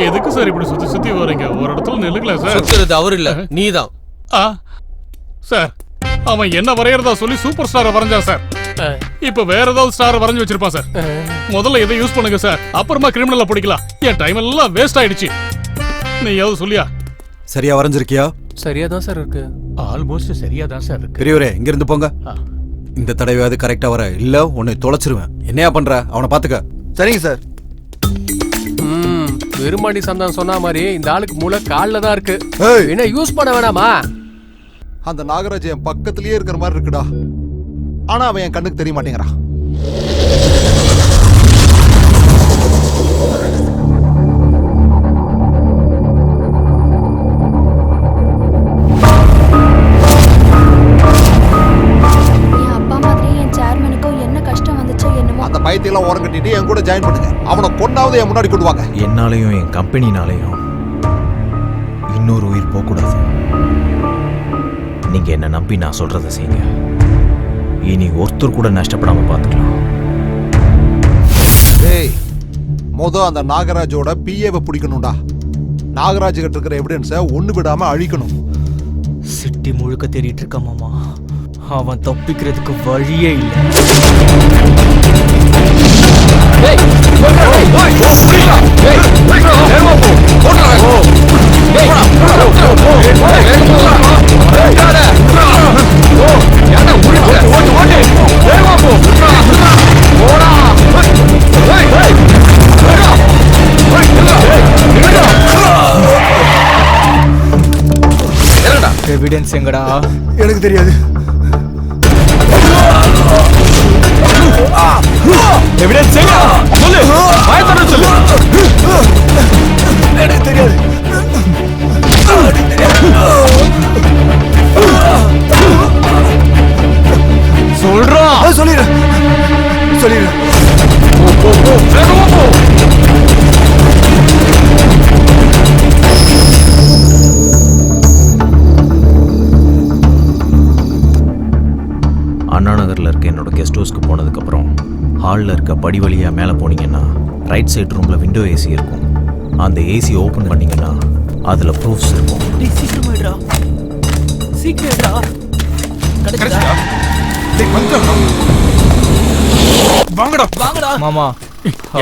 எதுக்கு சார் இப்படி சுத்தி சுத்தி வரீங்க? ஒரு இடத்துல நில்லுங்களா சார்.
சுத்துறது அவர் இல்ல, நீதான்.
சார், அவன் என்ன வரையறதா சொல்லி சூப்பர் ஸ்டாரை வரைஞ்சான் சார். இப்ப வேற ஏதாவது ஸ்டாரை வரைஞ்சு வச்சிருப்பான் சார். முதல்ல இதை யூஸ் பண்ணுங்க சார், அப்புறமா கிரிமினல்ல பிடிக்கலாம். என் டைம் எல்லாம் வேஸ்ட் ஆயிடுச்சு. நீ ஏதாவது சொல்லியா?
சரியா வரைஞ்சிருக்கியா?
சரியா தான் சார் இருக்கு.
ஆல்மோஸ்ட் சரியா தான் சார் இருக்கு.
பெரியவரே, இங்க இருந்து போங்க. இந்த தடவையாவது கரெக்டா வர, இல்ல உன்னை தொலைச்சிருவேன். என்னையா பண்ற? அவனை பாத்துக்க.
சரிங்க சார்.
பெருமாடி சந்தான் சொன்ன மாதிரி இந்த ஆளுக்கு மூளை கால்ல தான் இருக்கு. என்ன யூஸ் பண்ண வேணாமா?
அந்த நாகராஜ் என் பக்கத்திலேயே இருக்கிற மாதிரி இருக்குடா. ஆனா அவன் என் கண்ணுக்கு தெரிய மாட்டேங்கிறான். அந்த பயத்தையெல்லாம் ஓரம் கட்டிட்டு என் கூட ஜாயின் பண்ணுங்க. அவனை கொண்டாவது என் முன்னாடி கொண்டு வாங்க.
என்னாலையும் என் கம்பெனினாலையும் இன்னொரு உயிர் போகக்கூடாது. நீங்க என்ன நம்பி நான் சொல்றதை செய்யுங்க. இனி ஒருத்தர் கூட நஷ்டப்படாம பார்த்துக்கலாம்.
ஏய், அந்த நாகராஜோட பிஏவை பிடிக்கணும்டா. நாகராஜ் கிட்ட இருக்கிற எவிடன்ஸை ஒண்ணு விடாம அழிக்கணும்.
சிட்டி முழுக்க தேடிட்டு இருக்க மாமா. அவன் தப்பிக்கிறதுக்கு வழியே இல்லை. எவிடன்ஸ் எங்கடா?
எனக்கு தெரியாது.
எவிடன்ஸ் எங்க? சொல்லு, பயத்தோட சொல்லு.
எனக்கு தெரியாது.
சொல்றோம்.
சொல்லிடுறேன்.
அண்ணா நகரில் இருக்க என்னோட கெஸ்ட் ஹவுஸ்க்கு போனதுக்கப்புறம் ஹாலில் இருக்க படி வழியாக மேலே போனீங்கன்னா ரைட் சைடு ரூமில் விண்டோ ஏசி இருக்கும். அந்த ஏசி ஓப்பன் பண்ணீங்கன்னா அதில் ப்ரூஃப்ஸ் இருக்கும்.
மாமா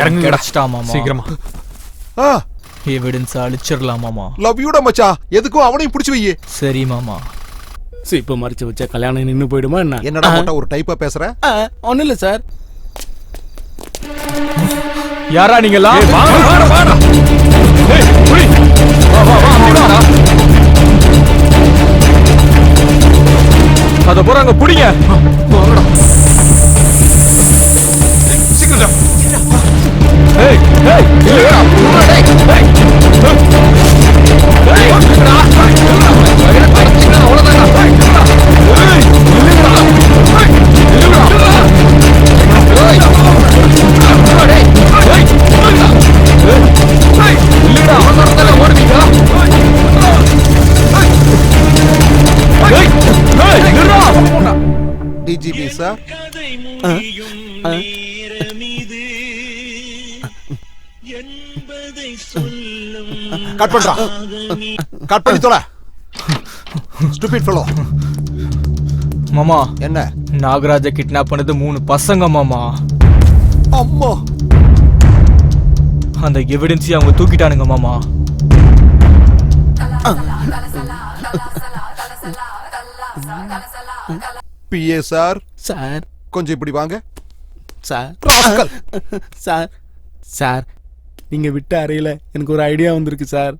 இறங்க கிடைச்சிட்டா மாமா.
சீக்கிரமா
எவிடன்ஸ் அழிச்சிடலாம் மாமா.
லவ் யூடா மச்சான். எதுக்கும் அவனையும் பிடிச்சி வை.
சரி மாமா.
இப்ப மறைச்சு வச்சா கல்யாணம் நின்னு போயிடுமா என்ன?
என்னடா மொட்டை ஒரு டைப்பா பேசுற?
ஒண்ணும் இல்ல சார்.
யாரா நீங்களா? அத போறாங்க புடிங்க.
சீக்கிரம்.
ஏய் ஏய் ஏய்
டிஜிபி சார். கட் பண்றா, கட் பண்ணி தொலை. Stupid fellow.
மாமா
என்ன?
நாகராஜ கிட்னாப் பண்ணது 3 பசங்க மாமா.
அம்மா,
அந்த எவிடன்ஸை அவங்க தூக்கிட்டானுங்க மாமா.
BA sir.
சார்
கொஞ்சம் இப்படி வாங்க
சார். சார் சார் நீங்க விட்ட அறையில எனக்கு ஒரு ஐடியா வந்திருக்கு சார்.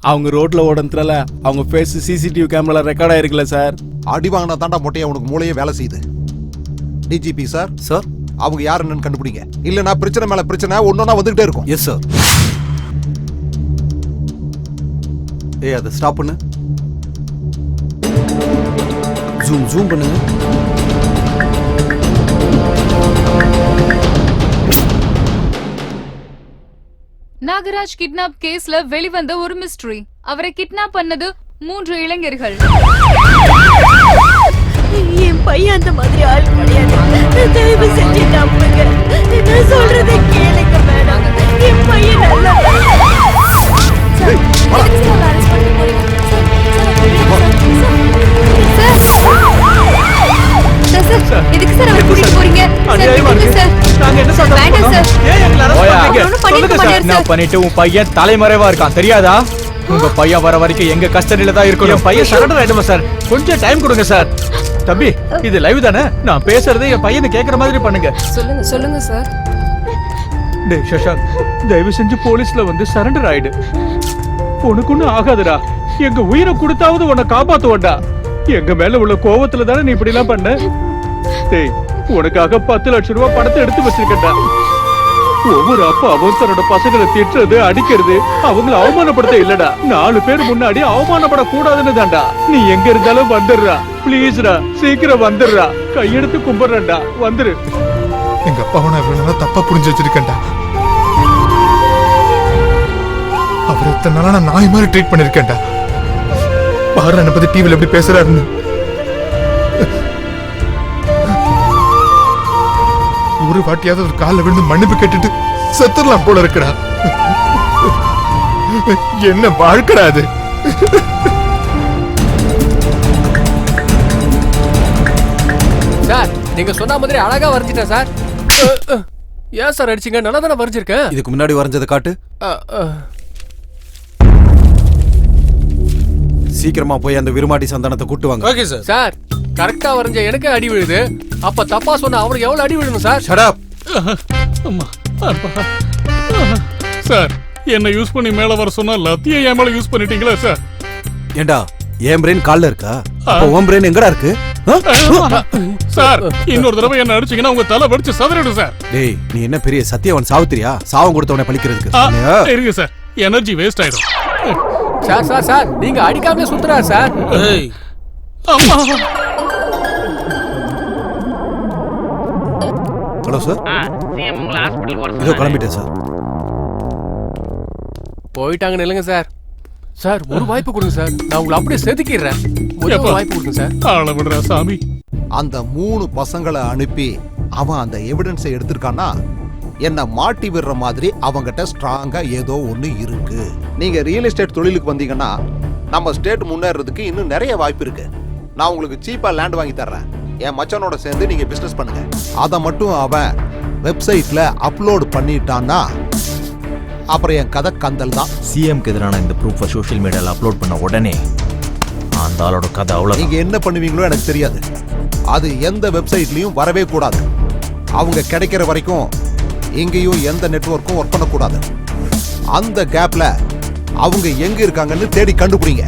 அவங்க ரோட்ல ஓடன்றல அவங்க ஃபேஸ் சிசிடிவி கேமரால ரெக்கார்ட் ஆயிருக்குல்ல சார்.
அடி வாங்கினா தாண்டா மொட்டையா உனக்கு மூளையே வேலை செய்யுது. DGP sir.
சார்,
அவங்க யார் என்னன்னு கண்டுபிடிங்க. இல்லனா பிரச்சனை மேல பிரச்சனை ஒன்னொன்னா வந்துகிட்டே இருக்கும்.
Yes sir. ஏய், அதை ஸ்டாப் பண்ணு. ஜூம் பண்ணுங்க.
நாகராஜ் கிட்னாப் கேஸ்ல வெளிவந்த ஒரு மிஸ்டரி. அவரை கிட்னாப் பண்ணது 3 இளைஞர்கள்.
என் பையன் அந்த மாதிரி ஆள் கிடையாது. தயவு செஞ்சு நம்புங்க. நான் சொல்றதை கேளுங்க மேடம். என் பையன் நல்ல
எதுக்கு சார் அவரை கூட்டிட்டு போறீங்க?
நான் பண்ணிட்டு உன் பையன் தலைமறைவா இருக்கான் தெரியாதா? உங்க பையன் வர வரைக்கும் எங்க கஸ்டடியில தான் இருக்கணும்.
என் பையன் சரண்டர் ஆயிடுமா சார்? கொஞ்சம் டைம் கொடுங்க சார். தம்பி, இது லைவ் தானே? நான் பேசுறதை என் பையனை கேக்குற மாதிரி பண்ணுங்க.
சொல்லுங்க சார்.
டேய் சஷாங்க், தயவு செஞ்சு போலீஸ்ல வந்து சரண்டர் ஆயிடு. உனக்கு ஒண்ணும் ஆகாதுடா. எங்க உயிரை கொடுத்தாவது உன்னை காப்பாத்துவண்டா. எங்க மேல உள்ள கோவத்துல தானே நீ இப்படி எல்லாம் பண்ண. டேய், உனக்காக 10 லட்சம் ரூபாய் பணத்தை எடுத்து வச்சிருக்கேன்டா. ஒவ்வொரு அப்பாவும் தன்னோட பசங்களை திட்டுறது, அடிக்கிறது, அவங்களை அவமானப்படுத்த இல்லடா. 4 பேர் முன்னாடி அவமானப்படக்கூடாதுன்னு தான்டா. நீ எங்க இருந்தாலும் வந்துடுறா. பிளீஸ்டா, சீக்கிரம் வந்துடுறா. கையெடுத்து கும்பிடுறேன்டா, வந்துரு.
எங்க அப்பாவை நான் இவ்வளவு நாளா தப்பா புரிஞ்சு வச்சிருக்கேன்டா. அவர் இத்தனை நாளா நான் நாய் மாதிரி ட்ரீட் பண்ணிருக்கேன்டா. பாரு என்னை பத்தி டிவில எப்படி பேசுறாருன்னு. ஒரு வாட்டியாவது ஒரு காலில் விழுந்து மன்னிப்பு கேட்டுட்டு செத்துடலாம் போல இருக்கடா. என்ன வாழ்க்கடா அது?
சார், நீங்க சொன்ன மாதிரி அழகா வரைஞ்சிட்டேன் சார். ஏன் சார் அடிச்சீங்க? நல்லா தானே வரைஞ்சிருக்கேன்.
இதுக்கு முன்னாடி வரைஞ்சதை காட்டு. சீக்கிரமா போய் அந்த விருமாட்டி சந்தானத்தை கூட்டு வாங்க.
Okay sir. சார், கரெக்டா வரைஞ்ச எனக்கு அடி விழுது. அப்ப தப்பா சொன்ன அவனுக்கு எவ்வளவு அடி விழுணும் சார்?
Shut up.
சார், என்ன யூஸ் பண்ணி மேல வர சொன்னா லத்தியை என் மேல யூஸ் பண்ணிட்டீங்களா சார்?
ஏண்டா, என் பிரெயின் கால்ல இருக்கா? அப்ப உன் பிரெயின் எங்கடா இருக்கு?
சார், இன்னொரு தடவை என்ன அடிச்சீங்கன்னா உங்க தலை வெடிச்சு சதறிடும் சார்.
டேய், நீ என்ன பெரிய சத்தியவன் சாவித்திரியா? சாவம் கொடுத்தவனை பழிக்கிறதுக்கு.
இருங்க சார், எனர்ஜி வேஸ்ட் ஆயிடும்.
சார் சார் சார், நீங்க அடிக்காமலே சுத்துறாரு சார்.
Hello sir. இதோ கிளம்பிட்டேன் சார்.
போயிட்டாங்க நில்லுங்க சார். சார், ஒரு வாய்ப்பு கொடுங்க சார். நான் உங்களை அப்படியே செதுக்கிடுறேன். ஒரு வாய்ப்பு கொடுங்க சார்.
ஆள விடுறா சாமி.
அந்த 3 பசங்களை அனுப்பி அவன் அந்த எவிடன்ஸை எடுத்திருக்கானா, என்ன மாட்டி விடுற மாதிரி அவங்கிட்ட ஸ்ட்ராங்கா ஏதோ ஒண்ணு இருக்கு. நீங்க ரியல் எஸ்டேட் தொழிலுக்கு வந்தீங்கன்னா நம்ம ஸ்டேட் முன்னேறதுக்கு இன்னும் நிறைய வாய்ப்பு இருக்கு. நான் உங்களுக்கு சீப்பா லேண்ட் வாங்கி தர்றேன். என் மச்சானோட சேர்ந்து நீங்க பிசினஸ் பண்ணுங்க. அதை மட்டும் அவன் வெப்சைட்ல அப்லோட் பண்ணிட்டான்னா அப்புறம் என் கதை கந்தல் தான்.
சிஎம்க்கு எதிரான இந்த ப்ரூஃபை சோஷியல் மீடியாவில் அப்லோட் பண்ண உடனே அந்த ஆளோட கதை அவ்வளோ.
நீங்க என்ன பண்ணுவீங்களோ எனக்கு தெரியாது. அது எந்த வெப்சைட்லயும் வரவே கூடாது. அவங்க கிடைக்கிற வரைக்கும் எங்கேயும் எந்த நெட்வொர்க்கும் ஒர்க் பண்ணக்கூடாது. அந்த கேப்ல அவங்க எங்க இருக்காங்கன்னு தேடி கண்டுபிடிங்க.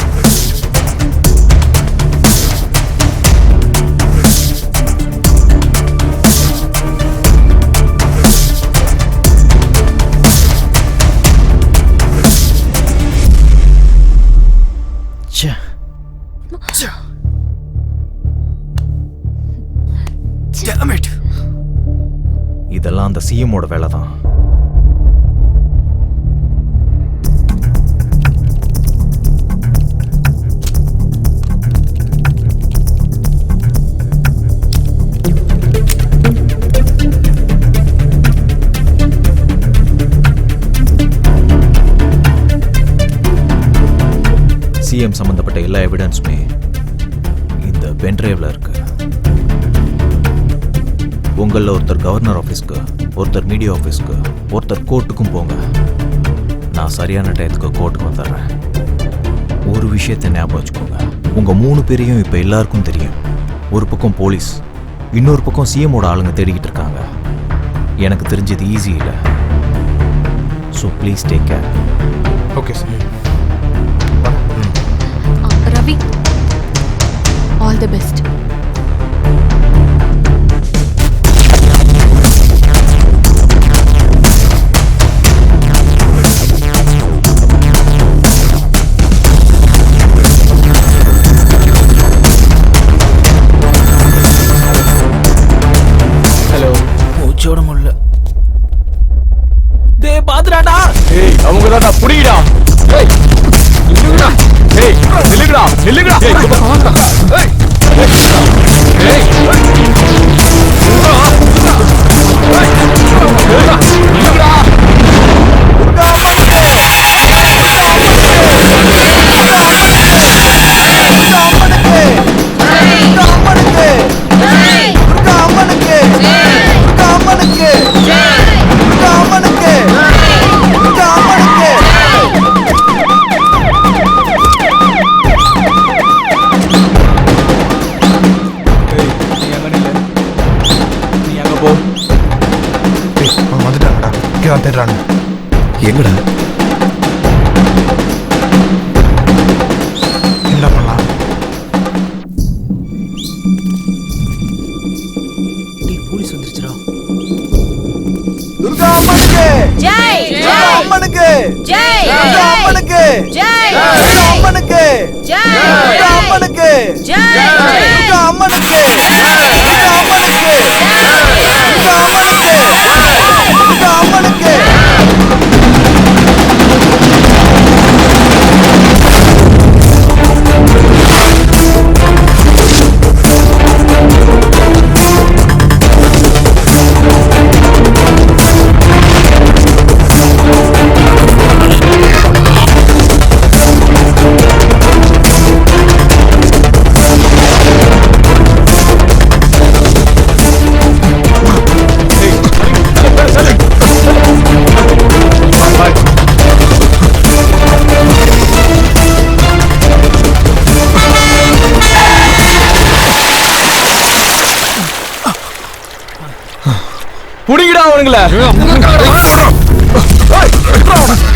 இதெல்லாம் அந்த சிஎம்மோட வேலை தான். சிஎம் சம்பந்தப்பட்ட எல்லா எவிடன்ஸுமே இந்த பென்ட்ரைவ்ல இருக்கு. உங்களில் ஒருத்தர் கவர்னர் ஆஃபீஸ்க்கு, ஒருத்தர் மீடியா ஆஃபீஸ்க்கு, ஒருத்தர் கோர்ட்டுக்கும் போங்க. நான் சரியான டயத்துக்கு கோர்ட்டுக்கு வந்துடுறேன். ஒரு விஷயத்தை ஞாபகம் வச்சுக்கோங்க, உங்கள் 3 பேரையும் இப்போ எல்லாருக்கும் தெரியும். ஒரு பக்கம் போலீஸ், இன்னொரு பக்கம் சிஎம்மோட ஆளுங்க தேடிக்கிட்டு இருக்காங்க. எனக்கு தெரிஞ்சது ஈஸி இல்லை. So please take care.
Okay sir.
Ravi, all the best.
மூச்சோட முள்ள டேய் பாத்துறாடா.
ஏய் அவங்க தான்டா புடிடா. ஏய் நில்லுடா. ஏய் நில்லுடா நில்லுடா. ஏய் இந்த பக்கம் வாடா. ஏய் ஏய் நில்லுடா.
தேடுறாங்க.
எங்கடா?
என்ன பண்ணலாம்?
போலீஸ் வந்துருச்சுடா.
துர்கா அம்மனுக்கு
ஜெய்.
துர்கா அம்மனுக்கு
ஜெய்.
துர்கா அம்மனுக்கு
ஜெய்.
துர்கா அம்மனுக்கு
ஜெய்.
துர்கா அம்மனுக்கு
ஜெய்.
துர்கா அம்மனுக்கு துர்கா அம்மனுக்கு துர்கா அம்மனுக்கு துர்கா அம்மனுக்கு.
புடிங்கடா அவனுங்கள.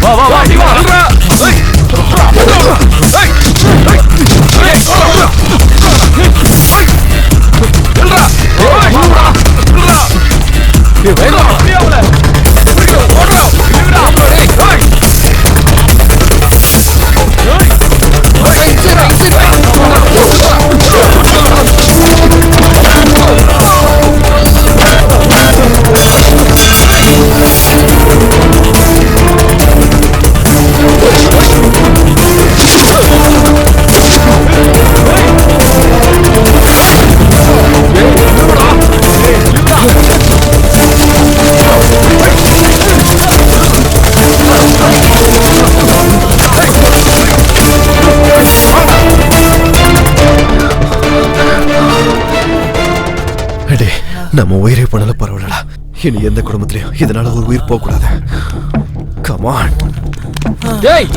வா வா வா வா.
நம்ம உயிரே பண்ணல பரவாயில்லடா. இனி எந்த குடும்பத்திலையும் இதனால ஒரு உயிர் போக கூடாது. Come on.
டேய்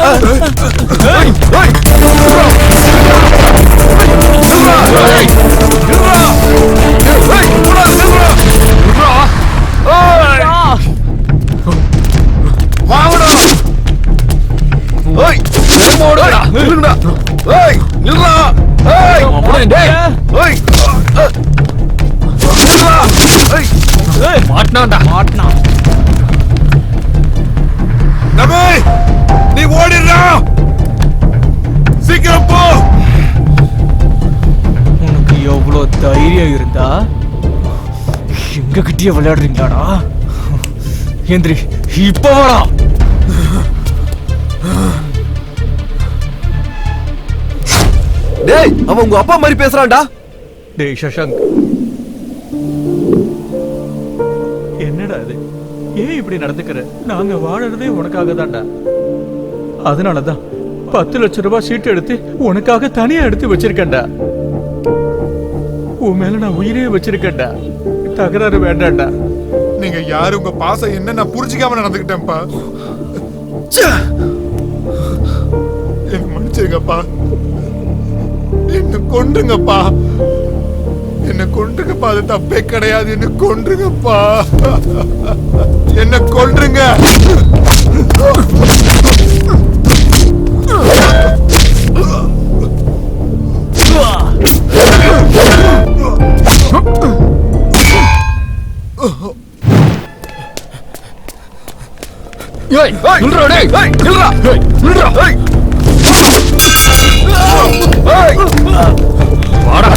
மாட்டினான்டா மாட்டினான்.
நீ ஓடிடுறா. சீக்கிரம் போ.
உனக்கு எவ்வளோ தைரியம் இருந்தா எங்க கிட்டயே விளையாடுறீங்களாடா? எந்திரி இப்ப வாடா.
டேய் அவன் உங்க அப்பா மாதிரி பேசுறான்டா.
டேய் சஷாங்க், என்னடா இது? ஏன் இப்படி நடந்துக்கிற? நாங்க வாழறதே உனக்காக தான்டா. அதனாலதான்
10 லட்சம் ரூபாய் சீட் எடுத்து உனக்காக தனியா எடுத்து வச்சிருக்கேன்டா. உன் மேல நான் உயிரே வச்சிருக்கேன்டா. தகராறு வேண்டாம்டா.
நீங்க யாரு, உங்க பாசம் என்ன நான் புரிஞ்சுக்காம நடந்துக்கிட்டேன்ப்பா. என்ன மன்னிச்சிருங்கப்பா. என்ன கொன்றுங்கப்பா. என்ன கொன்றுங்கப்பா. அது தப்பே கிடையாது. என்ன கொன்றுங்கப்பா. என்ன கொன்றுங்க.
ஏய் நில்றா டேய். ஏய் நில்றா. ஏய் நில்றா. ஏய் ஏய் வாடா.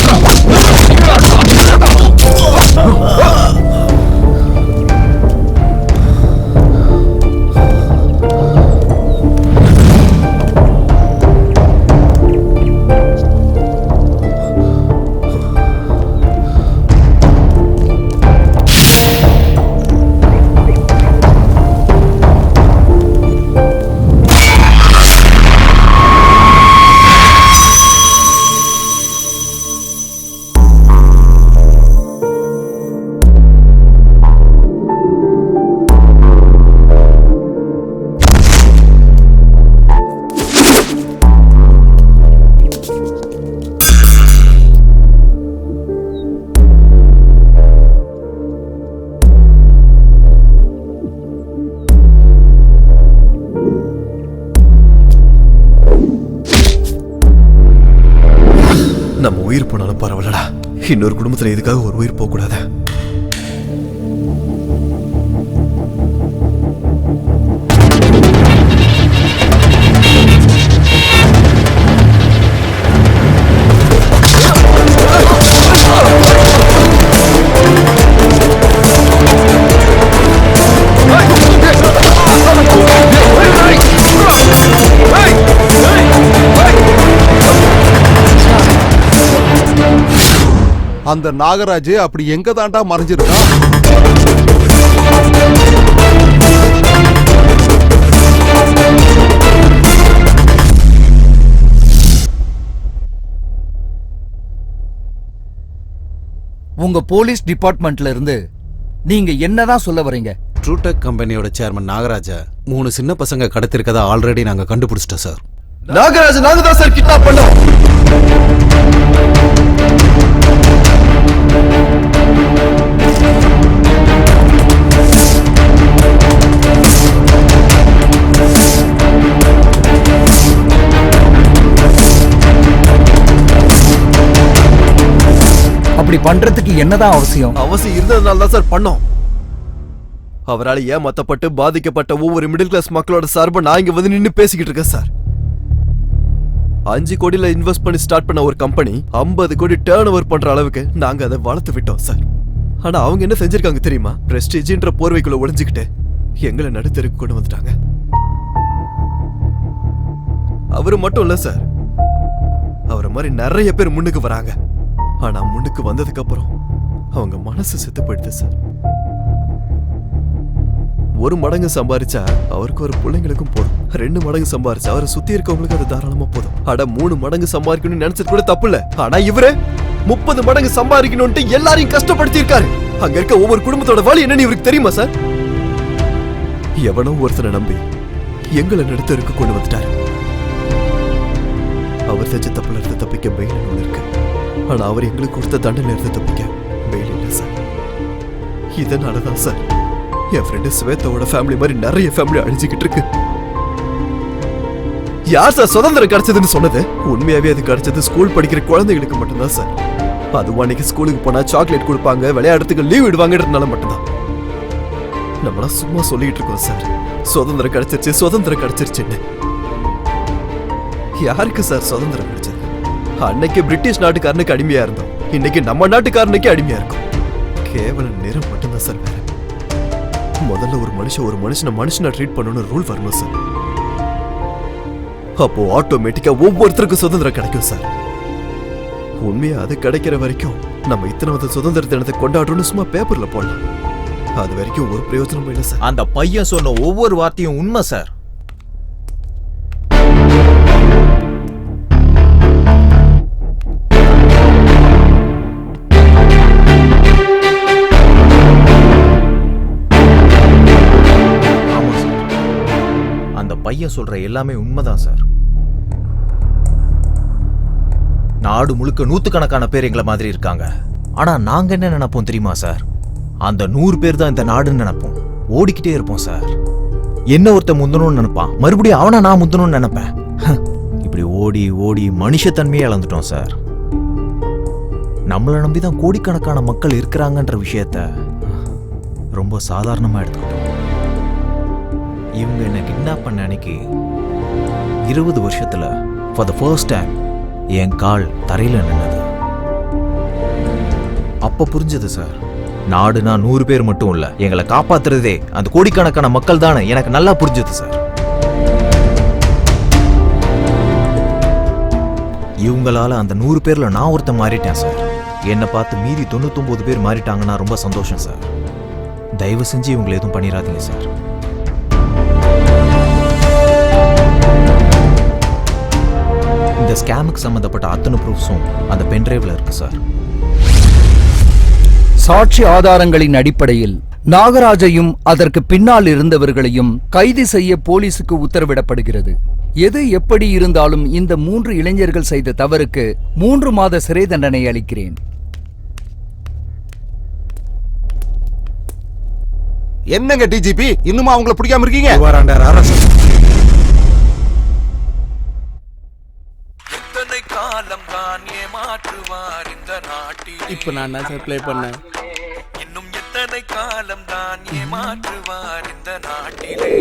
நம்ம உயிர் போனாலும் பரவாயில்லடா. இன்னொரு குடும்பத்துல இதுக்காக ஒரு உயிர் போக கூடாது.
அந்த நாகராஜ் அப்படி எங்க தாண்டா மறைஞ்சிருக்கான்?
உங்க போலீஸ் டிபார்ட்மெண்ட்ல இருந்து நீங்க என்னதான் சொல்ல வரீங்க?
ட்ரூடெக் கம்பெனியோட சேர்மன் நாகராஜா 3 சின்ன பசங்க கடத்திருக்கதா ஆல்ரெடி நாங்க கண்டுபிடிச்சிட்டோம் சார்.
நாகராஜ் நாங்க தான் சார் கிட்னாப் பண்ணோம்.
அப்படி பண்றதுக்கு என்னதான் அவசியம்?
அவசியம் இருந்ததுனால தான் சார் பண்ணோம். அவரால் ஏமாத்தப்பட்டு பாதிக்கப்பட்ட ஒவ்வொரு மிடில் கிளாஸ் மக்களோட சார்பா நான் இங்க வந்து நின்று பேசிக்கிட்டு இருக்கேன் சார். 5 கோடியில இன்வெஸ்ட் பண்ணி ஸ்டார்ட் பண்ண ஒரு கம்பெனி 50 கோடி டர்ன் ஓவர் பண்ற அளவுக்கு நாங்க அதை வளர்த்து விட்டோம் சார். ஆனா அவங்க என்ன செஞ்சிருக்காங்க தெரியுமா? பிரஸ்டீஜ்ன்ற போர்வைக்குள்ள ஒளிஞ்சுக்கிட்டு எங்களை நடுத்தருக்கு கொண்டு வந்துட்டாங்க. அவரு மட்டும் இல்ல சார், அவரை மாதிரி நிறைய பேர் முன்னுக்கு வராங்க. ஆனா முன்னுக்கு வந்ததுக்கு அப்புறம் அவங்க மனசு செத்து போயிடுது சார். 1 மடங்கு சம்பாரிச்சா அவருக்கு ஒரு பிள்ளைங்களுக்கும் போதும். 2 மடங்கு சம்பாரிச்சா அவரை சுத்தி இருக்கவங்களுக்கு அது தாராளமா போதும். அட 3 மடங்கு சம்பாதிக்கணும்னு நினைச்சது கூட தப்பு இல்ல. ஆனா இவரே 30 மடங்கு சம்பாதிக்கணும்ட்டு எல்லாரையும் கஷ்டப்படுத்தி இருக்காரு. அங்க இருக்க ஒவ்வொரு குடும்பத்தோட வழி என்னன்னு இவருக்கு தெரியுமா சார்? எவனோ ஒருத்தனை நம்பி எங்களை நடுத்தருக்கு கொண்டு வந்துட்டாரு. அவர் செஞ்ச தப்புல இருந்து தப்பிக்க பெயில் இருக்கு. ஆனா அவர் எங்களுக்கு கொடுத்த தண்டனை இருந்து தப்பிக்க பெயில் இல்லை சார். இதனாலதான் சார் என் ஃப்ரெண்டு ஸ்வேதாவோட ஃபேமிலி மாதிரி நிறைய ஃபேமிலி அழிஞ்சுக்கிட்டு இருக்கு. யார் சார் சுதந்திரம் கிடைச்சதுன்னு சொன்னது? உண்மையாவே அது கிடைச்சது ஸ்கூல் படிக்கிற குழந்தைகளுக்கு மட்டும்தான் சார். அதுவும் அன்னைக்கு ஸ்கூலுக்கு போனா சாக்லேட் கொடுப்பாங்க, விளையாடுறதுக்கு லீவ் விடுவாங்கன்றதுனால மட்டும்தான். நம்மளாம் சும்மா சொல்லிட்டு இருக்கோம் சார், சுதந்திரம் கிடைச்சிருச்சு சுதந்திரம் கிடைச்சிருச்சுன்னு. யாருக்கு சார் சுதந்திரம் கிடைச்சது? அன்னைக்கு பிரிட்டிஷ் நாட்டுக்காரனுக்கு அடிமையா இருந்தோம், இன்னைக்கு நம்ம நாட்டுக்காரனுக்கே அடிமையா இருக்கும். கேவலம் நிறம் மட்டும்தான் சார் வேற. முதல்ல ஒரு மனுஷனை ட்ரீட் பண்ணணும்னு ரூல் வரணும் சார். அப்போ ஆட்டோமேட்டிக்கா ஒவ்வொருத்தருக்கும் சுதந்திரம் கிடைக்கும் சார். உண்மையா அது கிடைக்கிற வரைக்கும் நம்ம இத்தனை சுதந்திர தினத்தை கொண்டாடுறோம்னு சும்மா பேப்பர்ல போடலாம். அது வரைக்கும் ஒரு பிரயோஜனமும் இல்லை சார்.
அந்த பையன் சொன்ன ஒவ்வொரு வார்த்தையும் உண்மை சார். பையன் சொல்ற எல்லாமே உண்மைதான் சார். நாடு முழுக்க நூத்துக்கணக்கான பேர் எங்களை மாதிரி இருக்காங்க. ஆனா நாங்க என்ன நினைப்போம் தெரியுமா சார்? அந்த 100 பேர் தான் இந்த நாடுன்னு நினைப்போம். ஓடிக்கிட்டே இருப்போம் சார். என்ன ஒருத்த முந்தணும்னு நினைப்பான், மறுபடியும் அவனை நான் முந்தணும்னு நினைப்பேன். இப்படி ஓடி ஓடி மனுஷத்தன்மையே இழந்துட்டோம் சார். நம்மளை நம்பிதான் கோடிக்கணக்கான மக்கள் இருக்கிறாங்கன்ற விஷயத்த ரொம்ப சாதாரணமா எடுத்துக்கிட்டோம். இவங்க என்ன கிட்னாப் பண்ண அன்னைக்கு 20 வருஷத்துல ஃபார் த ஃபர்ஸ்ட் டைம் என் கால் தரையில நின்னது. அப்ப புரிஞ்சது சார், நாடுனா 100 பேர் மட்டும் இல்ல, எங்களை காப்பாத்துறதே அந்த கோடிக்கணக்கான மக்கள் தானே எனக்கு நல்லா புரிஞ்சது சார். இவங்களால அந்த 100 பேர்ல நான் ஒருத்தன் மாறிட்டேன் சார். என்னை பார்த்து மீதி 99 பேர் மாறிட்டாங்கன்னா ரொம்ப சந்தோஷம் சார். தயவு செஞ்சு இவங்களை எதுவும் பண்ணிடாதீங்க சார். இந்த ஸ்கேமுக்கு சம்பந்தப்பட்ட அத்தனை ப்ரூஃப்ஸும் அந்த பென்டிரைவ்ல இருக்கு சார்.
சாட்சி ஆதாரங்களின் அடிப்படையில் நாகராஜையும் அதற்கு பின்னால் இருந்தவர்களையும் கைது செய்ய போலீசுக்கு உத்தரவிடப்படுகிறது. எது எப்படி இருந்தாலும் இந்த 3 இளைஞர்கள் செய்த தவறுக்கு 3 மாத சிறை தண்டனை அளிக்கிறேன்.
என்னங்க டிஜிபி, இன்னுமா அவங்களை பிடிக்காம இருக்கீங்க?
இப்ப நான் தான் சார் ப்ளே பண்ணேன்.
இன்னும் எத்தனை காலம் தான் ஏமாற்றுவார் இந்த நாட்டிலே.